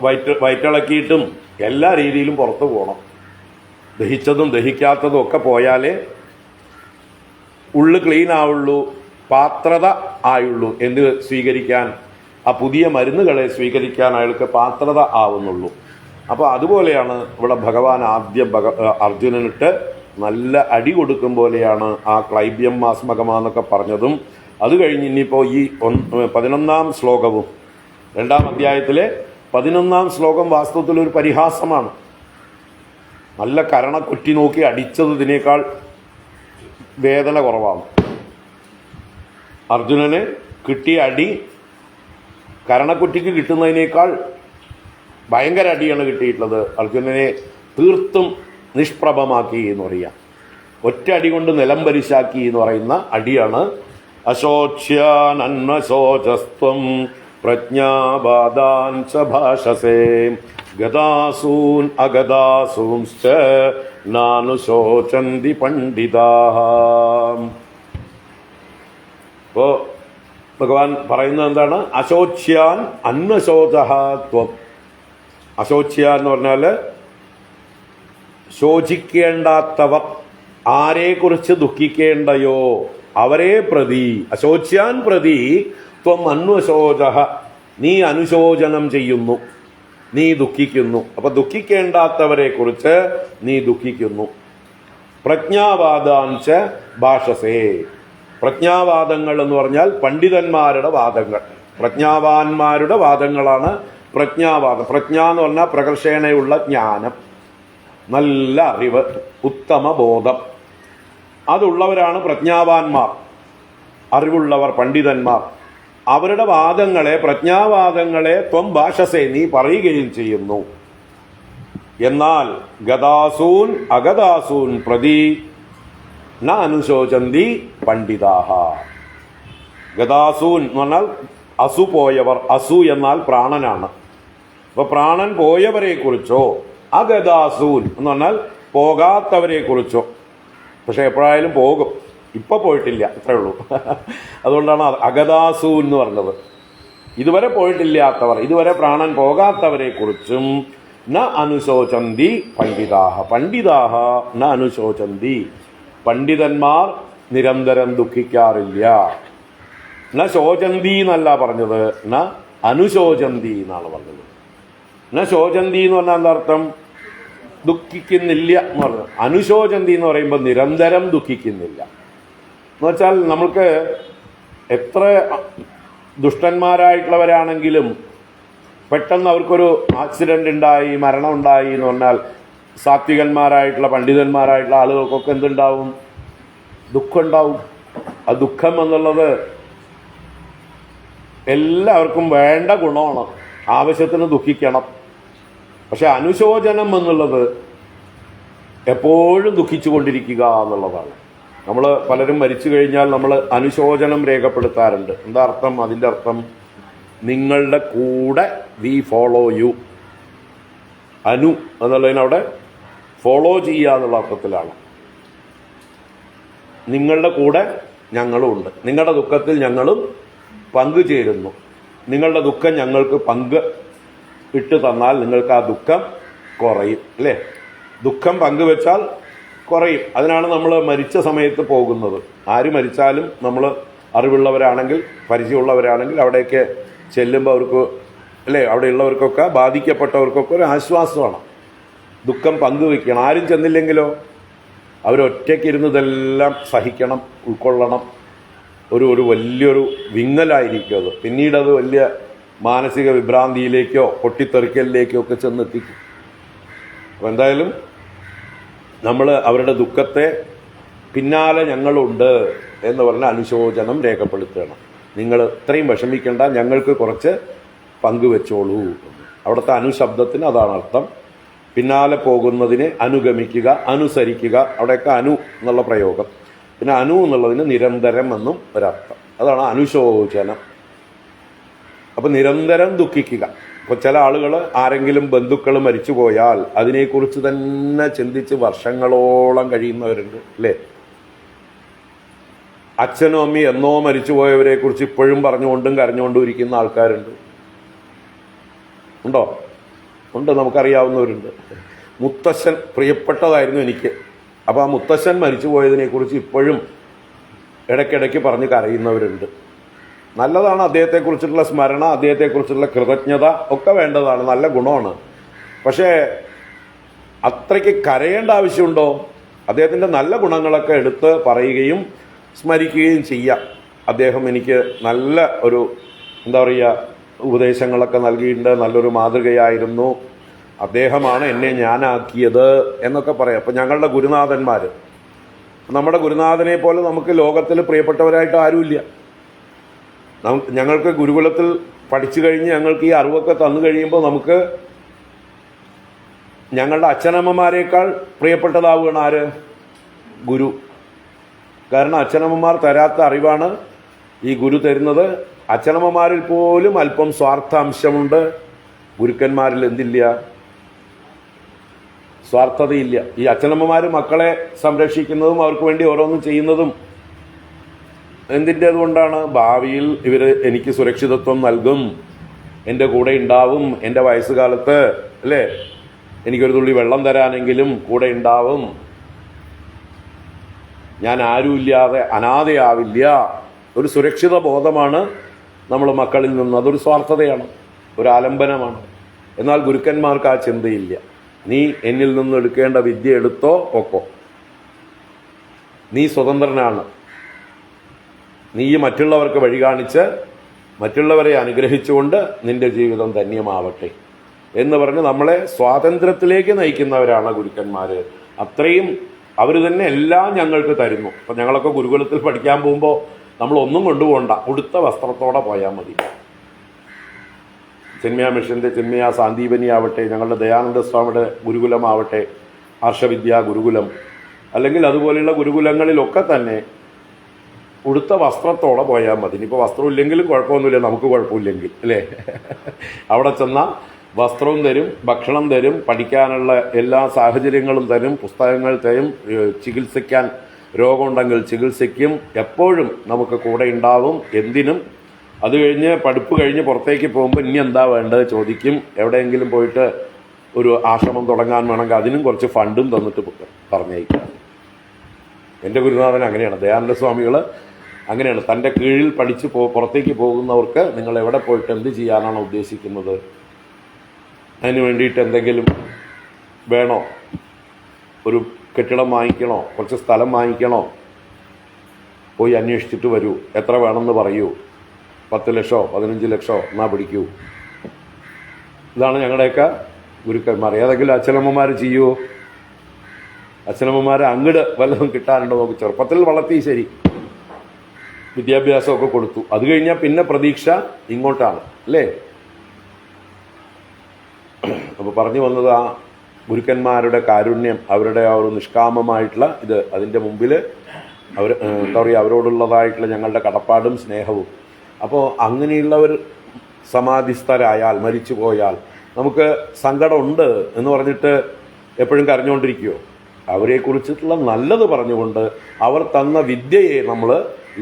വയറ്റിളക്കിയിട്ടും എല്ലാ രീതിയിലും പുറത്തു പോകണം. ദഹിച്ചതും ദഹിക്കാത്തതും ഒക്കെ പോയാലേ ഉള്ളു ക്ലീൻ ആവുള്ളൂ, പാത്രത ആയുള്ളൂ എന്ന് സ്വീകരിക്കാൻ, ആ പുതിയ മരുന്നുകളെ സ്വീകരിക്കാൻ അയാൾക്ക് പാത്രത ആവുന്നുള്ളൂ. അപ്പോൾ അതുപോലെയാണ് ഇവിടെ ഭഗവാൻ ആദ്യം അർജുനനിട്ട് നല്ല അടി കൊടുക്കും പോലെയാണ് ആ ക്ലൈബ്യം മാസ്മകമാന്നൊക്കെ പറഞ്ഞതും. അത് കഴിഞ്ഞ് ഇനിയിപ്പോൾ ഈ 11-ാം ശ്ലോകവും 2-ാം അധ്യായത്തിലെ 11-ാം ശ്ലോകം വാസ്തവത്തിൽ ഒരു പരിഹാസമാണ്. നല്ല കരണ കുറ്റി നോക്കി അടിച്ചത് ഇതിനേക്കാൾ വേദന കുറവാണ്. അർജുനന് കിട്ടിയ അടി കരണക്കുറ്റിക്ക് കിട്ടുന്നതിനേക്കാൾ ഭയങ്കര അടിയാണ് കിട്ടിയിട്ടുള്ളത്. അർജുനനെ തീർത്തും നിഷ്പ്രഭമാക്കി എന്ന് പറയാം. ഒറ്റ അടി കൊണ്ട് നിലം പരിശാക്കി എന്ന് പറയുന്ന അടിയാണ്. അശോച്യാനന്വശോചസ്ത്വം പ്രജ്ഞാബാധാൻ ച ഭാഷസേ ഗതാസൂൻ അഗതാസൂംശ്ച നാനുശോചന്തി പണ്ഡിതാഃ. അപ്പോൾ ഭഗവാൻ പറയുന്നത് എന്താണ്? അശോച്യാൻ അന്വശോചഃ ത്വം. അശോച്യ എന്ന് പറഞ്ഞാൽ ശോചിക്കേണ്ടാത്തവർ, ആരെക്കുറിച്ച് ദുഃഖിക്കേണ്ടയോ അവരെ പ്രതി, അശോച്യാൻ പ്രതി ത്വം അന്വശോചഃ, നീ അനുശോചനം ചെയ്യുന്നു, നീ ദുഃഖിക്കുന്നു. അപ്പൊ ദുഃഖിക്കേണ്ടാത്തവരെ കുറിച്ച് നീ ദുഃഖിക്കുന്നു. പ്രജ്ഞാവാദാംശ ഭാഷസേ. പ്രജ്ഞാവാദങ്ങൾ എന്ന് പറഞ്ഞാൽ പണ്ഡിതന്മാരുടെ വാദങ്ങൾ, പ്രജ്ഞാവാന്മാരുടെ വാദങ്ങളാണ് പ്രജ്ഞാവാദം. പ്രജ്ഞ എന്ന് പറഞ്ഞാൽ പ്രകർഷേണയുള്ള ജ്ഞാനം, നല്ല അറിവ്, ഉത്തമ ബോധം. അതുള്ളവരാണ് പ്രജ്ഞാവാന്മാർ, അറിവുള്ളവർ, പണ്ഡിതന്മാർ. അവരുടെ വാദങ്ങളെ, പ്രജ്ഞാവാദങ്ങളെ ത്വം ഭാഷസേ, നീ പറയുകയും ചെയ്യുന്നു. എന്നാൽ ഗതാസൂൻ അഗതാസൂൻ പ്രതി ന അനുശോചന്തി പണ്ഡിതാഹ. ഗതാസൂൻ എന്ന് പറഞ്ഞാൽ അസു പോയവർ. അസു എന്നാൽ പ്രാണനാണ്. അപ്പൊ പ്രാണൻ പോയവരെ കുറിച്ചോ, അഗതാസൂൻ എന്ന് പറഞ്ഞാൽ പോകാത്തവരെ കുറിച്ചോ. പക്ഷെ എപ്പോഴായാലും പോകും, ഇപ്പൊ പോയിട്ടില്ല, അത്രേ ഉള്ളൂ. അതുകൊണ്ടാണ് അഗതാസൂൻ എന്ന് പറഞ്ഞത്. ഇതുവരെ പോയിട്ടില്ലാത്തവർ, ഇതുവരെ പ്രാണൻ പോകാത്തവരെ കുറിച്ചും ന അനുശോചന്തി പണ്ഡിതാഹ. പണ്ഡിതാഹ ന അനുശോചന്തി. പണ്ഡിതന്മാർ നിരന്തരം ദുഃഖിക്കാറില്ല. ന ശോചന്തി എന്നല്ല പറഞ്ഞത്, ന അനുശോചന്തി എന്നാണ് പറഞ്ഞത്. ന ശോചന്തി എന്ന് പറഞ്ഞാൽ എന്താ അർത്ഥം? ദുഃഖിക്കുന്നില്ല എന്ന് പറഞ്ഞു. അനുശോചന്തി എന്ന് പറയുമ്പോൾ നിരന്തരം ദുഃഖിക്കുന്നില്ല എന്ന് വെച്ചാൽ, നമ്മൾക്ക് എത്ര ദുഷ്ടന്മാരായിട്ടുള്ളവരാണെങ്കിലും പെട്ടെന്ന് അവർക്കൊരു ആക്സിഡന്റ് ഉണ്ടായി, മരണം ഉണ്ടായി എന്ന് പറഞ്ഞാൽ സാത്വികന്മാരായിട്ടുള്ള, പണ്ഡിതന്മാരായിട്ടുള്ള ആളുകൾക്കൊക്കെ എന്തുണ്ടാവും? ദുഃഖം ഉണ്ടാവും. ആ ദുഃഖം എന്നുള്ളത് എല്ലാവർക്കും വേണ്ട ഗുണമാണ്. ആവശ്യത്തിന് ദുഃഖിക്കണം. പക്ഷെ അനുശോചനം എന്നുള്ളത് എപ്പോഴും ദുഃഖിച്ചു കൊണ്ടിരിക്കുക എന്നുള്ളതാണ്. നമ്മൾ പലരും മരിച്ചു കഴിഞ്ഞാൽ നമ്മൾ അനുശോചനം രേഖപ്പെടുത്താറുണ്ട്. എന്താ അർത്ഥം? അതിൻ്റെ അർത്ഥം നിങ്ങളുടെ കൂടെ വി ഫോളോ യു. അനു എന്നുള്ളതിനവിടെ ഫോളോ ചെയ്യുക എന്നുള്ള അർത്ഥത്തിലാണ്. നിങ്ങളുടെ കൂടെ ഞങ്ങളും ഉണ്ട്, നിങ്ങളുടെ ദുഃഖത്തിൽ ഞങ്ങളും പങ്കുചേരുന്നു. നിങ്ങളുടെ ദുഃഖം ഞങ്ങൾക്ക് പങ്ക് ഇട്ട് തന്നാൽ നിങ്ങൾക്ക് ആ ദുഃഖം കുറയും, അല്ലേ? ദുഃഖം പങ്കുവെച്ചാൽ കുറയും. അതിനാണ് നമ്മൾ മരിച്ച സമയത്ത് പോകുന്നത്. ആര് മരിച്ചാലും നമ്മൾ അറിവുള്ളവരാണെങ്കിൽ, പരിചയമുള്ളവരാണെങ്കിൽ അവിടേക്ക് ചെല്ലുമ്പോൾ അവർക്ക്, അല്ലേ, അവിടെയുള്ളവർക്കൊക്കെ, ബാധിക്കപ്പെട്ടവർക്കൊക്കെ ഒരു ആശ്വാസമാണ്. ദുഃഖം പങ്കുവെക്കണം. ആരും ചെന്നില്ലെങ്കിലോ അവരൊറ്റയ്ക്കിരുന്ന് ഇതെല്ലാം സഹിക്കണം, ഉൾക്കൊള്ളണം. ഒരു വലിയൊരു വിങ്ങലായിരിക്കും അത്. പിന്നീട് അത് വലിയ മാനസിക വിഭ്രാന്തിയിലേക്കോ പൊട്ടിത്തെറിക്കലിലേക്കോ ഒക്കെ ചെന്നെത്തിക്കും. അപ്പം എന്തായാലും നമ്മൾ അവരുടെ ദുഃഖത്തെ പിന്നാലെ ഞങ്ങളുണ്ട് എന്ന് പറഞ്ഞ അനുശോചനം രേഖപ്പെടുത്തണം. നിങ്ങൾ ഇത്രയും വിഷമിക്കേണ്ട, ഞങ്ങൾക്ക് കുറച്ച് പങ്കുവെച്ചോളൂ. അവിടുത്തെ അനുശബ്ദത്തിന് അതാണ് അർത്ഥം. പിന്നാലെ പോകുന്നതിനെ അനുഗമിക്കുക, അനുസരിക്കുക. അവിടെയൊക്കെ അനു എന്നുള്ള പ്രയോഗം. പിന്നെ അനു എന്നുള്ളതിന് നിരന്തരം എന്നും ഒരർത്ഥം. അതാണ് അനുശോചനം. അപ്പം നിരന്തരം ദുഃഖിക്കുക. ഇപ്പോൾ ചില ആളുകൾ, ആരെങ്കിലും ബന്ധുക്കൾ മരിച്ചു പോയാൽ അതിനെക്കുറിച്ച് തന്നെ ചിന്തിച്ച് വർഷങ്ങളോളം കഴിയുന്നവരുണ്ട്, അല്ലേ? അച്ഛനും അമ്മയും എന്നോ മരിച്ചുപോയവരെ കുറിച്ച് ഇപ്പോഴും പറഞ്ഞുകൊണ്ടും കരഞ്ഞുകൊണ്ടും ഇരിക്കുന്ന ആൾക്കാരുണ്ട്. ഉണ്ടോ? ഉണ്ട്, നമുക്കറിയാവുന്നവരുണ്ട്. മുത്തശ്ശൻ പ്രിയപ്പെട്ടതായിരുന്നു എനിക്ക്, അപ്പോൾ ആ മുത്തശ്ശൻ മരിച്ചു പോയതിനെക്കുറിച്ച് ഇപ്പോഴും ഇടയ്ക്കിടയ്ക്ക് പറഞ്ഞ് കരയുന്നവരുണ്ട്. നല്ലതാണ് അദ്ദേഹത്തെക്കുറിച്ചിട്ടുള്ള സ്മരണ, അദ്ദേഹത്തെക്കുറിച്ചുള്ള കൃതജ്ഞത ഒക്കെ വേണ്ടതാണ്, നല്ല ഗുണമാണ്. പക്ഷേ അത്രയ്ക്ക് കരയേണ്ട ആവശ്യമുണ്ടോ? അദ്ദേഹത്തിൻ്റെ നല്ല ഗുണങ്ങളൊക്കെ എടുത്ത് പറയുകയും സ്മരിക്കുകയും ചെയ്യാം. അദ്ദേഹം എനിക്ക് നല്ല ഒരു, എന്താ പറയുക, ഉപദേശങ്ങളൊക്കെ നൽകിയിട്ടുണ്ട്, നല്ലൊരു മാതൃകയായിരുന്നു, അദ്ദേഹമാണ് എന്നെ ഞാനാക്കിയത് എന്നൊക്കെ പറയാം. അപ്പം ഞങ്ങളുടെ ഗുരുനാഥന്മാർ, നമ്മുടെ ഗുരുനാഥനെ പോലെ നമുക്ക് ലോകത്തിൽ പ്രിയപ്പെട്ടവരായിട്ട് ആരുമില്ല. ഞങ്ങൾക്ക് ഗുരുകുലത്തിൽ പഠിച്ചു കഴിഞ്ഞ് ഞങ്ങൾക്ക് ഈ അറിവൊക്കെ തന്നു കഴിയുമ്പോൾ നമുക്ക് ഞങ്ങളുടെ അച്ഛനമ്മമാരെക്കാൾ പ്രിയപ്പെട്ടതാവുകയാണ് ആര്? ഗുരു. കാരണം അച്ഛനമ്മമാർ തരാത്ത അറിവാണ് ഈ ഗുരു തരുന്നത്. അച്ഛനമ്മമാരിൽ പോലും അല്പം സ്വാർത്ഥാംശമുണ്ട്, ഗുരുക്കന്മാരിൽ എന്തില്ല? സ്വാർത്ഥതയില്ല. ഈ അച്ഛനമ്മമാർ മക്കളെ സംരക്ഷിക്കുന്നതും അവർക്ക് വേണ്ടി ഓരോന്നും ചെയ്യുന്നതും എന്തിൻ്റേത് കൊണ്ടാണ്? ഭാവിയിൽ ഇവർ എനിക്ക് സുരക്ഷിതത്വം നൽകും, എൻ്റെ കൂടെ ഉണ്ടാവും, എൻ്റെ വയസ്സുകാലത്ത്, അല്ലേ, എനിക്കൊരു തുള്ളി വെള്ളം തരാനെങ്കിലും കൂടെ ഉണ്ടാവും, ഞാൻ ആരുമില്ലാതെ അനാഥയാവില്ല. ഒരു സുരക്ഷിത ബോധമാണ് നമ്മൾ മക്കളിൽ നിന്ന്. അതൊരു സ്വാർത്ഥതയാണ്, ഒരു ആലംബനമാണ്. എന്നാൽ ഗുരുക്കന്മാർക്ക് ആ ചിന്തയില്ല. നീ എന്നിൽ നിന്ന് എടുക്കേണ്ട വിദ്യ എടുത്തോ ഒക്കോ, നീ സ്വതന്ത്രനാണ്, നീ മറ്റുള്ളവർക്ക് വഴി കാണിച്ച് മറ്റുള്ളവരെ അനുഗ്രഹിച്ചുകൊണ്ട് നിന്റെ ജീവിതം ധന്യമാവട്ടെ എന്ന് പറഞ്ഞ് നമ്മളെ സ്വാതന്ത്ര്യത്തിലേക്ക് നയിക്കുന്നവരാണ് ഗുരുക്കന്മാർ. അത്രയും അവർ തന്നെ എല്ലാം ഞങ്ങൾക്ക് തരുന്നു. അപ്പം ഞങ്ങളൊക്കെ ഗുരുകുലത്തിൽ പഠിക്കാൻ പോകുമ്പോൾ നമ്മളൊന്നും കൊണ്ടുപോകണ്ട, ഉടുത്ത വസ്ത്രത്തോടെ പോയാൽ മതി. ചിന്മയ മിഷൻ്റെ ചിന്മയ സാന്ദീപനി ആവട്ടെ, ഞങ്ങളുടെ ദയാനന്ദ സ്വാമിയുടെ ഗുരുകുലമാവട്ടെ, ഹർഷവിദ്യാ ഗുരുകുലം, അല്ലെങ്കിൽ അതുപോലെയുള്ള ഗുരുകുലങ്ങളിലൊക്കെ തന്നെ ഉടുത്ത വസ്ത്രത്തോടെ പോയാൽ മതി. ഇനിയിപ്പോൾ വസ്ത്രം ഇല്ലെങ്കിലും കുഴപ്പമൊന്നുമില്ല, നമുക്ക് കുഴപ്പമില്ലെങ്കിൽ അല്ലേ. അവിടെ ചെന്നാൽ വസ്ത്രവും തരും, ഭക്ഷണം തരും, പഠിക്കാനുള്ള എല്ലാ സാഹചര്യങ്ങളും തരും, പുസ്തകങ്ങൾ തരും, ചികിത്സിക്കാൻ രോഗമുണ്ടെങ്കിൽ ചികിത്സിക്കും, എപ്പോഴും നമുക്ക് കൂടെ ഉണ്ടാവും. എന്തിനും. അത് കഴിഞ്ഞ് പഠിപ്പ് കഴിഞ്ഞ് പുറത്തേക്ക് പോകുമ്പോൾ ഇനി എന്താ വേണ്ടത് ചോദിക്കും. എവിടെയെങ്കിലും പോയിട്ട് ഒരു ആശ്രമം തുടങ്ങാൻ വേണമെങ്കിൽ അതിനും കുറച്ച് ഫണ്ടും തന്നിട്ട് പറഞ്ഞേക്കാം. എൻ്റെ ഗുരുനാഥൻ അങ്ങനെയാണ്, ദയാനന്ദ സ്വാമികൾ അങ്ങനെയാണ്. തൻ്റെ കീഴിൽ പഠിച്ച് പുറത്തേക്ക് പോകുന്നവർക്ക് നിങ്ങൾ എവിടെ പോയിട്ട് എന്ത് ചെയ്യാനാണ് ഉദ്ദേശിക്കുന്നത്, അതിന് വേണ്ടിയിട്ട് എന്തെങ്കിലും വേണോ, ഒരു കെട്ടിടം വാങ്ങിക്കണോ, കുറച്ച് സ്ഥലം വാങ്ങിക്കണോ, പോയി അന്വേഷിച്ചിട്ട് വരൂ, എത്ര വേണമെന്ന് പറയൂ, 10 ലക്ഷമോ 15 ലക്ഷമോ എന്നാ പിടിക്കൂ. ഇതാണ് ഞങ്ങളുടെയൊക്കെ ഗുരുക്കന്മാർ. ഏതെങ്കിലും അച്ഛനമ്മമാർ ചെയ്യുമോ? അച്ഛനമ്മമാരെ അങ്ങട് വല്ലതും കിട്ടാനുണ്ടോ നോക്കി. ചെറുപ്പത്തിൽ വളർത്തി ശരി, വിദ്യാഭ്യാസമൊക്കെ കൊടുത്തു, അത് കഴിഞ്ഞാൽ പിന്നെ പ്രതീക്ഷ ഇങ്ങോട്ടാണ് അല്ലേ. അപ്പോൾ പറഞ്ഞു വന്നത് ആ ഗുരുക്കന്മാരുടെ കാരുണ്യം, അവരുടെ ആ ഒരു നിഷ്കാമമായിട്ടുള്ള ഇത്, അതിൻ്റെ മുമ്പിൽ അവർ എന്താ പറയുക, അവരോടുള്ളതായിട്ടുള്ള ഞങ്ങളുടെ കടപ്പാടും സ്നേഹവും. അപ്പോൾ അങ്ങനെയുള്ളവർ സമാധിസ്ഥരായാൽ, മരിച്ചു പോയാൽ നമുക്ക് സങ്കടമുണ്ട് എന്ന് പറഞ്ഞിട്ട് എപ്പോഴും കരഞ്ഞുകൊണ്ടിരിക്കുമോ? അവരെക്കുറിച്ചിട്ടുള്ള നല്ലത് പറഞ്ഞുകൊണ്ട് അവർ തന്ന വിദ്യയെ നമ്മൾ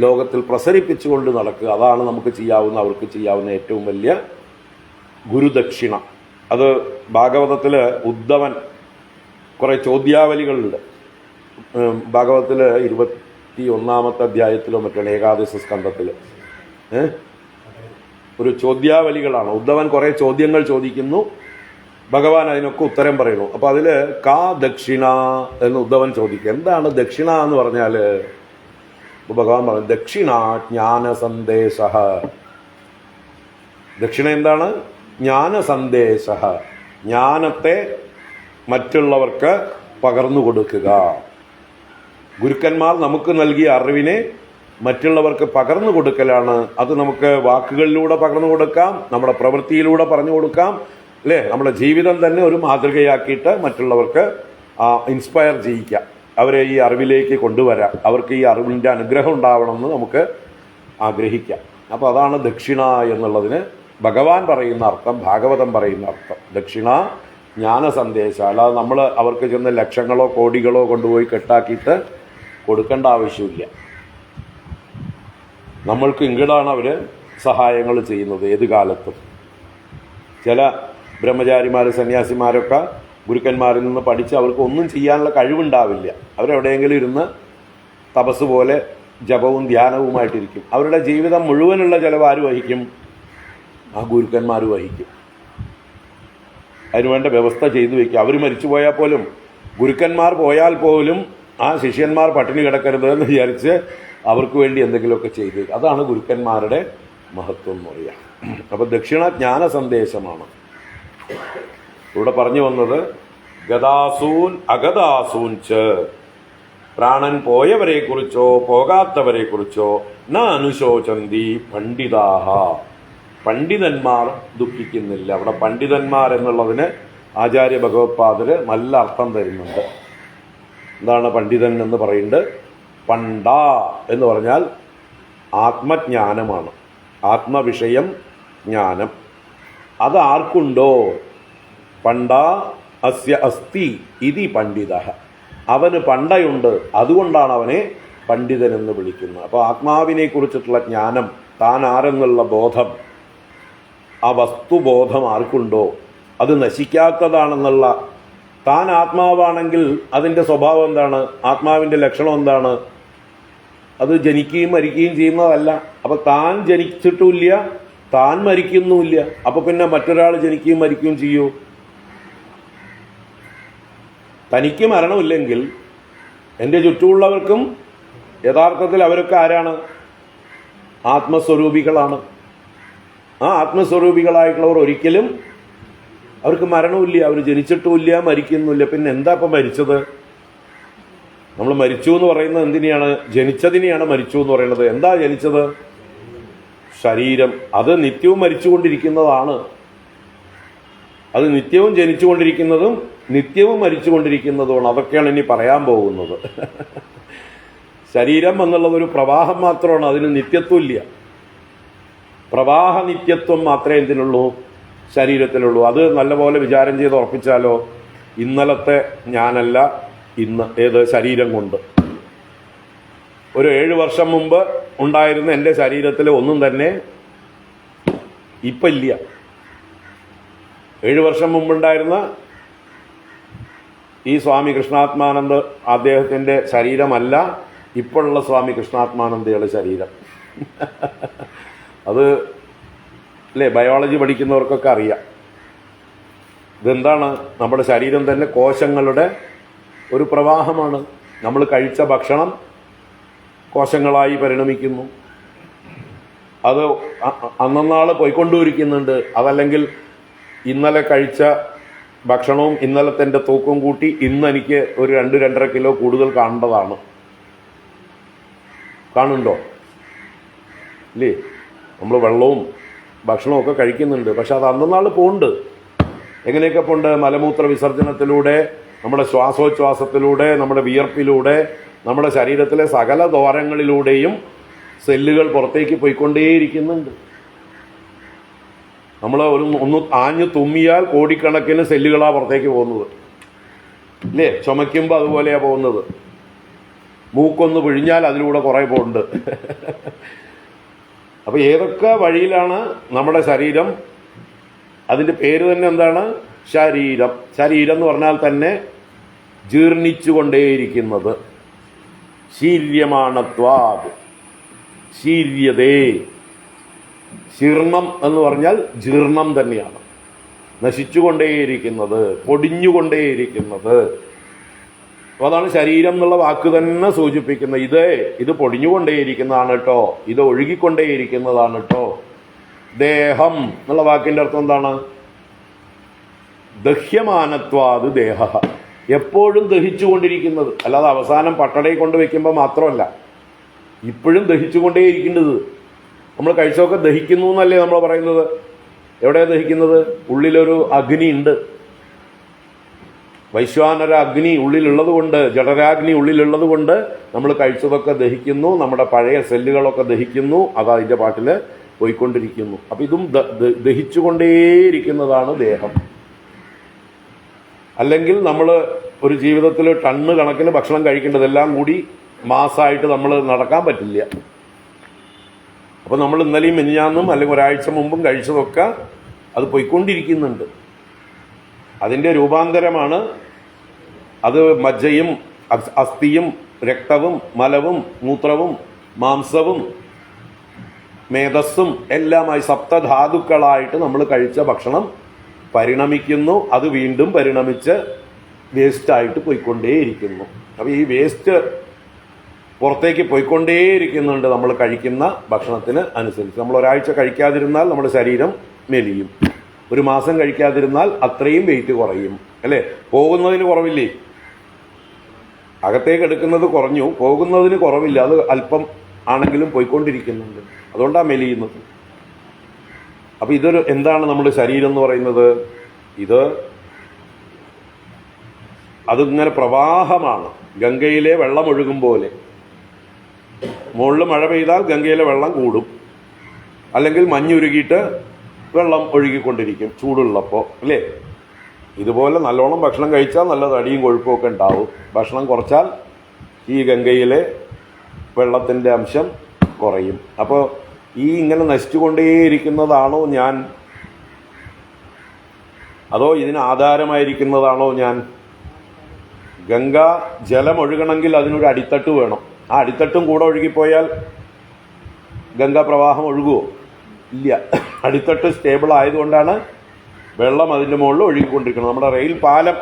ലോകത്തിൽ പ്രസരിപ്പിച്ചുകൊണ്ട് നടക്കുക. അതാണ് നമുക്ക് ചെയ്യാവുന്ന, അവർക്ക് ചെയ്യാവുന്ന ഏറ്റവും വലിയ ഗുരുദക്ഷിണ. അത് ഭാഗവതത്തിൽ ഉദ്ധവൻ കുറേ ചോദ്യാവലികളുണ്ട്. ഭാഗവതത്തിൽ 21-ാമത്തെ അധ്യായത്തിലോ മറ്റുള്ള ഏകാദശ സ്കന്ധത്തിൽ ഒരു ചോദ്യാവലികളാണ്. ഉദ്ധവൻ കുറേ ചോദ്യങ്ങൾ ചോദിക്കുന്നു, ഭഗവാൻ അതിനൊക്കെ ഉത്തരം പറയുന്നു. അപ്പോൾ അതിൽ കാ ദക്ഷിണ എന്ന് ഉദ്ധവൻ ചോദിക്കുക. എന്താണ് ദക്ഷിണ എന്ന് പറഞ്ഞാൽ? ഭഗവാൻ പറഞ്ഞു ദക്ഷിണ ജ്ഞാന സന്ദേശ. ദക്ഷിണ എന്താണ്? ജ്ഞാന സന്ദേശ, ജ്ഞാനത്തെ മറ്റുള്ളവർക്ക് പകർന്നു കൊടുക്കുക. ഗുരുക്കന്മാർ നമുക്ക് നൽകിയ അറിവിനെ മറ്റുള്ളവർക്ക് പകർന്നു കൊടുക്കലാണ്. അത് നമുക്ക് വാക്കുകളിലൂടെ പകർന്നു കൊടുക്കാം, നമ്മുടെ പ്രവൃത്തിയിലൂടെ പറഞ്ഞു കൊടുക്കാം അല്ലേ. നമ്മുടെ ജീവിതം തന്നെ ഒരു മാതൃകയാക്കിയിട്ട് മറ്റുള്ളവർക്ക് ഇൻസ്പയർ ചെയ്യിക്കാം, അവരെ ഈ അറിവിലേക്ക് കൊണ്ടുവരാം, അവർക്ക് ഈ അറിവിൻ്റെ അനുഗ്രഹം ഉണ്ടാവണമെന്ന് നമുക്ക് ആഗ്രഹിക്കാം. അപ്പോൾ അതാണ് ദക്ഷിണ എന്നുള്ളതിന് ഭഗവാൻ പറയുന്ന അർത്ഥം, ഭാഗവതം പറയുന്ന അർത്ഥം. ദക്ഷിണ ജ്ഞാന സന്ദേശം. അല്ലാതെ നമ്മൾ അവർക്ക് ചെന്ന് ലക്ഷങ്ങളോ കോടികളോ കൊണ്ടുപോയി കെട്ടാക്കിയിട്ട് കൊടുക്കേണ്ട ആവശ്യമില്ല. നമ്മൾക്ക് ഇങ്ങോട്ടാണ് അവർ സഹായങ്ങൾ ചെയ്യുന്നത് ഏത് കാലത്തും. ചില ബ്രഹ്മചാരിമാർ, സന്യാസിമാരൊക്കെ ഗുരുക്കന്മാരിൽ നിന്ന് പഠിച്ച് അവർക്ക് ഒന്നും ചെയ്യാനുള്ള കഴിവുണ്ടാവില്ല. അവരെവിടെയെങ്കിലും ഇരുന്ന് തപസ് പോലെ ജപവും ധ്യാനവുമായിട്ടിരിക്കും. അവരുടെ ജീവിതം മുഴുവനുള്ള ചിലവ് ആര് വഹിക്കും? ആ ഗുരുക്കന്മാർ വഹിക്കും. അതിനുവേണ്ട വ്യവസ്ഥ ചെയ്തു വയ്ക്കുക. അവർ മരിച്ചു പോയാൽ പോലും, ഗുരുക്കന്മാർ പോയാൽ പോലും ആ ശിഷ്യന്മാർ പട്ടിണി കിടക്കരുത് എന്ന് വിചാരിച്ച് അവർക്ക് വേണ്ടി എന്തെങ്കിലുമൊക്കെ ചെയ്തു. അതാണ് ഗുരുക്കന്മാരുടെ മഹത്വം എന്ന് പറയുക. അപ്പോൾ ദക്ഷിണ ജ്ഞാന സന്ദേശമാണ് ഇവിടെ പറഞ്ഞു വന്നത്. ഗതാസൂൻ അഗതാസൂൻ ച, പ്രാണൻ പോയവരെ കുറിച്ചോ പോകാത്തവരെ കുറിച്ചോ ന അനുശോചന്തി പണ്ഡിതാഹ, പണ്ഡിതന്മാർ ദുഃഖിക്കുന്നില്ല. അവിടെ പണ്ഡിതന്മാർ എന്നുള്ളതിന് ആചാര്യ ഭഗവത്പാദര് നല്ല അർത്ഥം തരുന്നുണ്ട്. എന്താണ് പണ്ഡിതൻ എന്ന് പറയുന്നത്? പണ്ഡ എന്ന് പറഞ്ഞാൽ ആത്മജ്ഞാനമാണ്, ആത്മവിഷയം ജ്ഞാനം. അത് ആർക്കുണ്ടോ? പണ്ഡ അസ്യ അസ്തി ഇതി പണ്ഡിത, അവന് പണ്ടയുണ്ട്, അതുകൊണ്ടാണ് അവനെ പണ്ഡിതൻ എന്ന് വിളിക്കുന്നത്. അപ്പോൾ ആത്മാവിനെ കുറിച്ചിട്ടുള്ള ജ്ഞാനം, താൻ ആരെന്നുള്ള ബോധം, ആ വസ്തുബോധം ആർക്കുണ്ടോ, അത് നശിക്കാത്തതാണെന്നുള്ള, താൻ ആത്മാവാണെങ്കിൽ അതിൻ്റെ സ്വഭാവം എന്താണ്? ആത്മാവിൻ്റെ ലക്ഷണം എന്താണ്? അത് ജനിക്കുകയും മരിക്കുകയും ചെയ്യുന്നതല്ല. അപ്പം താൻ ജനിച്ചിട്ടുമില്ല, താൻ മരിക്കുന്നുമില്ല. അപ്പം പിന്നെ മറ്റൊരാൾ ജനിക്കുകയും മരിക്കുകയും ചെയ്യൂ? തനിക്ക് മരണമില്ലെങ്കിൽ എൻ്റെ ചുറ്റുമുള്ളവർക്കും യഥാർത്ഥത്തിൽ അവരൊക്കെ ആരാണ്? ആത്മസ്വരൂപികളാണ്. ആ ആത്മസ്വരൂപികളായിട്ടുള്ളവർ ഒരിക്കലും അവർക്ക് മരണമില്ല, അവർ ജനിച്ചിട്ടുമില്ല, മരിക്കുന്നുമില്ല. പിന്നെ എന്താ ഇപ്പം മരിച്ചത്? നമ്മൾ മരിച്ചു എന്ന് പറയുന്നത് എന്തിനെയാണ്? ജനിച്ചതിനെയാണ് മരിച്ചു എന്ന് പറയുന്നത്. എന്താ ജനിച്ചത്? ശരീരം. അത് നിത്യവും മരിച്ചുകൊണ്ടിരിക്കുന്നതാണ്. അത് നിത്യവും ജനിച്ചുകൊണ്ടിരിക്കുന്നതും നിത്യവും മരിച്ചുകൊണ്ടിരിക്കുന്നതുമാണ്. അതൊക്കെയാണ് ഇനി പറയാൻ പോകുന്നത്. ശരീരം എന്നുള്ളത് ഒരു പ്രവാഹം മാത്രമാണ്, അതിന് നിത്യത്വം ഇല്ല. പ്രവാഹ നിത്യത്വം മാത്രമേ എന്തിനുള്ളൂ? ശരീരത്തിലുള്ളൂ. അത് നല്ലപോലെ വിചാരം ചെയ്ത് ഉറപ്പിച്ചാലോ, ഇന്നലത്തെ ഞാനല്ല ഇന്ന്. ഏത്? ശരീരം കൊണ്ട്. ഒരു 7 വർഷം മുമ്പ് ഉണ്ടായിരുന്ന എൻ്റെ ശരീരത്തിൽ ഒന്നും തന്നെ ഇപ്പം ഇല്ല. 7 വർഷം മുമ്പുണ്ടായിരുന്ന ഈ സ്വാമി കൃഷ്ണാത്മാനന്ദ അദ്ദേഹത്തിൻ്റെ ശരീരമല്ല ഇപ്പോഴുള്ള സ്വാമി കൃഷ്ണാത്മാനന്ദയുടെ ശരീരം. അത് അല്ലേ, ബയോളജി പഠിക്കുന്നവർക്കൊക്കെ അറിയാം. ഇതെന്താണ്? നമ്മുടെ ശരീരം തന്നെ കോശങ്ങളുടെ ഒരു പ്രവാഹമാണ്. നമ്മൾ കഴിച്ച ഭക്ഷണം കോശങ്ങളായി പരിണമിക്കുന്നു. അത് അന്നന്നാൾ പോയിക്കൊണ്ടിരിക്കുന്നുണ്ട്. അതല്ലെങ്കിൽ ഇന്നലെ കഴിച്ച ഭക്ഷണവും ഇന്നലത്തെ എൻ്റെ തൂക്കം കൂട്ടി ഇന്ന് എനിക്ക് ഒരു 2-2.5 കിലോ കൂടുതൽ കാണേണ്ടതാണ്. കാണുന്നുണ്ടോ? ഇല്ലേ? നമ്മൾ വെള്ളവും ഭക്ഷണവും ഒക്കെ കഴിക്കുന്നുണ്ട്, പക്ഷെ അത് അന്നന്നാൾ പോകുന്നുണ്ട്. എങ്ങനെയൊക്കെ പോകുന്നുണ്ട്? മലമൂത്ര വിസർജനത്തിലൂടെ, നമ്മുടെ ശ്വാസോച്ഛ്വാസത്തിലൂടെ, നമ്മുടെ വിയർപ്പിലൂടെ, നമ്മുടെ ശരീരത്തിലെ സകല ദ്വാരങ്ങളിലൂടെയും സെല്ലുകൾ പുറത്തേക്ക് പോയിക്കൊണ്ടേയിരിക്കുന്നുണ്ട്. നമ്മൾ ഒന്ന് ആഞ്ഞു തുമ്മിയാൽ കോടിക്കണക്കിന് സെല്ലുകളാണ് പുറത്തേക്ക് പോകുന്നത്. ഇല്ലേ? ചുമയ്ക്കുമ്പോൾ അതുപോലെയാണ് പോകുന്നത്. മൂക്കൊന്ന് പിഴിഞ്ഞാൽ അതിലൂടെ കുറേ പോകുന്നുണ്ട്. അപ്പോൾ ഏതൊക്കെ വഴിയിലാണ് നമ്മുടെ ശരീരം? അതിൻ്റെ പേര് തന്നെ എന്താണ്? ശരീരം. ശരീരം എന്ന് പറഞ്ഞാൽ തന്നെ ജീർണിച്ചു കൊണ്ടേയിരിക്കുന്നത്. ശീര്യമാണത്വാത്, ശീര്യതേ. ശീർണം എന്ന് പറഞ്ഞാൽ ജീർണം തന്നെയാണ്, നശിച്ചുകൊണ്ടേയിരിക്കുന്നത്, പൊടിഞ്ഞുകൊണ്ടേയിരിക്കുന്നത്. അപ്പോൾ അതാണ് ശരീരം എന്നുള്ള വാക്ക് തന്നെ സൂചിപ്പിക്കുന്നത്. ഇത് പൊടിഞ്ഞുകൊണ്ടേയിരിക്കുന്നതാണ് കേട്ടോ, ഇത് ഒഴുകിക്കൊണ്ടേയിരിക്കുന്നതാണ് കേട്ടോ. ദേഹം എന്നുള്ള വാക്കിൻ്റെ അർത്ഥം എന്താണ്? ദഹ്യമാനത്വാത് ദേഹ. എപ്പോഴും ദഹിച്ചുകൊണ്ടിരിക്കുന്നത്, അല്ലാതെ അവസാനം പട്ടടയിൽ കൊണ്ട് വെക്കുമ്പോൾ മാത്രമല്ല, ഇപ്പോഴും ദഹിച്ചുകൊണ്ടേയിരിക്കേണ്ടത്. നമ്മൾ കഴിച്ചൊക്കെ ദഹിക്കുന്നു എന്നല്ലേ നമ്മൾ പറയുന്നത്? എവിടെയാണ് ദഹിക്കുന്നത്? ഉള്ളിലൊരു അഗ്നി ഉണ്ട്. വൈശ്വാനര അഗ്നി ഉള്ളിലുള്ളത് കൊണ്ട്, ജഠരാഗ്നി ഉള്ളിലുള്ളത് കൊണ്ട് നമ്മൾ കഴിച്ചതൊക്കെ ദഹിക്കുന്നു, നമ്മുടെ പഴയ സെല്ലുകളൊക്കെ ദഹിക്കുന്നു. അത് അതിൻ്റെ പാട്ടിൽ പോയിക്കൊണ്ടിരിക്കുന്നു. അപ്പം ഇതും ദഹിച്ചുകൊണ്ടേയിരിക്കുന്നതാണ് ദേഹം. അല്ലെങ്കിൽ നമ്മൾ ഒരു ജീവിതത്തിൽ ടണ്ണ് കണക്കിന് ഭക്ഷണം കഴിക്കേണ്ടതെല്ലാം കൂടി മാസമായിട്ട് നമ്മൾ നടക്കാൻ പറ്റില്ല. അപ്പോൾ നമ്മൾ ഇന്നലെയും മിനിഞ്ഞാന്നും അല്ലെങ്കിൽ ഒരാഴ്ച മുമ്പും കഴിച്ചതൊക്കെ അത് പോയിക്കൊണ്ടിരിക്കുന്നുണ്ട്. അതിൻ്റെ രൂപാന്തരമാണ് അത്. മജ്ജയും അസ്ഥിയും രക്തവും മലവും മൂത്രവും മാംസവും മേധസ്സും എല്ലാമായി സപ്തധാതുക്കളായിട്ട് നമ്മൾ കഴിച്ച ഭക്ഷണം പരിണമിക്കുന്നു. അത് വീണ്ടും പരിണമിച്ച് വേസ്റ്റായിട്ട് പോയിക്കൊണ്ടേയിരിക്കുന്നു. അപ്പോൾ ഈ വേസ്റ്റ് പുറത്തേക്ക് പോയിക്കൊണ്ടേയിരിക്കുന്നുണ്ട് നമ്മൾ കഴിക്കുന്ന ഭക്ഷണത്തിന് അനുസരിച്ച്. നമ്മൾ ഒരാഴ്ച കഴിക്കാതിരുന്നാൽ നമ്മുടെ ശരീരം മെലിയും. 1 മാസം കഴിക്കാതിരുന്നാൽ അത്രയും വെയിറ്റ് കുറയും. അല്ലേ? പോകുന്നതിന് കുറവില്ലേ? അകത്തേക്ക് എടുക്കുന്നത് കുറഞ്ഞു, പോകുന്നതിന് കുറവില്ല. അത് അല്പം ആണെങ്കിലും പോയിക്കൊണ്ടിരിക്കുന്നുണ്ട്. അതുകൊണ്ടാണ് മെലിയുന്നത്. അപ്പം ഇതൊരു എന്താണ് നമ്മുടെ ശരീരം എന്ന് പറയുന്നത്? അതിങ്ങനെ പ്രവാഹമാണ്. ഗംഗയിലെ വെള്ളം ഒഴുകും പോലെ. മുകളിൽ മഴ പെയ്താൽ ഗംഗയിലെ വെള്ളം കൂടും, അല്ലെങ്കിൽ മഞ്ഞുരുകിയിട്ട് വെള്ളം ഒഴുകിക്കൊണ്ടിരിക്കും ചൂടുള്ളപ്പോൾ. അല്ലേ? ഇതുപോലെ നല്ലോണം ഭക്ഷണം കഴിച്ചാൽ നല്ല തടിയും കൊഴുപ്പുമൊക്കെ ഉണ്ടാവും. ഭക്ഷണം കുറച്ചാൽ ഈ ഗംഗയിലെ വെള്ളത്തിൻ്റെ അംശം കുറയും. അപ്പോൾ ഈ ഇങ്ങനെ നശിച്ചുകൊണ്ടേയിരിക്കുന്നതാണോ ഞാൻ? അതോ ഇതിന് ആധാരമായിരിക്കുന്നതാണോ ഞാൻ? ഗംഗ ജലം ഒഴുകണമെങ്കിൽ അതിനൊരു അടിത്തട്ട് വേണം. ആ അടിത്തട്ടും കൂടെ ഒഴുകിപ്പോയാൽ ഗംഗാ പ്രവാഹം ഒഴുകുമോ? ഇല്ല. അടിത്തട്ട് സ്റ്റേബിൾ ആയതുകൊണ്ടാണ് വെള്ളം അതിൻ്റെ മുകളിൽ ഒഴുകിക്കൊണ്ടിരിക്കുന്നത്. നമ്മുടെ റെയിൽ പാലം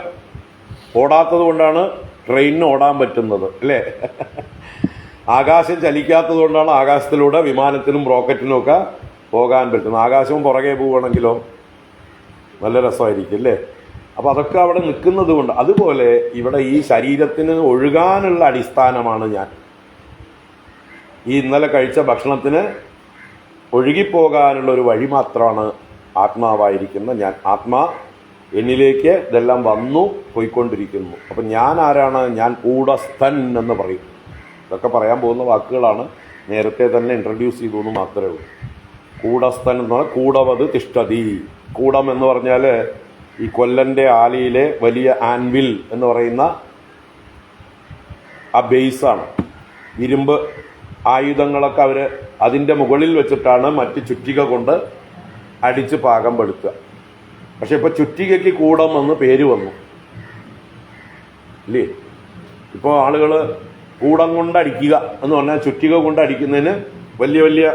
ഓടാത്തത് കൊണ്ടാണ് ട്രെയിനിന് ഓടാൻ പറ്റുന്നത്. അല്ലേ? ആകാശം ചലിക്കാത്തത് കൊണ്ടാണ് ആകാശത്തിലൂടെ വിമാനത്തിനും റോക്കറ്റിനും ഒക്കെ പോകാൻ പറ്റുന്നത്. ആകാശവും പുറകെ പോവുകയാണെങ്കിലോ നല്ല രസമായിരിക്കും. അല്ലേ? അപ്പോൾ അതൊക്കെ അവിടെ നിൽക്കുന്നത് കൊണ്ട്, അതുപോലെ ഇവിടെ ഈ ശരീരത്തിന് ഒഴുകാനുള്ള അടിസ്ഥാനമാണ് ഞാൻ. ഈ ഇന്നലെ കഴിച്ച ഭക്ഷണത്തിന് ഒഴുകിപ്പോകാനുള്ള ഒരു വഴി മാത്രമാണ് ആത്മാവായിരിക്കുന്ന ഞാൻ. ആത്മാ എന്നിലേക്ക് ഇതെല്ലാം വന്നു പോയിക്കൊണ്ടിരിക്കുന്നു. അപ്പം ഞാൻ ആരാണ്? ഞാൻ കൂടസ്ഥൻ എന്ന് പറയും. ഇതൊക്കെ പറയാൻ പോകുന്ന വാക്കുകളാണ്, നേരത്തെ തന്നെ ഇൻട്രൊഡ്യൂസ് ചെയ്തു എന്ന് മാത്രമേ ഉള്ളൂ. കൂടസ്ഥൻ എന്ന് പറഞ്ഞാൽ കൂടവത് തിഷ്ഠതി. കൂടം എന്ന് പറഞ്ഞാൽ ഈ കൊല്ലൻ്റെ ആലയിലെ വലിയ ആൻവിൽ എന്ന് പറയുന്ന ആ ബേസാണ്. ഇരുമ്പ് ആയുധങ്ങളൊക്കെ അവർ അതിൻ്റെ മുകളിൽ വെച്ചിട്ടാണ് മറ്റ് ചുറ്റിക കൊണ്ട് അടിച്ച് പാകം പെടുത്തുക. പക്ഷെ ഇപ്പോൾ ചുറ്റികയ്ക്ക് കൂടം എന്ന് പേര് വന്നു ഇല്ലേ? ഇപ്പോൾ ആളുകൾ കൂടം കൊണ്ടടിക്കുക എന്ന് പറഞ്ഞാൽ ചുറ്റിക കൊണ്ട് അടിക്കുന്നതിന് വലിയ വലിയ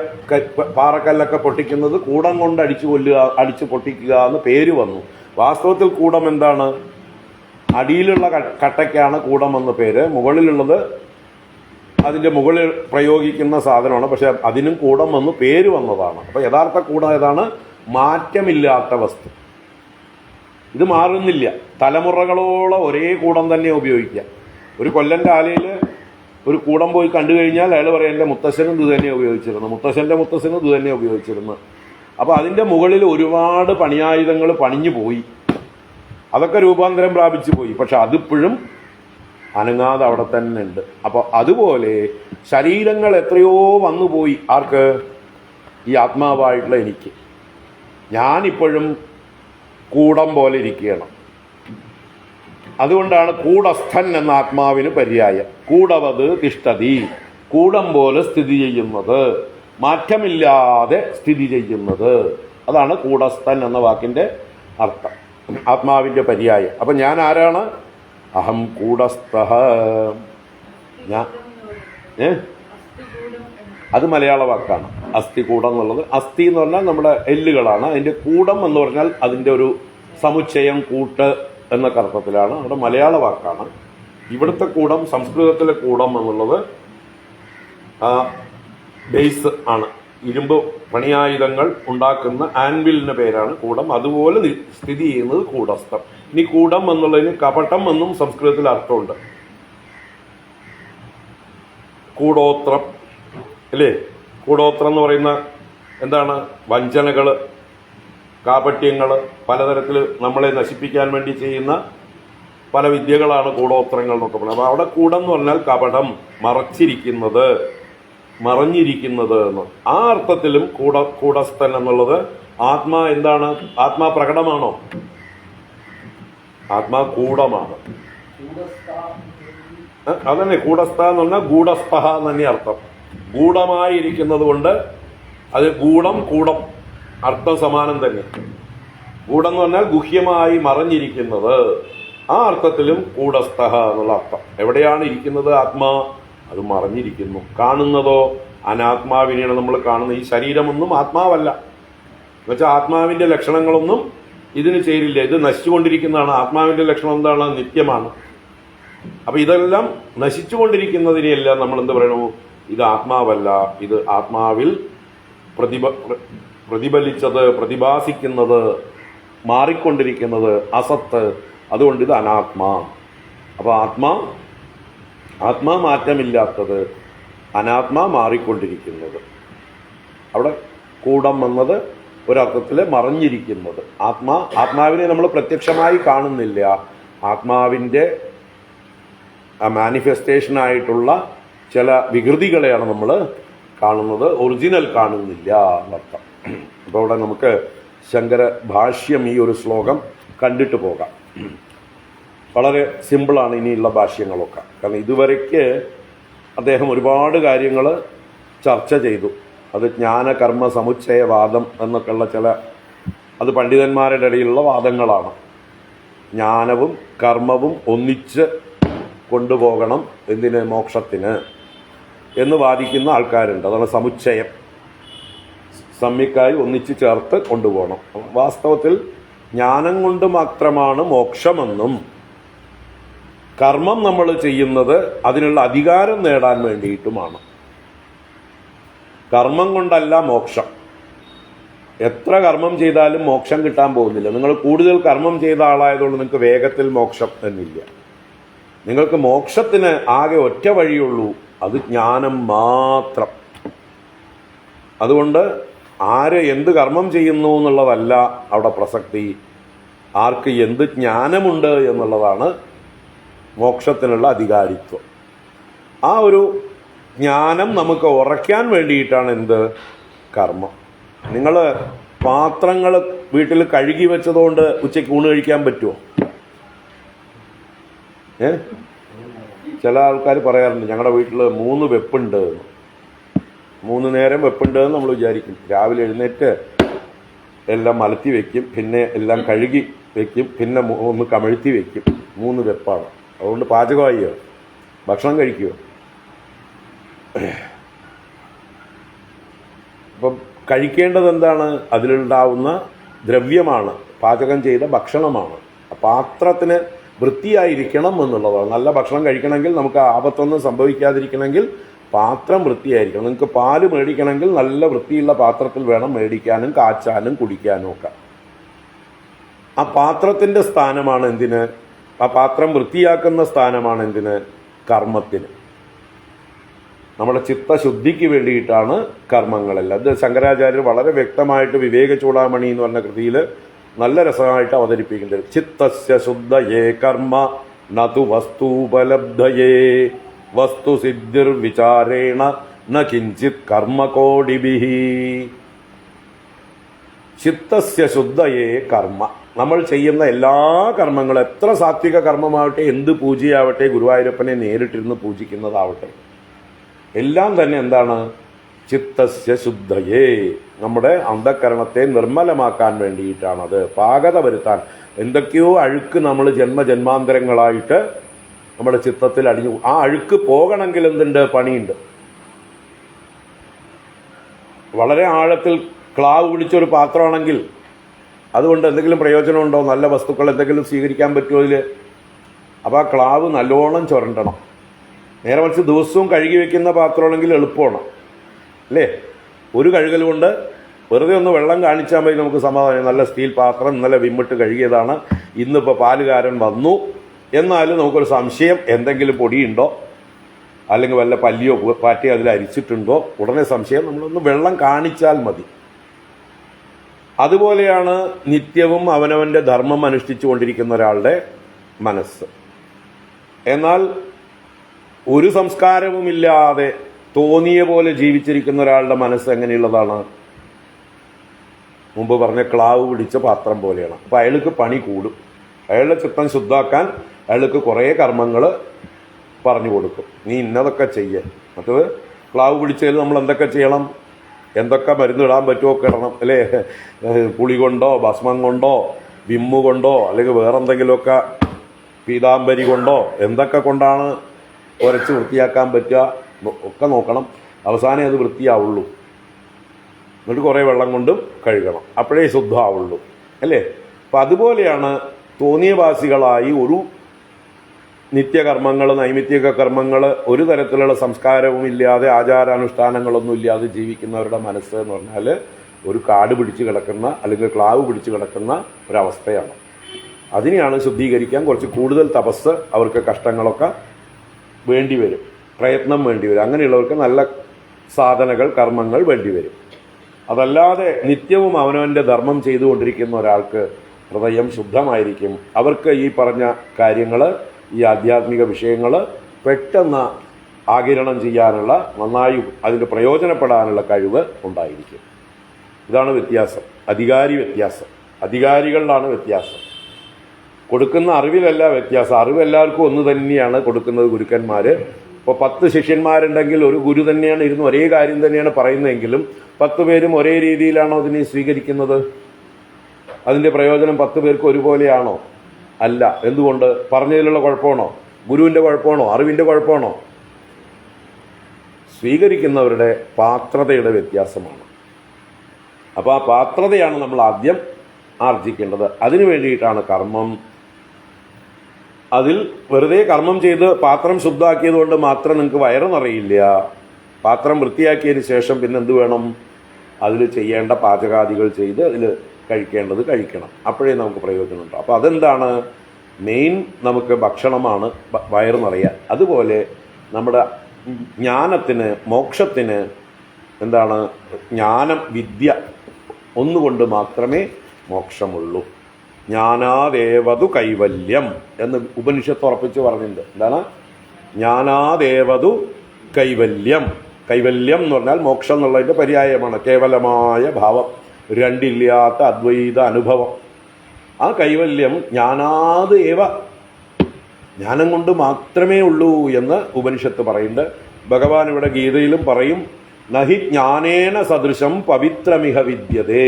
പാറക്കല്ലൊക്കെ പൊട്ടിക്കുന്നത് കൂടം കൊണ്ട് അടിച്ച് പൊട്ടിക്കുക എന്ന് പേര് വന്നു. വാസ്തവത്തിൽ കൂടം എന്താണ്? അടിയിലുള്ള കട്ടയ്ക്കാണ് കൂടം എന്ന പേര്. മുകളിലുള്ളത് അതിൻ്റെ മുകളിൽ പ്രയോഗിക്കുന്ന സാധനമാണ്. പക്ഷെ അതിനും കൂടം എന്ന് പേര് വന്നതാണ്. അപ്പോൾ യഥാർത്ഥ കൂടം ഏതാണ്? മാറ്റമില്ലാത്ത വസ്തു. ഇത് മാറുന്നില്ല. തലമുറകളോളം ഒരേ കൂടം തന്നെ ഉപയോഗിക്കുക. ഒരു കൊല്ലൻ്റെ ആലയിൽ ഒരു കൂടം പോയി കണ്ടു കഴിഞ്ഞാൽ അയാൾ പറയും എൻ്റെ മുത്തശ്ശനും ഇത് തന്നെ ഉപയോഗിച്ചിരുന്നു, മുത്തശ്ശൻ്റെ മുത്തശ്ശനും ഇത് തന്നെ ഉപയോഗിച്ചിരുന്നു. അപ്പോൾ അതിൻ്റെ മുകളിൽ ഒരുപാട് പണിയായുധങ്ങൾ പണിഞ്ഞു പോയി, അതൊക്കെ രൂപാന്തരം പ്രാപിച്ചു പോയി. പക്ഷെ അതിപ്പോഴും അനങ്ങാതെ അവിടെ തന്നെ ഉണ്ട്. അപ്പോൾ അതുപോലെ ശരീരങ്ങൾ എത്രയോ വന്നുപോയി. ആർക്ക്? ഈ ആത്മാവായിട്ടുള്ള എനിക്ക്. ഞാനിപ്പോഴും കൂടം പോലെ ഇരിക്കുകയാണ്. അതുകൊണ്ടാണ് കൂടസ്ഥൻ എന്ന ആത്മാവിന് പര്യായം. കൂടവത് തിഷ്ഠതി, കൂടം പോലെ സ്ഥിതി ചെയ്യുന്നത്, മാറ്റമില്ലാതെ സ്ഥിതി ചെയ്യുന്നത്. അതാണ് കൂടസ്ഥൻ എന്ന വാക്കിൻ്റെ അർത്ഥം, ആത്മാവിൻ്റെ പര്യായം. അപ്പം ഞാൻ ആരാണ്? അഹം കൂടസ്ഥഃ. ഞാൻ അത് മലയാള വാക്കാണ്. അസ്ഥികൂടം എന്നുള്ളത്. അസ്ഥി എന്ന് പറഞ്ഞാൽ നമ്മുടെ എല്ലുകളാണ്. അതിൻ്റെ കൂടം എന്ന് പറഞ്ഞാൽ അതിൻ്റെ ഒരു സമുച്ചയം, കൂട്ട് എന്നൊക്കെ അർത്ഥത്തിലാണ്. അവിടെ മലയാള വാക്കാണ്. ഇവിടുത്തെ കൂടം, സംസ്കൃതത്തിലെ കൂടം എന്നുള്ളത് ബേസ് ആണ്. ഇരുമ്പ് പണിയായുധങ്ങൾ ഉണ്ടാക്കുന്ന ആൻവിലിൻ്റെ പേരാണ് കൂടം. അതുപോലെ സ്ഥിതി ചെയ്യുന്നത് കൂടസ്ഥം. ഇനി കൂടം എന്നുള്ളതിന് കപടം എന്നും സംസ്കൃതത്തിൽ അർത്ഥമുണ്ട്. കൂടോത്രം അല്ലേ? കൂടോത്രം എന്ന് പറയുന്ന എന്താണ്? വഞ്ചനകൾ, കാപട്യങ്ങൾ, പലതരത്തിൽ നമ്മളെ നശിപ്പിക്കാൻ വേണ്ടി ചെയ്യുന്ന പല വിദ്യകളാണ് കൂടോത്രങ്ങൾ എന്നൊക്കെ പറയുന്നത്. അപ്പോൾ അവിടെ കൂടം എന്ന് പറഞ്ഞാൽ കപടം, മറച്ചിരിക്കുന്നത്, മറഞ്ഞിരിക്കുന്നത് എന്ന്. ആ അർത്ഥത്തിലും കൂടസ്ഥൻ എന്നുള്ളത് ആത്മാ എന്താണ്? ആത്മാ പ്രകടമാണോ? ആത്മാ കൂടമാണ്. അതന്നെ കൂടസ്ഥ എന്ന് പറഞ്ഞാൽ ഗൂഢസ്ഥ എന്ന് തന്നെ അർത്ഥം. ഗൂഢമായിരിക്കുന്നത് കൊണ്ട് അത് ഗൂഢം, കൂടം അർത്ഥം സമാനം തന്നെ. ഗൂഢം എന്ന് പറഞ്ഞാൽ ഗുഹ്യമായി മറഞ്ഞിരിക്കുന്നത്. ആ അർത്ഥത്തിലും കൂടസ്ഥ എന്നുള്ള അർത്ഥം. എവിടെയാണ് ഇരിക്കുന്നത് ആത്മാ? അത് മറഞ്ഞിരിക്കുന്നു. കാണുന്നതോ അനാത്മാവിനെയാണ് നമ്മൾ കാണുന്നത്. ഈ ശരീരമൊന്നും ആത്മാവല്ല. എന്നുവെച്ചാൽ ആത്മാവിന്റെ ലക്ഷണങ്ങളൊന്നും ഇതിന് ചേരില്ല. ഇത് നശിച്ചുകൊണ്ടിരിക്കുന്നതാണ്. ആത്മാവിന്റെ ലക്ഷണം എന്താണ്? നിത്യമാണ്. അപ്പൊ ഇതെല്ലാം നശിച്ചുകൊണ്ടിരിക്കുന്നതിനെയെല്ലാം നമ്മൾ എന്ത് പറയണു? ഇത് ആത്മാവല്ല, ഇത് ആത്മാവിൽ പ്രതിഫലിച്ചത്, പ്രതിഭാസിക്കുന്നത്, മാറിക്കൊണ്ടിരിക്കുന്നത്, അസത്ത്. അതുകൊണ്ട് ഇത് അനാത്മാ. അപ്പൊ ആത്മാ മാറ്റമില്ലാത്തത്, അനാത്മാ മാറിക്കൊണ്ടിരിക്കുന്നത്. അവിടെ കൂടം എന്നത് ഒരർത്ഥത്തിൽ മറഞ്ഞിരിക്കുന്നത്. ആത്മാവിനെ നമ്മൾ പ്രത്യക്ഷമായി കാണുന്നില്ല. ആത്മാവിൻ്റെ മാനിഫെസ്റ്റേഷനായിട്ടുള്ള ചില വികൃതികളെയാണ് നമ്മൾ കാണുന്നത്, ഒറിജിനൽ കാണുന്നില്ല എന്നർത്ഥം. അപ്പോൾ അവിടെ നമുക്ക് ശങ്കര ഭാഷ്യം ഈ ഒരു ശ്ലോകം കണ്ടിട്ട് പോകാം. വളരെ സിമ്പിളാണ് ഇനിയുള്ള ഭാഷ്യങ്ങളൊക്കെ. കാരണം ഇതുവരയ്ക്ക് അദ്ദേഹം ഒരുപാട് കാര്യങ്ങൾ ചർച്ച ചെയ്തു. അത് ജ്ഞാനകർമ്മ സമുച്ചയവാദം എന്നൊക്കെയുള്ള അത് പണ്ഡിതന്മാരുടെ ഇടയിലുള്ള വാദങ്ങളാണ്. ജ്ഞാനവും കർമ്മവും ഒന്നിച്ച് കൊണ്ടുപോകണം, എന്തിന്? മോക്ഷത്തിന് എന്ന് വാദിക്കുന്ന ആൾക്കാരുണ്ട്. അതാണ് സമുച്ചയം. സമ്യക്കായി ഒന്നിച്ച് ചേർത്ത് കൊണ്ടുപോകണം. വാസ്തവത്തിൽ ജ്ഞാനം കൊണ്ട് മാത്രമാണ് മോക്ഷമെന്നും കർമ്മം നമ്മൾ ചെയ്യുന്നത് അതിനുള്ള അധികാരം നേടാൻ വേണ്ടിയിട്ടുമാണ്. കർമ്മം കൊണ്ടല്ല മോക്ഷം. എത്ര കർമ്മം ചെയ്താലും മോക്ഷം കിട്ടാൻ പോകുന്നില്ല. നിങ്ങൾ കൂടുതൽ കർമ്മം ചെയ്ത ആളായതുകൊണ്ട് നിങ്ങൾക്ക് വേഗത്തിൽ മോക്ഷം എന്നില്ല. നിങ്ങൾക്ക് മോക്ഷത്തിന് ആകെ ഒറ്റ വഴിയുള്ളൂ, അത് ജ്ഞാനം മാത്രം. അതുകൊണ്ട് ആര് എന്ത് കർമ്മം ചെയ്യുന്നു എന്നുള്ളതല്ല അവിടെ പ്രസക്തി, ആർക്ക് എന്ത് ജ്ഞാനമുണ്ട് എന്നുള്ളതാണ് മോക്ഷത്തിനുള്ള അധികാരിത്വം. ആ ഒരു ജ്ഞാനം നമുക്ക് ഉറയ്ക്കാൻ വേണ്ടിയിട്ടാണ് എന്ത് കർമ്മം. നിങ്ങൾ പാത്രങ്ങൾ വീട്ടിൽ കഴുകി വെച്ചതുകൊണ്ട് ഉച്ചയ്ക്ക് ഊണ് കഴിക്കാൻ പറ്റുമോ? ചില ആൾക്കാർ പറയാറുണ്ട് ഞങ്ങളുടെ വീട്ടിൽ 3 വെപ്പുണ്ട് എന്ന്. 3 നേരം വെപ്പുണ്ട് എന്ന് നമ്മൾ വിചാരിക്കും. രാവിലെ എഴുന്നേറ്റ് എല്ലാം മലത്തി വെക്കും, പിന്നെ എല്ലാം കഴുകി വെക്കും, പിന്നെ ഒന്ന് കമഴ്ത്തി വെക്കും. 3 വെപ്പാണ്. അതുകൊണ്ട് പാചകമായോ? ഭക്ഷണം കഴിക്കുമോ? അപ്പം കഴിക്കേണ്ടത് എന്താണ്? അതിലുണ്ടാവുന്ന ദ്രവ്യമാണ്, പാചകം ചെയ്ത ഭക്ഷണമാണ്. പാത്രത്തിന് വൃത്തിയായിരിക്കണം എന്നുള്ളതാണ്. നല്ല ഭക്ഷണം കഴിക്കണമെങ്കിൽ, നമുക്ക് ആപത്തൊന്നും സംഭവിക്കാതിരിക്കണമെങ്കിൽ പാത്രം വൃത്തിയായിരിക്കണം. നിങ്ങൾക്ക് പാല് മേടിക്കണമെങ്കിൽ നല്ല വൃത്തിയുള്ള പാത്രത്തിൽ വേണം മേടിക്കാനും കാച്ചാനും കുടിക്കാനും ഒക്കെ. ആ പാത്രത്തിൻ്റെ സ്ഥാനമാണ് എന്തിന്? ആ പാത്രം വൃത്തിയാക്കുന്ന സ്ഥാനമാണ് എന്തിന്? കർമ്മത്തിന്. നമ്മുടെ ചിത്തശുദ്ധിക്ക് വേണ്ടിയിട്ടാണ് കർമ്മങ്ങളെല്ലാം. അത് ശങ്കരാചാര്യർ വളരെ വ്യക്തമായിട്ട് വിവേക ചൂടാമണി എന്ന് പറഞ്ഞ കൃതിയിൽ നല്ല രസമായിട്ട് അവതരിപ്പിക്കുന്നുണ്ട്. ചിത്തസ്യ ശുദ്ധയേ കർമ്മ നതു വസ്തുപലബ്ധയേ വസ്തുസിദ്ധിർ വിചാരേണ ന കിഞ്ചിത് കർമ്മകോടിഭിഹി. ചിത്തസ്യ ശുദ്ധയേ കർമ്മ. നമ്മൾ ചെയ്യുന്ന എല്ലാ കർമ്മങ്ങളും, എത്ര സാത്വിക കർമ്മമാവട്ടെ, എന്ത് പൂജയാവട്ടെ, ഗുരുവായൂരപ്പനെ നേരിട്ടിരുന്ന് പൂജിക്കുന്നതാവട്ടെ, എല്ലാം തന്നെ എന്താണ്? ചിത്തസ്യ ശുദ്ധയേ, നമ്മുടെ അന്ധകരണത്തെ നിർമ്മലമാക്കാൻ വേണ്ടിയിട്ടാണത്, പാകത വരുത്താൻ. എന്തൊക്കെയോ അഴുക്ക് നമ്മൾ ജന്മജന്മാന്തരങ്ങളായിട്ട് നമ്മുടെ ചിത്തത്തിൽ അടിഞ്ഞു. ആ അഴുക്ക് പോകണമെങ്കിൽ എന്തുണ്ട്? പണിയുണ്ട്. വളരെ ആഴത്തിൽ ക്ലാവ് പിടിച്ചൊരു പാത്രമാണെങ്കിൽ അതുകൊണ്ട് എന്തെങ്കിലും പ്രയോജനമുണ്ടോ? നല്ല വസ്തുക്കൾ എന്തെങ്കിലും സ്വീകരിക്കാൻ പറ്റുമോ അതിൽ? അപ്പോൾ ആ ക്ലാവ് നല്ലോണം ചുരണ്ടണം. നേരെ മറിച്ച് ദിവസവും കഴുകി വെക്കുന്ന പാത്രമാണെങ്കിൽ എളുപ്പമാണ് അല്ലേ? ഒരു കഴുകൽ കൊണ്ട് വെറുതെ ഒന്ന് വെള്ളം കാണിച്ചാൽ മതി, നമുക്ക് സമാധാനം. നല്ല സ്റ്റീൽ പാത്രം, ഇന്നലെ വിമ്മിട്ട് കഴുകിയതാണ്, ഇന്നിപ്പോൾ പാലുകാരൻ വന്നു, എന്നാലും നമുക്കൊരു സംശയം, എന്തെങ്കിലും പൊടിയുണ്ടോ അല്ലെങ്കിൽ വല്ല പല്ലിയോ പാറ്റി അതിൽ അരിച്ചിട്ടുണ്ടോ, ഉടനെ സംശയം, നമ്മളൊന്ന് വെള്ളം കാണിച്ചാൽ മതി. അതുപോലെയാണ് നിത്യവും അവനവൻ്റെ ധർമ്മം അനുഷ്ഠിച്ചു കൊണ്ടിരിക്കുന്ന ഒരാളുടെ മനസ്സ്. എന്നാൽ ഒരു സംസ്കാരവുമില്ലാതെ തോന്നിയ പോലെ ജീവിച്ചിരിക്കുന്ന ഒരാളുടെ മനസ്സ് എങ്ങനെയുള്ളതാണ്? മുമ്പ് പറഞ്ഞ ക്ലാവ് പിടിച്ച പാത്രം പോലെയാണ്. അപ്പോൾ അയാൾക്ക് പണി കൂടും. അയാളുടെ ചിത്തം ശുദ്ധാക്കാൻ അയാൾക്ക് കുറേ കർമ്മങ്ങൾ പറഞ്ഞു കൊടുക്കും. നീ ഇന്നതൊക്കെ ചെയ്യേ. മറ്റത് ക്ലാവ് പിടിച്ചതിൽ നമ്മൾ എന്തൊക്കെ ചെയ്യണം, എന്തൊക്കെ മരുന്നിടാൻ പറ്റുമോ ഒക്കെ ഇടണം അല്ലേ? പുളി കൊണ്ടോ ഭസ്മം കൊണ്ടോ വിമ്മു കൊണ്ടോ അല്ലെങ്കിൽ വേറെന്തെങ്കിലുമൊക്കെ പീതാംബരി കൊണ്ടോ എന്തൊക്കെ കൊണ്ടാണ് ഉരച്ച് വൃത്തിയാക്കാൻ പറ്റുക ഒക്കെ നോക്കണം. അവസാനം അത് വൃത്തിയാവുള്ളൂ. എന്നിട്ട് കുറേ വെള്ളം കൊണ്ടും കഴുകണം, അപ്പോഴേ ശുദ്ധമാവുള്ളൂ അല്ലേ? അപ്പം അതുപോലെയാണ് തോന്നിയവാസികളായി ഒരു നിത്യകർമ്മങ്ങൾ, നൈമിത്തിക കർമ്മങ്ങൾ, ഒരു തരത്തിലുള്ള സംസ്കാരവും ഇല്ലാതെ ആചാരാനുഷ്ഠാനങ്ങളൊന്നും ഇല്ലാതെ ജീവിക്കുന്നവരുടെ മനസ്സ് എന്ന് പറഞ്ഞാൽ ഒരു കാട് പിടിച്ച് കിടക്കുന്ന അല്ലെങ്കിൽ ക്ലാവ് പിടിച്ച് കിടക്കുന്ന ഒരവസ്ഥയാണ്. അതിനെയാണ് ശുദ്ധീകരിക്കാൻ കുറച്ച് കൂടുതൽ തപസ്, അവർക്ക് കഷ്ടങ്ങളൊക്കെ വേണ്ടിവരും, പ്രയത്നം വേണ്ടിവരും. അങ്ങനെയുള്ളവർക്ക് നല്ല സാധനകൾ, കർമ്മങ്ങൾ വേണ്ടിവരും. അതല്ലാതെ നിത്യവും അവനവൻ്റെ ധർമ്മം ചെയ്തുകൊണ്ടിരിക്കുന്ന ഒരാൾക്ക് ഹൃദയം ശുദ്ധമായിരിക്കും. അവർക്ക് ഈ പറഞ്ഞ കാര്യങ്ങൾ, ഈ ആധ്യാത്മിക വിഷയങ്ങൾ പെട്ടെന്ന് ആകിരണം ചെയ്യാനുള്ള, നന്നായി അതിന് പ്രയോജനപ്പെടാനുള്ള കഴിവ് ഉണ്ടായിരിക്കും. ഇതാണ് വ്യത്യാസം, അധികാരി വ്യത്യാസം. അധികാരികളിലാണ് വ്യത്യാസം. കൊടുക്കുന്ന അറിവിലല്ല വ്യത്യാസം. അറിവ് എല്ലാവർക്കും ഒന്ന് തന്നെയാണ് കൊടുക്കുന്നത് ഗുരുക്കന്മാർ. ഇപ്പോൾ 10 ശിഷ്യന്മാരുണ്ടെങ്കിൽ ഒരു ഗുരു തന്നെയാണ് ഇരുന്ന് ഒരേ കാര്യം തന്നെയാണ് പറയുന്നതെങ്കിലും 10 പേരും ഒരേ രീതിയിലാണോ അതിനെ സ്വീകരിക്കുന്നത്? അതിൻ്റെ പ്രയോജനം 10 പേർക്ക് ഒരുപോലെയാണോ? അല്ല. എന്തുകൊണ്ട്? പറഞ്ഞതിലുള്ള കുഴപ്പമാണോ? ഗുരുവിൻ്റെ കുഴപ്പമാണോ? അറിവിൻ്റെ കുഴപ്പമാണോ? സ്വീകരിക്കുന്നവരുടെ പാത്രതയുടെ വ്യത്യാസമാണ്. അപ്പോൾ ആ പാത്രതയാണ് നമ്മൾ ആദ്യം ആർജിക്കേണ്ടത്. അതിനു വേണ്ടിയിട്ടാണ് കർമ്മം. അതിൽ വെറുതെ കർമ്മം ചെയ്ത് പാത്രം ശുദ്ധമാക്കിയത് കൊണ്ട് മാത്രം നിങ്ങൾക്ക് വയറ് നിറയില്ല. പാത്രം വൃത്തിയാക്കിയതിന് ശേഷം പിന്നെ എന്ത് വേണം? അതിൽ ചെയ്യേണ്ട പാചകാദികൾ ചെയ്ത് അതിൽ കഴിക്കേണ്ടത് കഴിക്കണം. അപ്പോഴേ നമുക്ക് പ്രയോജനമുണ്ടോ. അപ്പോൾ അതെന്താണ് മെയിൻ, നമുക്ക് ഭക്ഷണമാണ് വയറ് നിറയാൻ. അതുപോലെ നമ്മുടെ ജ്ഞാനത്തിന്, മോക്ഷത്തിന് എന്താണ്, ജ്ഞാനം, വിദ്യ ഒന്നുകൊണ്ട് മാത്രമേ മോക്ഷമുള്ളൂ. ജ്ഞാനാദേവതു കൈവല്യം എന്ന് ഉപനിഷത്ത് ഉറപ്പിച്ച് പറഞ്ഞിട്ടുണ്ട്. എന്താണ് ജ്ഞാനാദേവതു കൈവല്യം? കൈവല്യം എന്ന് പറഞ്ഞാൽ മോക്ഷം എന്നുള്ളതിൻ്റെ പര്യായമാണ്. കേവലമായ ഭാവം, രണ്ടില്ലാത്ത അദ്വൈത അനുഭവം. ആ കൈവല്യം ജ്ഞാനാത് ഏവ, ജ്ഞാനം കൊണ്ട് മാത്രമേ ഉള്ളൂ എന്ന് ഉപനിഷത്ത് പറയുന്നുണ്ട്. ഭഗവാൻ ഇവിടെ ഗീതയിലും പറയും, നഹി ജ്ഞാനേന സദൃശം പവിത്രമിഹ വിദ്യതേ.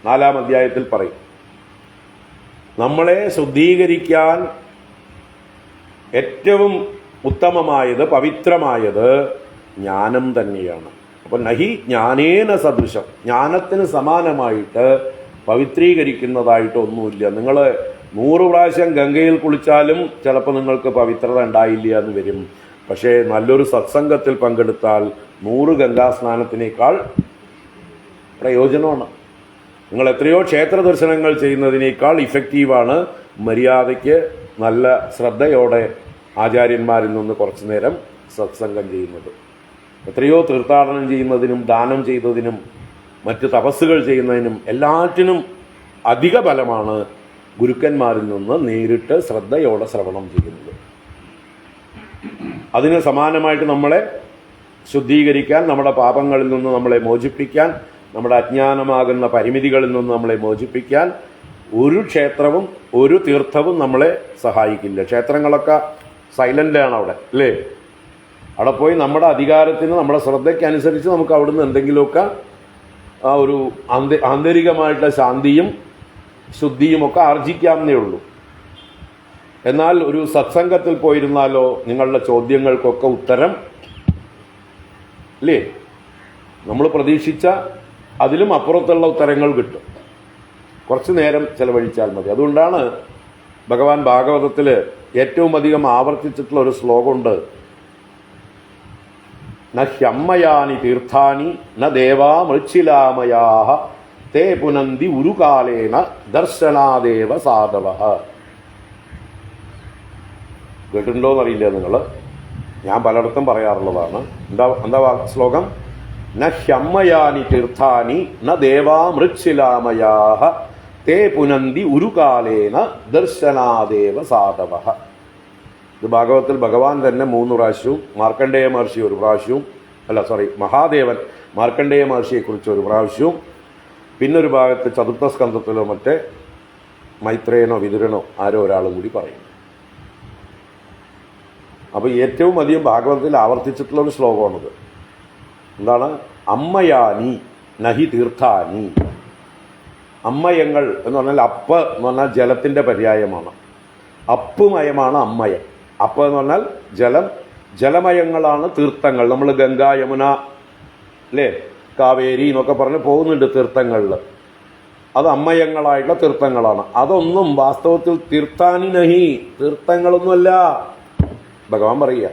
4-ാം അധ്യായത്തിൽ പറയും, നമ്മളെ ശുദ്ധീകരിക്കാൻ ഏറ്റവും ഉത്തമമായത്, പവിത്രമായത് ജ്ഞാനം തന്നെയാണ്. അപ്പം നഹി ജ്ഞാനേന സദൃശം, ജ്ഞാനത്തിന് സമാനമായിട്ട് പവിത്രീകരിക്കുന്നതായിട്ട് ഒന്നുമില്ല. നിങ്ങൾ 100 പ്രാവശ്യം ഗംഗയിൽ കുളിച്ചാലും ചിലപ്പോൾ നിങ്ങൾക്ക് പവിത്രത ഉണ്ടായില്ല എന്ന് വരും. പക്ഷേ നല്ലൊരു സത്സംഗത്തിൽ പങ്കെടുത്താൽ 100 ഗംഗാസ്നാനത്തിനേക്കാൾ പ്രയോജനമാണ്. നിങ്ങൾ എത്രയോ ക്ഷേത്ര ദർശനങ്ങൾ ചെയ്യുന്നതിനേക്കാൾ ഇഫക്റ്റീവാണ് മര്യാദയ്ക്ക് നല്ല ശ്രദ്ധയോടെ ആചാര്യന്മാരിൽ നിന്ന് കുറച്ചു നേരം സത്സംഗം ചെയ്യുന്നത്. എത്രയോ തീർത്ഥാടനം ചെയ്യുന്നതിനും ദാനം ചെയ്തതിനും മറ്റ് തപസ്സുകൾ ചെയ്യുന്നതിനും എല്ലാറ്റിനും അധിക ഫലമാണ് ഗുരുക്കന്മാരിൽ നിന്ന് നേരിട്ട് ശ്രദ്ധയോടെ ശ്രവണം ചെയ്യുന്നത്. അതിന് സമാനമായിട്ട് നമ്മളെ ശുദ്ധീകരിക്കാൻ, നമ്മുടെ പാപങ്ങളിൽ നിന്ന് നമ്മളെ മോചിപ്പിക്കാൻ, നമ്മുടെ അജ്ഞാനമാകുന്ന പരിമിതികളിൽ നിന്ന് നമ്മളെ മോചിപ്പിക്കാൻ ഒരു ക്ഷേത്രവും ഒരു തീർത്ഥവും നമ്മളെ സഹായിക്കില്ല. ക്ഷേത്രങ്ങളൊക്കെ സൈലൻ്റാണ് അവിടെ, അല്ലേ? അവിടെ പോയി നമ്മുടെ അധികാരത്തിന്, നമ്മുടെ ശ്രദ്ധയ്ക്കനുസരിച്ച് നമുക്ക് അവിടുന്ന് എന്തെങ്കിലുമൊക്കെ ആ ഒരു ആന്തരികമായിട്ടുള്ള ശാന്തിയും ശുദ്ധിയുമൊക്കെ ആർജിക്കാവുന്നേ ഉള്ളൂ. എന്നാൽ ഒരു സത്സംഗത്തിൽ പോയിരുന്നാലോ നിങ്ങളുടെ ചോദ്യങ്ങൾക്കൊക്കെ ഉത്തരം, അല്ലേ, നമ്മൾ പ്രതീക്ഷിച്ച അതിലും അപ്പുറത്തുള്ള ഉത്തരങ്ങൾ കിട്ടും. കുറച്ച് നേരം ചെലവഴിച്ചാൽ മതി. അതുകൊണ്ടാണ് ഭഗവാൻ ഭാഗവതത്തിൽ ഏറ്റവും അധികം ആവർത്തിച്ചിട്ടുള്ള ഒരു ശ്ലോകമുണ്ട്, ന ഹ്യമ്മയാനി തീർത്ഥാനി ന ദേവാ മൃച്ഛിലാമയാഹ തേ പുനന്തി ഉരുകാലേന ദർശനാദേവ സാധവഃ. കേട്ടിട്ടുണ്ടോയെന്നറിയില്ല നിങ്ങൾ, ഞാൻ പലയിടത്തും പറയാറുള്ളതാണ്. എന്താ ശ്ലോകം? ന ഹ്യമ്മയാനി തീർത്ഥാനി ന ദേവാ മൃച്ഛിലാമയാഹ തേ പുനന്തി ഉരുകാലേന ദർശനാദേവ സാധവഃ. ഇത് ഭാഗവത്തിൽ ഭഗവാൻ തന്നെ 3 പ്രാവശ്യവും മാർക്കണ്ഡേയ മഹർഷി 1 പ്രാവശ്യവും, മഹാദേവൻ മാർക്കണ്ഡേയ മഹർഷിയെക്കുറിച്ച് 1 പ്രാവശ്യവും, പിന്നൊരു ഭാഗത്ത് 4th സ്കന്ധത്തിലോ മറ്റേ മൈത്രേയനോ വിതുരനോ ആരോ ഒരാളും കൂടി പറയും. അപ്പോൾ ഏറ്റവും അധികം ഭാഗവതത്തിൽ ആവർത്തിച്ചിട്ടുള്ളൊരു ശ്ലോകമാണിത്. എന്താണ്? അമ്മയാനി നഹി തീർത്ഥാനി. അമ്മയങ്ങൾ എന്ന് പറഞ്ഞാൽ, അപ്പ് എന്ന് പറഞ്ഞാൽ ജലത്തിൻ്റെ പര്യായമാണ്. അപ്പുമയമാണ് അമ്മയം. അപ്പ് എന്ന് പറഞ്ഞാൽ ജലം, ജലമയങ്ങളാണ് തീർത്ഥങ്ങൾ. നമ്മൾ ഗംഗ, യമുന, അല്ലേ, കാവേരി എന്നൊക്കെ പറഞ്ഞ് പോകുന്നുണ്ട് തീർത്ഥങ്ങളിൽ. അത് അമ്മയങ്ങളായിട്ടുള്ള തീർത്ഥങ്ങളാണ്. അതൊന്നും വാസ്തവത്തിൽ തീർത്ഥാനി നഹി, തീർത്ഥങ്ങളൊന്നുമല്ല. ഭഗവാൻ പറയുക,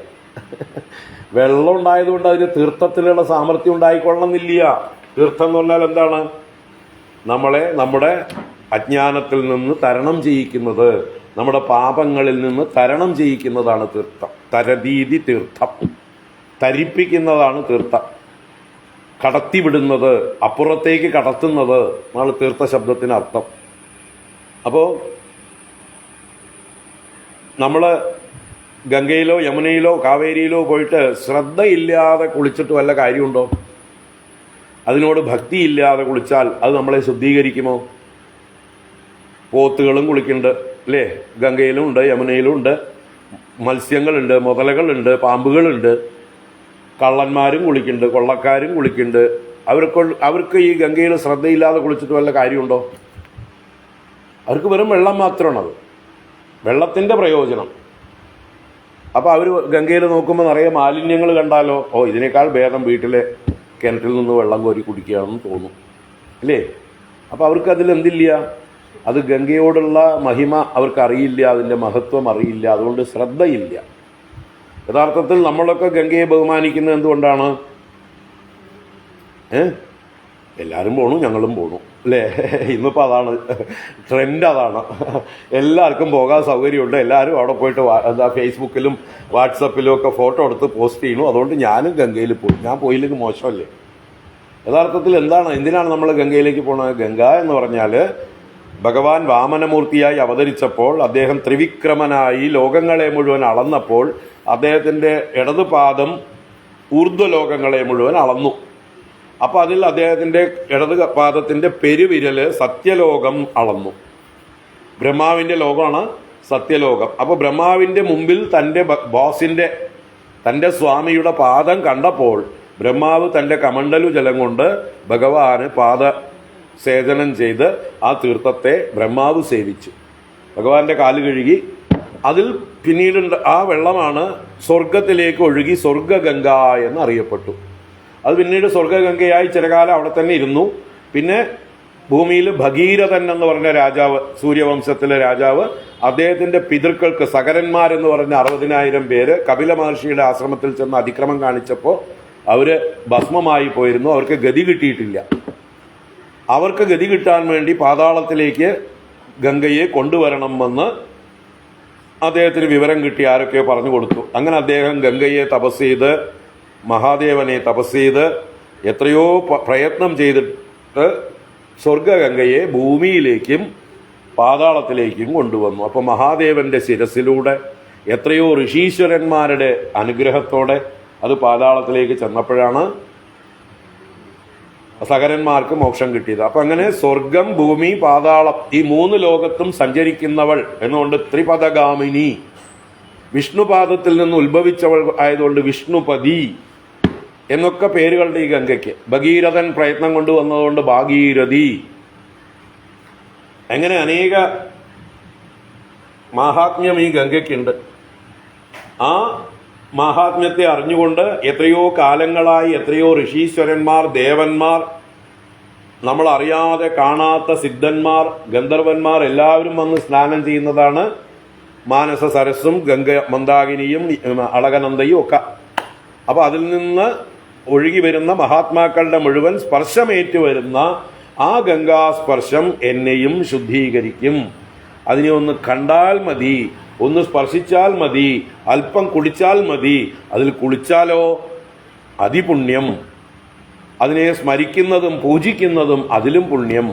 വെള്ളം ഉണ്ടായതുകൊണ്ട് അതിന് തീർത്ഥത്തിലുള്ള സാമർഥ്യം ഉണ്ടായിക്കൊള്ളണമെന്നില്ല. തീർത്ഥം എന്ന് പറഞ്ഞാൽ എന്താണ്? നമ്മളെ നമ്മുടെ അജ്ഞാനത്തിൽ നിന്ന് തരണം ചെയ്യിക്കുന്നത്, നമ്മുടെ പാപങ്ങളിൽ നിന്ന് തരണം ചെയ്യിക്കുന്നതാണ് തീർത്ഥം. തരതീതി തീർത്ഥം, തരിപ്പിക്കുന്നതാണ് തീർത്ഥം. കടത്തിവിടുന്നത്, അപ്പുറത്തേക്ക് കടത്തുന്നത് എന്നാണ് തീർത്ഥ ശബ്ദത്തിന് അർത്ഥം. അപ്പോൾ നമ്മൾ ഗംഗയിലോ യമുനയിലോ കാവേരിയിലോ പോയിട്ട് ശ്രദ്ധയില്ലാതെ കുളിച്ചിട്ട് വല്ല കാര്യമുണ്ടോ? അതിനോട് ഭക്തിയില്ലാതെ കുളിച്ചാൽ അത് നമ്മളെ ശുദ്ധീകരിക്കുമോ? പോത്തുകളും കുളിക്കുന്നുണ്ട്, അല്ലേ? ഗംഗയിലും ഉണ്ട്, യമുനയിലും ഉണ്ട്. മത്സ്യങ്ങളുണ്ട്, മുതലകളുണ്ട്, പാമ്പുകളുണ്ട്. കള്ളന്മാരും കുളിക്കുന്നുണ്ട്, കൊള്ളക്കാരും കുളിക്കുന്നുണ്ട്. അവർക്ക് ഈ ഗംഗയിൽ ശ്രദ്ധയില്ലാതെ കുളിച്ചിട്ട് വല്ല കാര്യമുണ്ടോ? അവർക്ക് വെറും വെള്ളം മാത്രമാണത്, വെള്ളത്തിൻ്റെ പ്രയോജനം. അപ്പോൾ അവർ ഗംഗയിൽ നോക്കുമ്പോൾ നിറയെ മാലിന്യങ്ങൾ കണ്ടാലോ, ഇതിനേക്കാൾ ഭേദം വീട്ടിലെ കിണറ്റിൽ നിന്ന് വെള്ളം കോരി കുടിക്കുകയാണെന്ന് തോന്നും, അല്ലേ? അപ്പോൾ അവർക്ക് അതിലെന്തില്ല, അത് ഗംഗയോടുള്ള മഹിമ അവർക്കറിയില്ല, അതിൻ്റെ മഹത്വം അറിയില്ല, അതുകൊണ്ട് ശ്രദ്ധയില്ല. യഥാർത്ഥത്തിൽ നമ്മളൊക്കെ ഗംഗയെ ബഹുമാനിക്കുന്നത് എന്തുകൊണ്ടാണ്? എല്ലാവരും പോണു, ഞങ്ങളും പോണു അല്ലേ? ഇന്നിപ്പോൾ അതാണ് ട്രെൻഡ്, അതാണ്. എല്ലാവർക്കും പോകാൻ സൗകര്യമുണ്ട്. എല്ലാവരും അവിടെ പോയിട്ട് എന്താ ഫേസ്ബുക്കിലും വാട്സപ്പിലും ഒക്കെ ഫോട്ടോ എടുത്ത് പോസ്റ്റ് ചെയ്യണു. അതുകൊണ്ട് ഞാനും ഗംഗയിൽ പോയി. ഞാൻ പോയില്ലെങ്കിൽ മോശമല്ലേ? യഥാർത്ഥത്തിൽ എന്തിനാണ് നമ്മൾ ഗംഗയിലേക്ക് പോണത്? ഗംഗ എന്ന് പറഞ്ഞാൽ ഭഗവാൻ വാമനമൂർത്തിയായി അവതരിച്ചപ്പോൾ അദ്ദേഹം ത്രിവിക്രമനായി ലോകങ്ങളെ മുഴുവൻ അളന്നപ്പോൾ അദ്ദേഹത്തിൻ്റെ ഇടതുപാദം ഊർധ്വലോകങ്ങളെ മുഴുവൻ അളന്നു. അപ്പോൾ അതിൽ അദ്ദേഹത്തിൻ്റെ ഇടത് പാദത്തിൻ്റെ പെരുവിരൽ സത്യലോകം അളന്നു. ബ്രഹ്മാവിൻ്റെ ലോകമാണ് സത്യലോകം. അപ്പോൾ ബ്രഹ്മാവിൻ്റെ മുമ്പിൽ തൻ്റെ സ്വാമിയുടെ പാദം കണ്ടപ്പോൾ ബ്രഹ്മാവ് തൻ്റെ കമണ്ഡലു ജലം കൊണ്ട് ഭഗവാന് പാദസേചനം ചെയ്ത് ആ തീർത്ഥത്തെ ബ്രഹ്മാവ് സേവിച്ചു. ഭഗവാന്റെ കാല് കഴുകി. അതിൽ പിന്നീട് ആ വെള്ളമാണ് സ്വർഗത്തിലേക്ക് ഒഴുകി സ്വർഗഗംഗ എന്നറിയപ്പെട്ടു. അത് പിന്നീട് സ്വർഗഗംഗയായി ചിരകാലം അവിടെ തന്നെ ഇരുന്നു. പിന്നെ ഭൂമിയിൽ ഭഗീരഥൻ എന്ന് പറഞ്ഞ രാജാവ്, സൂര്യവംശത്തിലെ രാജാവ്, അദ്ദേഹത്തിൻ്റെ പിതൃക്കൾക്ക് സകരന്മാരെന്ന് പറഞ്ഞ 60,000 പേര് കപില മഹർഷിയുടെ ആശ്രമത്തിൽ ചെന്ന് അതിക്രമം കാണിച്ചപ്പോൾ അവർ ഭസ്മമായി പോയിരുന്നു. അവർക്ക് ഗതി കിട്ടിയിട്ടില്ല. അവർക്ക് ഗതി കിട്ടാൻ വേണ്ടി പാതാളത്തിലേക്ക് ഗംഗയെ കൊണ്ടുവരണമെന്ന് അദ്ദേഹത്തിന് വിവരം കിട്ടി. ആരൊക്കെയോ പറഞ്ഞു കൊടുത്തു. അങ്ങനെ അദ്ദേഹം ഗംഗയെ തപസ് ചെയ്ത്, മഹാദേവനെ തപസ് ചെയ്ത്, എത്രയോ പ്രയത്നം ചെയ്തിട്ട് സ്വർഗഗംഗയെ ഭൂമിയിലേക്കും പാതാളത്തിലേക്കും കൊണ്ടുവന്നു. അപ്പോൾ മഹാദേവന്റെ ശിരസിലൂടെ എത്രയോ ഋഷീശ്വരന്മാരുടെ അനുഗ്രഹത്തോടെ അത് പാതാളത്തിലേക്ക് ചെന്നപ്പോഴാണ് സകരന്മാർക്ക് മോക്ഷം കിട്ടിയത്. അപ്പം അങ്ങനെ സ്വർഗം, ഭൂമി, പാതാളം ഈ 3 ലോകത്തും സഞ്ചരിക്കുന്നവൾ എന്നുകൊണ്ട് ത്രിപദഗാമിനി, വിഷ്ണുപാദത്തിൽ നിന്ന് ഉത്ഭവിച്ചവൾ ആയതുകൊണ്ട് വിഷ്ണുപതി എന്നൊക്കെ പേരുകളുടെ ഈ ഗംഗയ്ക്ക്. ഭഗീരഥൻ പ്രയത്നം കൊണ്ടുവന്നതുകൊണ്ട് ഭാഗീരഥി. അങ്ങനെ അനേക മാഹാത്മ്യം ഈ ഗംഗയ്ക്കുണ്ട്. ആ മാഹാത്മ്യത്തെ അറിഞ്ഞുകൊണ്ട് എത്രയോ കാലങ്ങളായി എത്രയോ ഋഷീശ്വരന്മാർ, ദേവന്മാർ, നമ്മൾ അറിയാതെ കാണാത്ത സിദ്ധന്മാർ, ഗന്ധർവന്മാർ എല്ലാവരും വന്ന് സ്നാനം ചെയ്യുന്നതാണ് മാനസ സരസ്സും ഗംഗ മന്ദാകിനിയും അളകനന്ദയും ഒക്കെ. അപ്പോൾ അതിൽ നിന്ന് ഒഴുകി വരുന്ന മഹാത്മാക്കളുടെ മുഴുവൻ സ്പർശമേറ്റു വരുന്ന ആ ഗംഗാസ്പർശം എന്നെയും ശുദ്ധീകരിക്കും. അതിനെ ഒന്ന് കണ്ടാൽ മതി, ഒന്ന് സ്പർശിച്ചാൽ മതി, അല്പം കുടിച്ചാൽ മതി. അതിൽ കുളിച്ചാലോ അതിപുണ്യം. അതിനെ സ്മരിക്കുന്നതും പൂജിക്കുന്നതും അതിലും പുണ്യം.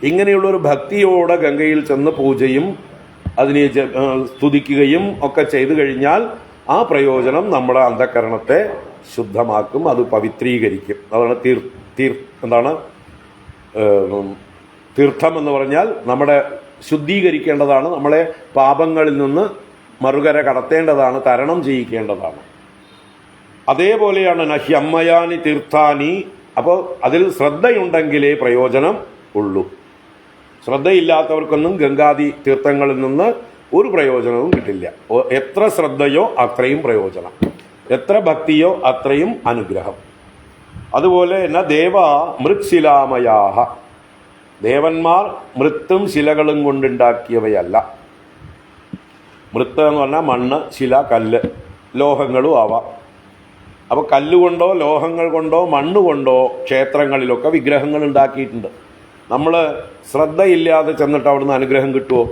ഇങ്ങനെയുള്ളൊരു ഭക്തിയോടെ ഗംഗയിൽ ചെന്ന് പൂജയും അതിനെ സ്തുതിക്കുകയും ഒക്കെ ചെയ്തു കഴിഞ്ഞാൽ ആ പ്രയോജനം നമ്മുടെ അന്ധകരണത്തെ ശുദ്ധമാക്കും, അത് പവിത്രീകരിക്കും. അതാണ് തീർത്ഥം എന്ന് പറഞ്ഞാൽ നമ്മുടെ ശുദ്ധീകരിക്കേണ്ടതാണ്, നമ്മളെ പാപങ്ങളിൽ നിന്ന് മറുകര കടത്തേണ്ടതാണ്, തരണം ചെയ്യിക്കേണ്ടതാണ്. അതേപോലെയാണ് നഹ്യമ്മയാനി തീർത്ഥാനി. അപ്പോൾ അതിൽ ശ്രദ്ധയുണ്ടെങ്കിലേ പ്രയോജനം ഉള്ളൂ. ശ്രദ്ധയില്ലാത്തവർക്കൊന്നും ഗംഗാദി തീർത്ഥങ്ങളിൽ നിന്ന് ഒരു പ്രയോജനവും കിട്ടില്ല. എത്ര ശ്രദ്ധയോ അത്രയും പ്രയോജനം, എത്ര ഭക്തിയോ അത്രയും അനുഗ്രഹം. അതുപോലെ തന്നെ ദേവ മൃത്ശിലാമയാഹ, ദേവന്മാർ മൃത്തും ശിലകളും കൊണ്ടുണ്ടാക്കിയവയല്ല. മൃത്ത് എന്ന് പറഞ്ഞാൽ മണ്ണ്, ശില, കല്ല്, ലോഹങ്ങളും ആവാം. അപ്പോൾ കല്ലുകൊണ്ടോ ലോഹങ്ങൾ കൊണ്ടോ മണ്ണ് കൊണ്ടോ ക്ഷേത്രങ്ങളിലൊക്കെ വിഗ്രഹങ്ങൾ ഉണ്ടാക്കിയിട്ടുണ്ട്. നമ്മൾ ശ്രദ്ധയില്ലാതെ ചെന്നിട്ട് അവിടുന്ന് അനുഗ്രഹം കിട്ടുമോ?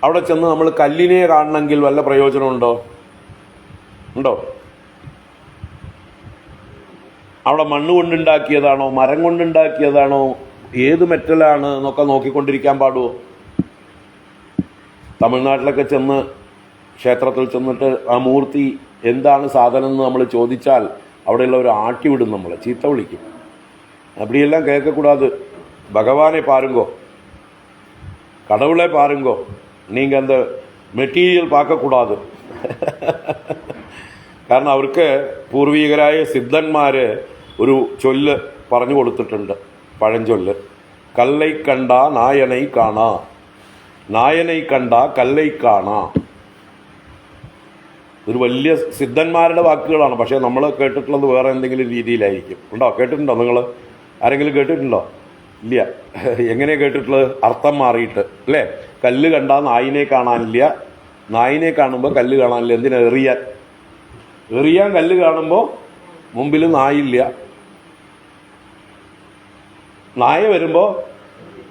അവിടെ ചെന്ന് നമ്മൾ കല്ലിനെ കാണണമെങ്കിൽ വല്ല പ്രയോജനമുണ്ടോ? ഉണ്ടോ? അവിടെ മണ്ണ് കൊണ്ടുണ്ടാക്കിയതാണോ, മരം കൊണ്ടുണ്ടാക്കിയതാണോ, ഏത് മെറ്റലാണ് എന്നൊക്കെ നോക്കിക്കൊണ്ടിരിക്കാൻ പാടുമോ? തമിഴ്നാട്ടിലൊക്കെ ചെന്ന് ക്ഷേത്രത്തിൽ ചെന്നിട്ട് ആ മൂർത്തി എന്താണ് സാധനം എന്ന് നമ്മൾ ചോദിച്ചാൽ അവിടെയുള്ളവർ ആട്ടി വിടും, നമ്മളെ ചീത്ത വിളിക്കും. അപ്പടിയെല്ലാം കേൾക്കக்கூடாது. ഭഗവാനെ പാരുങ്കോ, கடவுளை பாருங்கோ, நீங்கள் அந்த മെറ്റീരിയൽ பார்க்கக்கூடாது. കാരണം അവർക്ക് പൂർവികരായ സിദ്ധന്മാർ ഒരു ചൊല്ല് പറഞ്ഞു കൊടുത്തിട്ടുണ്ട്, പഴഞ്ചൊല്ല്. കല്ലൈ കണ്ട നായനൈ കാണാ, നായനൈ കണ്ട കല്ലൈ കാണാ. ഒരു വലിയ സിദ്ധന്മാരുടെ വാക്കുകളാണ്. പക്ഷേ നമ്മൾ കേട്ടിട്ടുള്ളത് വേറെ എന്തെങ്കിലും രീതിയിലായിരിക്കും. ഉണ്ടോ? കേട്ടിട്ടുണ്ടോ? നിങ്ങൾ ആരെങ്കിലും കേട്ടിട്ടുണ്ടോ? ഇല്ല. എങ്ങനെ കേട്ടിട്ടുള്ളത്? അർത്ഥം മാറിയിട്ട് അല്ലേ? കല്ല് കണ്ടാൽ നായിനെ കാണാനില്ല, നായിനെ കാണുമ്പോൾ കല്ല് കാണാനില്ല. എന്തിനാ? എറിയാൻ കല്ല് കാണുമ്പോൾ മുമ്പിൽ നായില്ല. നായ വരുമ്പോൾ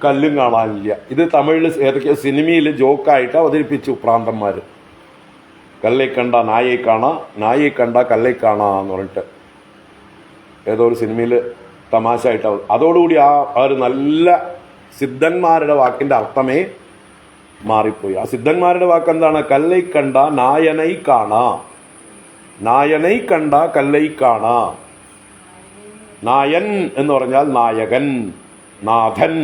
കല്ലും കാണാനില്ല. ഇത് തമിഴിൽ ഏതൊക്കെയോ സിനിമയിൽ ജോക്കായിട്ട് അവതരിപ്പിച്ചു പ്രാന്തന്മാർ. കല്ലെ കണ്ട നായെ കാണാ, നായെ കണ്ട കല്ലെ കാണാന്ന് പറഞ്ഞിട്ട് ഏതോ ഒരു സിനിമയിൽ തമാശ ആയിട്ട് അതോടുകൂടി ആ ഒരു നല്ല സിദ്ധന്മാരുടെ വാക്കിന്റെ അർത്ഥമേ മാറിപ്പോയി. ആ സിദ്ധന്മാരുടെ വാക്ക് എന്താണ്? കല്ലൈ കണ്ട നായനൈ കാണാ, നായനൈ കണ്ട കല്ലൈ കാണാ. നായൻ എന്ന് പറഞ്ഞാൽ നായകൻ, നാഥൻ,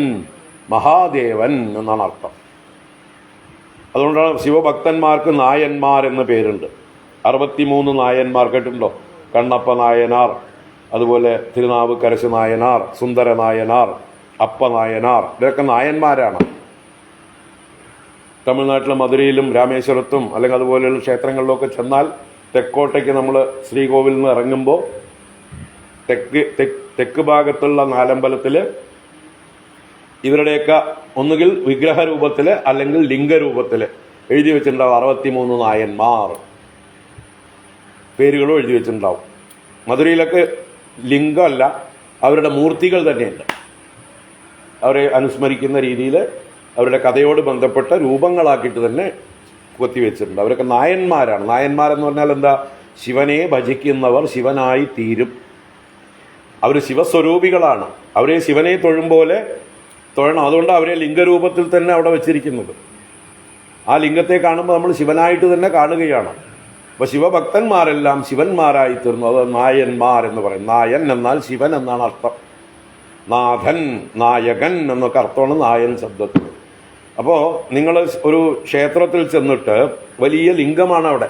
മഹാദേവൻ എന്നാണ് അർത്ഥം. അതുകൊണ്ടാണ് ശിവഭക്തന്മാർക്ക് നായന്മാർ എന്ന പേരുണ്ട്. 63 നായന്മാർ കേട്ടിട്ടുണ്ടോ? കണ്ണപ്പ നായനാർ, അതുപോലെ തിരുനാവുക്കരശ് നായനാർ, സുന്ദര നായനാർ, അപ്പ നായനാർ, ഇതൊക്കെ നായന്മാരാണ്. തമിഴ്നാട്ടിലെ മധുരയിലും രാമേശ്വരത്തും അല്ലെങ്കിൽ അതുപോലെയുള്ള ക്ഷേത്രങ്ങളിലൊക്കെ ചെന്നാൽ തെക്കോട്ടേക്ക് നമ്മൾ ശ്രീകോവിൽ നിന്ന് ഇറങ്ങുമ്പോൾ തെക്ക് ഭാഗത്തുള്ള നാലമ്പലത്തിൽ ഇവരുടെയൊക്കെ ഒന്നുകിൽ വിഗ്രഹരൂപത്തിൽ അല്ലെങ്കിൽ ലിംഗരൂപത്തിൽ എഴുതി വെച്ചിട്ടുണ്ടാവും 63 നായന്മാർ, പേരുകളും എഴുതി വെച്ചിട്ടുണ്ടാവും. മധുരയിലൊക്കെ ലിംഗമല്ല, അവരുടെ മൂർത്തികൾ തന്നെയുണ്ട്. അവരെ അനുസ്മരിക്കുന്ന രീതിയിൽ അവരുടെ കഥയോട് ബന്ധപ്പെട്ട രൂപങ്ങളാക്കിയിട്ട് തന്നെ കൊത്തിവെച്ചിട്ടുണ്ട്. അവരൊക്കെ നായന്മാരാണ്. നായന്മാരെന്ന് പറഞ്ഞാൽ എന്താ? ശിവനെ ഭജിക്കുന്നവർ ശിവനായി തീരും. അവർ ശിവസ്വരൂപികളാണ്. അവരെ ശിവനെ തൊഴും പോലെ തൊഴണം. അതുകൊണ്ട് അവരെ ലിംഗരൂപത്തിൽ തന്നെ അവിടെ വെച്ചിരിക്കുന്നത്. ആ ലിംഗത്തെ കാണുമ്പോൾ നമ്മൾ ശിവനായിട്ട് തന്നെ കാണുകയാണ്. അപ്പോൾ ശിവഭക്തന്മാരെല്ലാം ശിവന്മാരായി തീർന്നു. അത് നായന്മാർ എന്ന് പറയും. നായൻ എന്നാൽ ശിവൻ എന്നാണ് അർത്ഥം. നാഥൻ, നായകൻ എന്നൊക്കെ അർത്ഥമാണ് നായൻ ശബ്ദത്തിന്. അപ്പോൾ നിങ്ങൾ ഒരു ക്ഷേത്രത്തിൽ ചെന്നിട്ട് വലിയ ലിംഗമാണ് അവിടെ,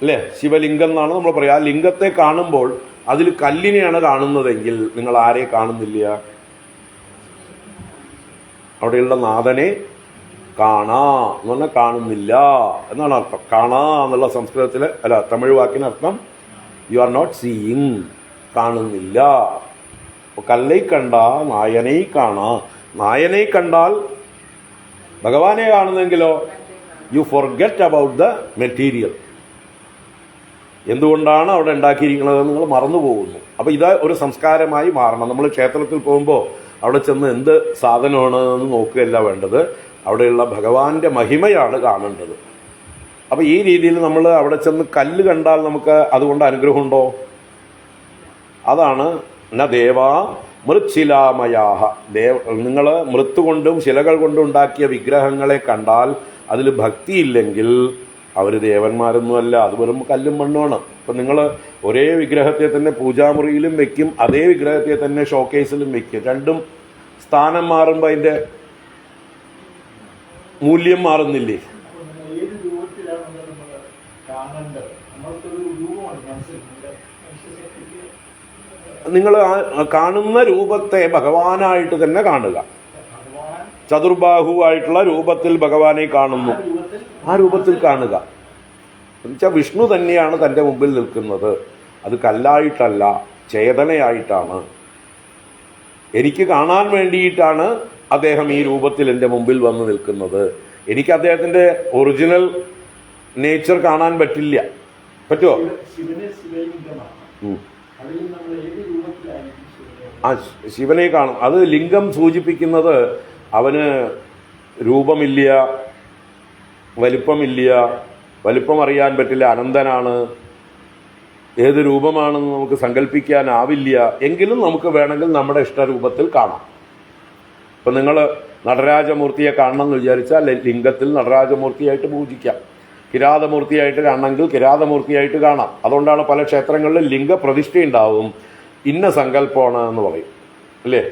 അല്ലേ? ശിവലിംഗം എന്നാണ് നമ്മൾ പറയുക. ആ ലിംഗത്തെ കാണുമ്പോൾ അതിൽ കല്ലിനെയാണ് കാണുന്നതെങ്കിൽ നിങ്ങൾ ആരെ കാണുന്നില്ല? അവിടെയുള്ള നാഥനെ കാണാ എന്ന് പറഞ്ഞാൽ കാണുന്നില്ല എന്നാണ് അർത്ഥം. കാണാ എന്നുള്ള സംസ്കൃതത്തിലെ തമിഴ് വാക്കിനർത്ഥം യു ആർ നോട്ട് സീയിങ്, കാണുന്നില്ല. അപ്പോൾ കല്ലൈ കണ്ട നായനെ കാണാ. നായനെ കണ്ടാൽ ഭഗവാനെ കാണുന്നെങ്കിലോ you forget about the material. എന്തുകൊണ്ടാണ് അവിടെ ഉണ്ടാക്കിയിരിക്കുന്നത് നിങ്ങൾ മറന്നു പോകുന്നു. അപ്പോൾ ഇത് ഒരു സംസ്കാരമായി മാറണം. നമ്മൾ ക്ഷേത്രത്തിൽ പോകുമ്പോൾ അവിടെ ചെന്ന് എന്ത് സാധനമാണ് എന്ന് നോക്കുകയല്ല വേണ്ടത്, അവിടെയുള്ള ഭഗവാന്റെ മഹിമയാണ് കാണേണ്ടത്. അപ്പോൾ ഈ രീതിയിൽ നമ്മൾ അവിടെ ചെന്ന് കല്ല് കണ്ടാൽ നമുക്ക് അതുകൊണ്ട് അനുഗ്രഹമുണ്ടോ? അതാണ് ന ദേവാ മൃത്ശിലാമയാഹ. നിങ്ങൾ മൃത്ത് കൊണ്ടും ശിലകൾ കൊണ്ടും ഉണ്ടാക്കിയ വിഗ്രഹങ്ങളെ കണ്ടാൽ അതിൽ ഭക്തിയില്ലെങ്കിൽ അവർ ദേവന്മാരൊന്നുമല്ല, അത് വെറും കല്ലും മണ്ണുമാണ്. ഇപ്പം നിങ്ങൾ ഒരേ വിഗ്രഹത്തെ തന്നെ പൂജാമുറിയിലും വെക്കും, അതേ വിഗ്രഹത്തെ തന്നെ ഷോക്കേസിലും വെക്കും. രണ്ടും സ്ഥാനം മാറുമ്പോൾ അതിൻ്റെ മൂല്യം മാറുന്നില്ലേ? നിങ്ങൾ കാണുന്ന രൂപത്തെ ഭഗവാനായിട്ട് തന്നെ കാണുക. ചതുർബാഹുവായിട്ടുള്ള രൂപത്തിൽ ഭഗവാനെ കാണുന്നു, ആ രൂപത്തിൽ കാണുക. എന്നുവെച്ചാൽ വിഷ്ണു തന്നെയാണ് തൻ്റെ മുമ്പിൽ നിൽക്കുന്നത്. അത് കല്ലായിട്ടല്ല, ചേതനയായിട്ടാണ്. എനിക്ക് കാണാൻ വേണ്ടിയിട്ടാണ് അദ്ദേഹം ഈ രൂപത്തിൽ എൻ്റെ മുമ്പിൽ വന്ന് നിൽക്കുന്നത്. എനിക്ക് അദ്ദേഹത്തിൻ്റെ ഒറിജിനൽ നേച്ചർ കാണാൻ പറ്റില്ല. പറ്റുമോ? ആ ശിവനെ കാണും. അത് ലിംഗം സൂചിപ്പിക്കുന്നത് അവന് രൂപമില്ല, വലിപ്പമില്ല, വലിപ്പം അറിയാൻ പറ്റില്ല, അനന്തനാണ്. ഏത് രൂപമാണെന്ന് നമുക്ക് സങ്കല്പിക്കാനാവില്ല. എങ്കിലും നമുക്ക് വേണമെങ്കിൽ നമ്മുടെ ഇഷ്ടരൂപത്തിൽ കാണാം. ഇപ്പം നിങ്ങൾ നടരാജമൂർത്തിയെ കാണണം എന്ന് വിചാരിച്ചാൽ ലിംഗത്തിൽ നടരാജമൂർത്തിയായിട്ട് പൂജിക്കാം. കിരാതമൂർത്തിയായിട്ട് കാണണമെങ്കിൽ കിരാതമൂർത്തിയായിട്ട് കാണാം. അതുകൊണ്ടാണ് പല ക്ഷേത്രങ്ങളിലും ലിംഗപ്രതിഷ്ഠയുണ്ടാവും. ഇന്ന സങ്കല്പമാണ് എന്ന് പറയും, അല്ലേ?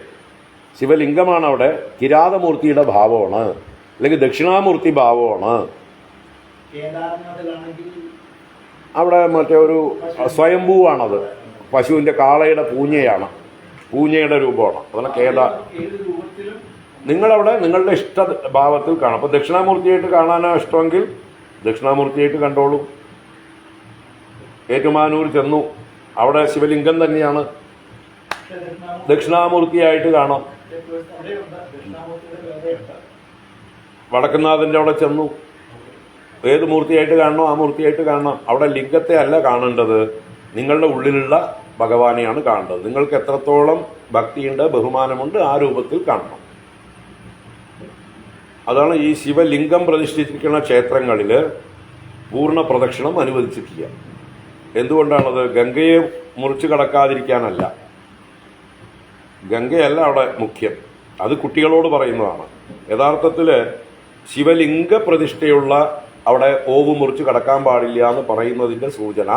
ശിവലിംഗമാണ്, അവിടെ കിരാതമൂർത്തിയുടെ ഭാവമാണ്, അല്ലെങ്കിൽ ദക്ഷിണാമൂർത്തി ഭാവമാണ്. അവിടെ മറ്റേ ഒരു സ്വയംഭൂവാണത്. പശുവിൻ്റെ കാളയുടെ പൂഞ്ഞയാണ്, പൂഞ്ഞയുടെ രൂപമാണ്. അതുപോലെ നിങ്ങളവിടെ നിങ്ങളുടെ ഇഷ്ട ഭാവത്തിൽ കാണാം. അപ്പോൾ ദക്ഷിണാമൂർത്തിയായിട്ട് കാണാനോ ഇഷ്ടമെങ്കിൽ ദക്ഷിണാമൂർത്തിയായിട്ട് കണ്ടോളൂ. ഏറ്റുമാനൂർ ചെന്നു, അവിടെ ശിവലിംഗം തന്നെയാണ്, ദക്ഷിണാമൂർത്തിയായിട്ട് കാണാം. വടക്കുന്നാഥൻ്റെ അവിടെ ചെന്നു, ഏത് മൂർത്തിയായിട്ട് കാണണോ ആ മൂർത്തിയായിട്ട് കാണാം. അവിടെ ലിംഗത്തെ അല്ല കാണേണ്ടത്, നിങ്ങളുടെ ഉള്ളിലുള്ള ഭഗവാനെയാണ് കാണേണ്ടത്. നിങ്ങൾക്ക് എത്രത്തോളം ഭക്തിയുണ്ട്, ബഹുമാനമുണ്ട്, ആ രൂപത്തിൽ കാണണം. അതാണ് ഈ ശിവലിംഗം പ്രതിഷ്ഠിച്ചിരിക്കുന്ന ക്ഷേത്രങ്ങളിൽ പൂർണ്ണ പ്രദക്ഷിണം അനുവദിച്ചിട്ടില്ല. എന്തുകൊണ്ടാണത്? ഗംഗയെ മുറിച്ച് കടക്കാതിരിക്കാനല്ല. ഗംഗയല്ല അവിടെ മുഖ്യം. അത് കുട്ടികളോട് പറയുന്നതാണ്. യഥാർത്ഥത്തിൽ ശിവലിംഗ പ്രതിഷ്ഠയുള്ള അവിടെ ഓവ് മുറിച്ച് കടക്കാൻ പാടില്ല എന്ന് പറയുന്നതിന്റെ സൂചന,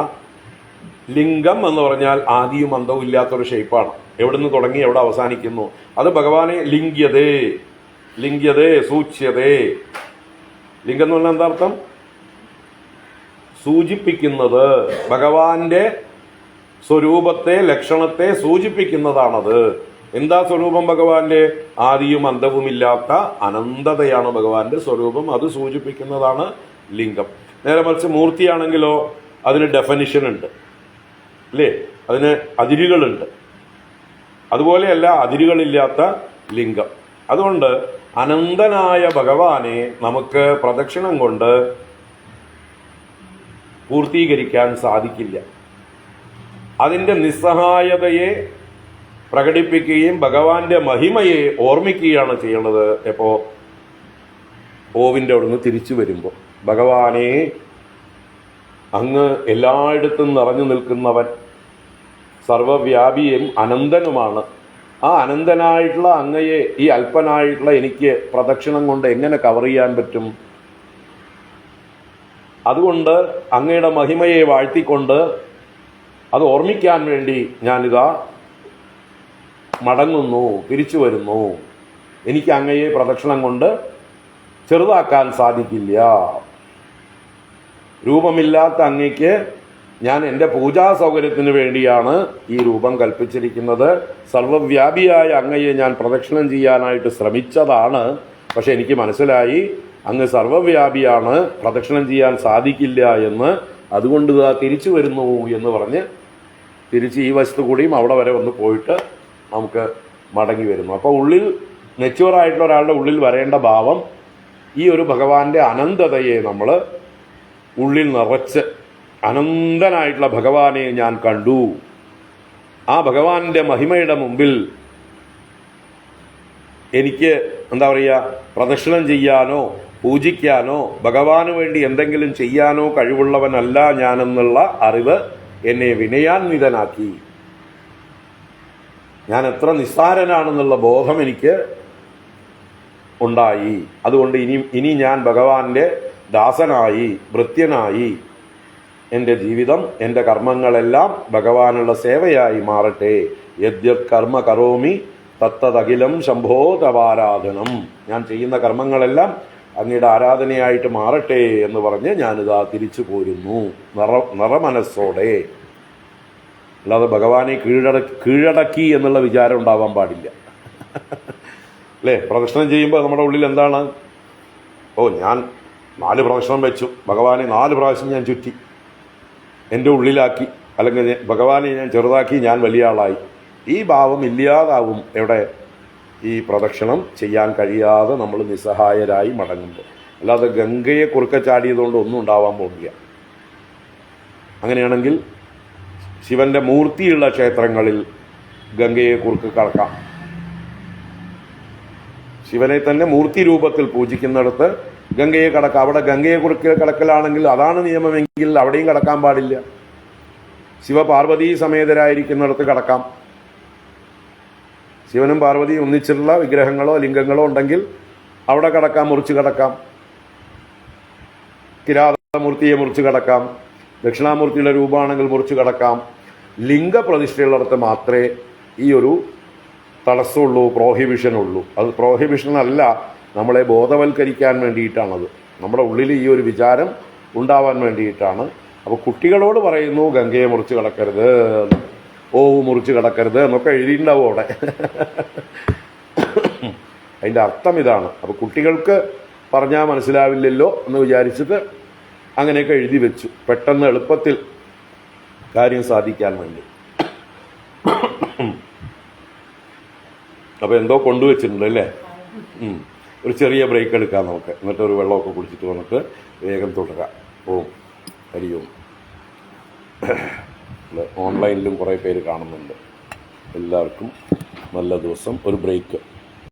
ലിംഗം എന്ന് പറഞ്ഞാൽ ആദിയും അന്തവും ഇല്ലാത്തൊരു ഷേപ്പാണ്. എവിടുന്ന് തുടങ്ങി എവിടെ അവസാനിക്കുന്നു. അത് ഭഗവാനെ ലിംഗ്യതേ, ലിംഗ്യതേ സൂച്യതേ. ലിംഗം എന്ന് പറഞ്ഞാൽ എന്താ അർത്ഥം? സൂചിപ്പിക്കുന്നത്, ഭഗവാന്റെ സ്വരൂപത്തെ, ലക്ഷണത്തെ സൂചിപ്പിക്കുന്നതാണത്. എന്താ സ്വരൂപം ഭഗവാന്റെ? ആദിയും അന്തവുമില്ലാത്ത അനന്തതയാണ് ഭഗവാന്റെ സ്വരൂപം. അത് സൂചിപ്പിക്കുന്നതാണ് ലിംഗം. നേരെ മറിച്ച് മൂർത്തിയാണെങ്കിലോ അതിന് ഡെഫനിഷൻ ഉണ്ട്, അല്ലേ? അതിന് അതിരുകളുണ്ട്. അതുപോലെയല്ല അതിരുകളില്ലാത്ത ലിംഗം. അതുകൊണ്ട് അനന്തനായ ഭഗവാനെ നമുക്ക് പ്രദക്ഷിണം കൊണ്ട് പൂർത്തീകരിക്കാൻ സാധിക്കില്ല. അതിൻ്റെ നിസ്സഹായതയെ പ്രകടിപ്പിക്കുകയും ഭഗവാന്റെ മഹിമയെ ഓർമ്മിക്കുകയാണ് ചെയ്യേണ്ടത്. എപ്പോ? ഓവിൻ്റെ അവിടുന്ന് തിരിച്ചു വരുമ്പോൾ, ഭഗവാനെ അങ്ങ് എല്ലായിടത്തും നിറഞ്ഞു നിൽക്കുന്നവൻ, സർവവ്യാപിയും അനന്തനുമാണ്. ആ അനന്തനായിട്ടുള്ള അങ്ങയെ ഈ അല്പനായിട്ടുള്ള എനിക്ക് പ്രദക്ഷിണം കൊണ്ട് എങ്ങനെ കവർ ചെയ്യാൻ പറ്റും? അതുകൊണ്ട് അങ്ങയുടെ മഹിമയെ വാഴ്ത്തിക്കൊണ്ട് അത് ഓർമ്മിക്കാൻ വേണ്ടി ഞാനിതാ മടങ്ങുന്നു, തിരിച്ചു വരുന്നു. എനിക്ക് അങ്ങയെ പ്രദക്ഷിണം കൊണ്ട് ചെറുതാക്കാൻ സാധിക്കില്ല. രൂപമില്ലാത്ത അങ്ങയ്ക്ക് ഞാൻ എൻ്റെ പൂജാ സൗകര്യത്തിന് വേണ്ടിയാണ് ഈ രൂപം കൽപ്പിച്ചിരിക്കുന്നത്. സർവവ്യാപിയായ അങ്ങയെ ഞാൻ പ്രദക്ഷിണം ചെയ്യാനായിട്ട് ശ്രമിച്ചതാണ്. പക്ഷെ എനിക്ക് മനസ്സിലായി അങ്ങ് സർവവ്യാപിയാണ്, പ്രദക്ഷിണം ചെയ്യാൻ സാധിക്കില്ല എന്ന്. അതുകൊണ്ട് ഇതാ തിരിച്ചു വരുന്നു എന്ന് പറഞ്ഞ് തിരിച്ച് ഈ വശത്ത് കൂടിയും അവിടെ വരെ ഒന്ന് പോയിട്ട് നമുക്ക് മടങ്ങി വരുന്നു. അപ്പോൾ ഉള്ളിൽ മെച്യൂറായിട്ടുള്ള ഒരാളുടെ ഉള്ളിൽ വരേണ്ട ഭാവം, ഈ ഒരു ഭഗവാന്റെ അനന്തതയെ നമ്മൾ ഉള്ളിൽ നിറച്ച്, അനന്തനായിട്ടുള്ള ഭഗവാനെ ഞാൻ കണ്ടു, ആ ഭഗവാന്റെ മഹിമയുടെ മുമ്പിൽ എനിക്ക് എന്താ പറയുക, പ്രദക്ഷിണം ചെയ്യാനോ പൂജിക്കാനോ ഭഗവാന് വേണ്ടി എന്തെങ്കിലും ചെയ്യാനോ കഴിവുള്ളവനല്ല ഞാനെന്നുള്ള അറിവ് എന്നെ വിനയാന്വിതനാക്കി. ഞാൻ എത്ര നിസ്സാരനാണെന്നുള്ള ബോധം എനിക്ക് ഉണ്ടായി. അതുകൊണ്ട് ഇനി ഞാൻ ഭഗവാന്റെ ദാസനായി, ഭൃത്യനായി, എൻ്റെ ജീവിതം, എൻ്റെ കർമ്മങ്ങളെല്ലാം ഭഗവാനുള്ള സേവയായി മാറട്ടെ. യദ്യത് കർമ്മ കരോമി തത്തതഖിലം ശംഭോ തവാരാധനം. ഞാൻ ചെയ്യുന്ന കർമ്മങ്ങളെല്ലാം അങ്ങയുടെ ആരാധനയായിട്ട് മാറട്ടെ എന്ന് പറഞ്ഞ് ഞാനിതാ തിരിച്ചു പോരുന്നു നിറമനസ്സോടെ. അല്ലാതെ ഭഗവാനെ കീഴടക്കി എന്നുള്ള വിചാരം ഉണ്ടാവാൻ പാടില്ല, അല്ലേ? പ്രദക്ഷിണം ചെയ്യുമ്പോൾ നമ്മുടെ ഉള്ളിൽ എന്താണ്? ഞാൻ 4 പ്രദക്ഷിണം വെച്ചു, ഭഗവാനെ 4 പ്രാവശ്യം ഞാൻ ചുറ്റി, എൻ്റെ ഉള്ളിലാക്കി, അല്ലെങ്കിൽ ഭഗവാനെ ഞാൻ ചെറുതാക്കി, ഞാൻ വലിയ ആളായി. ഈ ഭാവം ഇല്ലാതാവും എവിടെ? ഈ പ്രദക്ഷിണം ചെയ്യാൻ കഴിയാതെ നമ്മൾ നിസ്സഹായരായി മടങ്ങുമ്പോൾ. അല്ലാതെ ഗംഗയെ കുറുക്ക ചാടിയതുകൊണ്ട് ഒന്നും ഉണ്ടാവാൻ പോകില്ല. അങ്ങനെയാണെങ്കിൽ ശിവന്റെ മൂർത്തിയുള്ള ക്ഷേത്രങ്ങളിൽ ഗംഗയെ കുറുക്ക് കടക്കാം. ശിവനെ തന്നെ മൂർത്തി രൂപത്തിൽ പൂജിക്കുന്നിടത്ത് ഗംഗയെ കടക്കാം. അവിടെ ഗംഗയെ കുറുക്ക് കടക്കലാണെങ്കിൽ അതാണ് നിയമമെങ്കിൽ അവിടെയും കടക്കാൻ പാടില്ല. ശിവപാർവതീ സമേതരായിരിക്കുന്നിടത്ത് കടക്കാം. ശിവനും പാർവതിയും ഒന്നിച്ചിട്ടുള്ള വിഗ്രഹങ്ങളോ ലിംഗങ്ങളോ ഉണ്ടെങ്കിൽ അവിടെ കടക്കാം, മുറിച്ച് കടക്കാം. കിരാതമൂർത്തിയെ മുറിച്ച് കടക്കാം. ദക്ഷിണാമൂർത്തിയുടെ രൂപമാണെങ്കിൽ മുറിച്ച് കടക്കാം. ലിംഗപ്രതിഷ്ഠയുള്ളിടത്ത് മാത്രമേ ഈ ഒരു തടസ്സമുള്ളൂ, പ്രോഹിബിഷൻ ഉള്ളൂ. അത് പ്രോഹിബിഷൻ അല്ല, നമ്മളെ ബോധവൽക്കരിക്കാൻ വേണ്ടിയിട്ടാണത്. നമ്മുടെ ഉള്ളിൽ ഈ ഒരു വിചാരം ഉണ്ടാവാൻ വേണ്ടിയിട്ടാണ്. അപ്പോൾ കുട്ടികളോട് പറയുന്നു ഗംഗയെ മുറിച്ച് കടക്കരുത്, മുറിച്ച് കടക്കരുത് എന്നൊക്കെ എഴുതിയിട്ടുണ്ടാവും അവിടെ. അതിൻ്റെ അർത്ഥം ഇതാണ്. അപ്പോൾ കുട്ടികൾക്ക് പറഞ്ഞാൽ മനസ്സിലാവില്ലല്ലോ എന്ന് വിചാരിച്ചിട്ട് അങ്ങനെയൊക്കെ എഴുതി വെച്ചു, പെട്ടെന്ന് എളുപ്പത്തിൽ കാര്യം സാധിക്കാൻ വേണ്ടി. അപ്പോൾ എന്തോ കൊണ്ടുവച്ചിട്ടുണ്ട് അല്ലേ? ഒരു ചെറിയ ബ്രേക്ക് എടുക്കാം നമുക്ക്, എന്നിട്ട് ഒരു വെള്ളമൊക്കെ കുടിച്ചിട്ട് നമുക്ക് വേഗം തുടരാം. ഹരി ഓം. ഓൺലൈനിലും കുറേ പേര് കാണുന്നുണ്ട്. എല്ലാവർക്കും നല്ല ദിവസം. ഒരു ബ്രേക്ക്.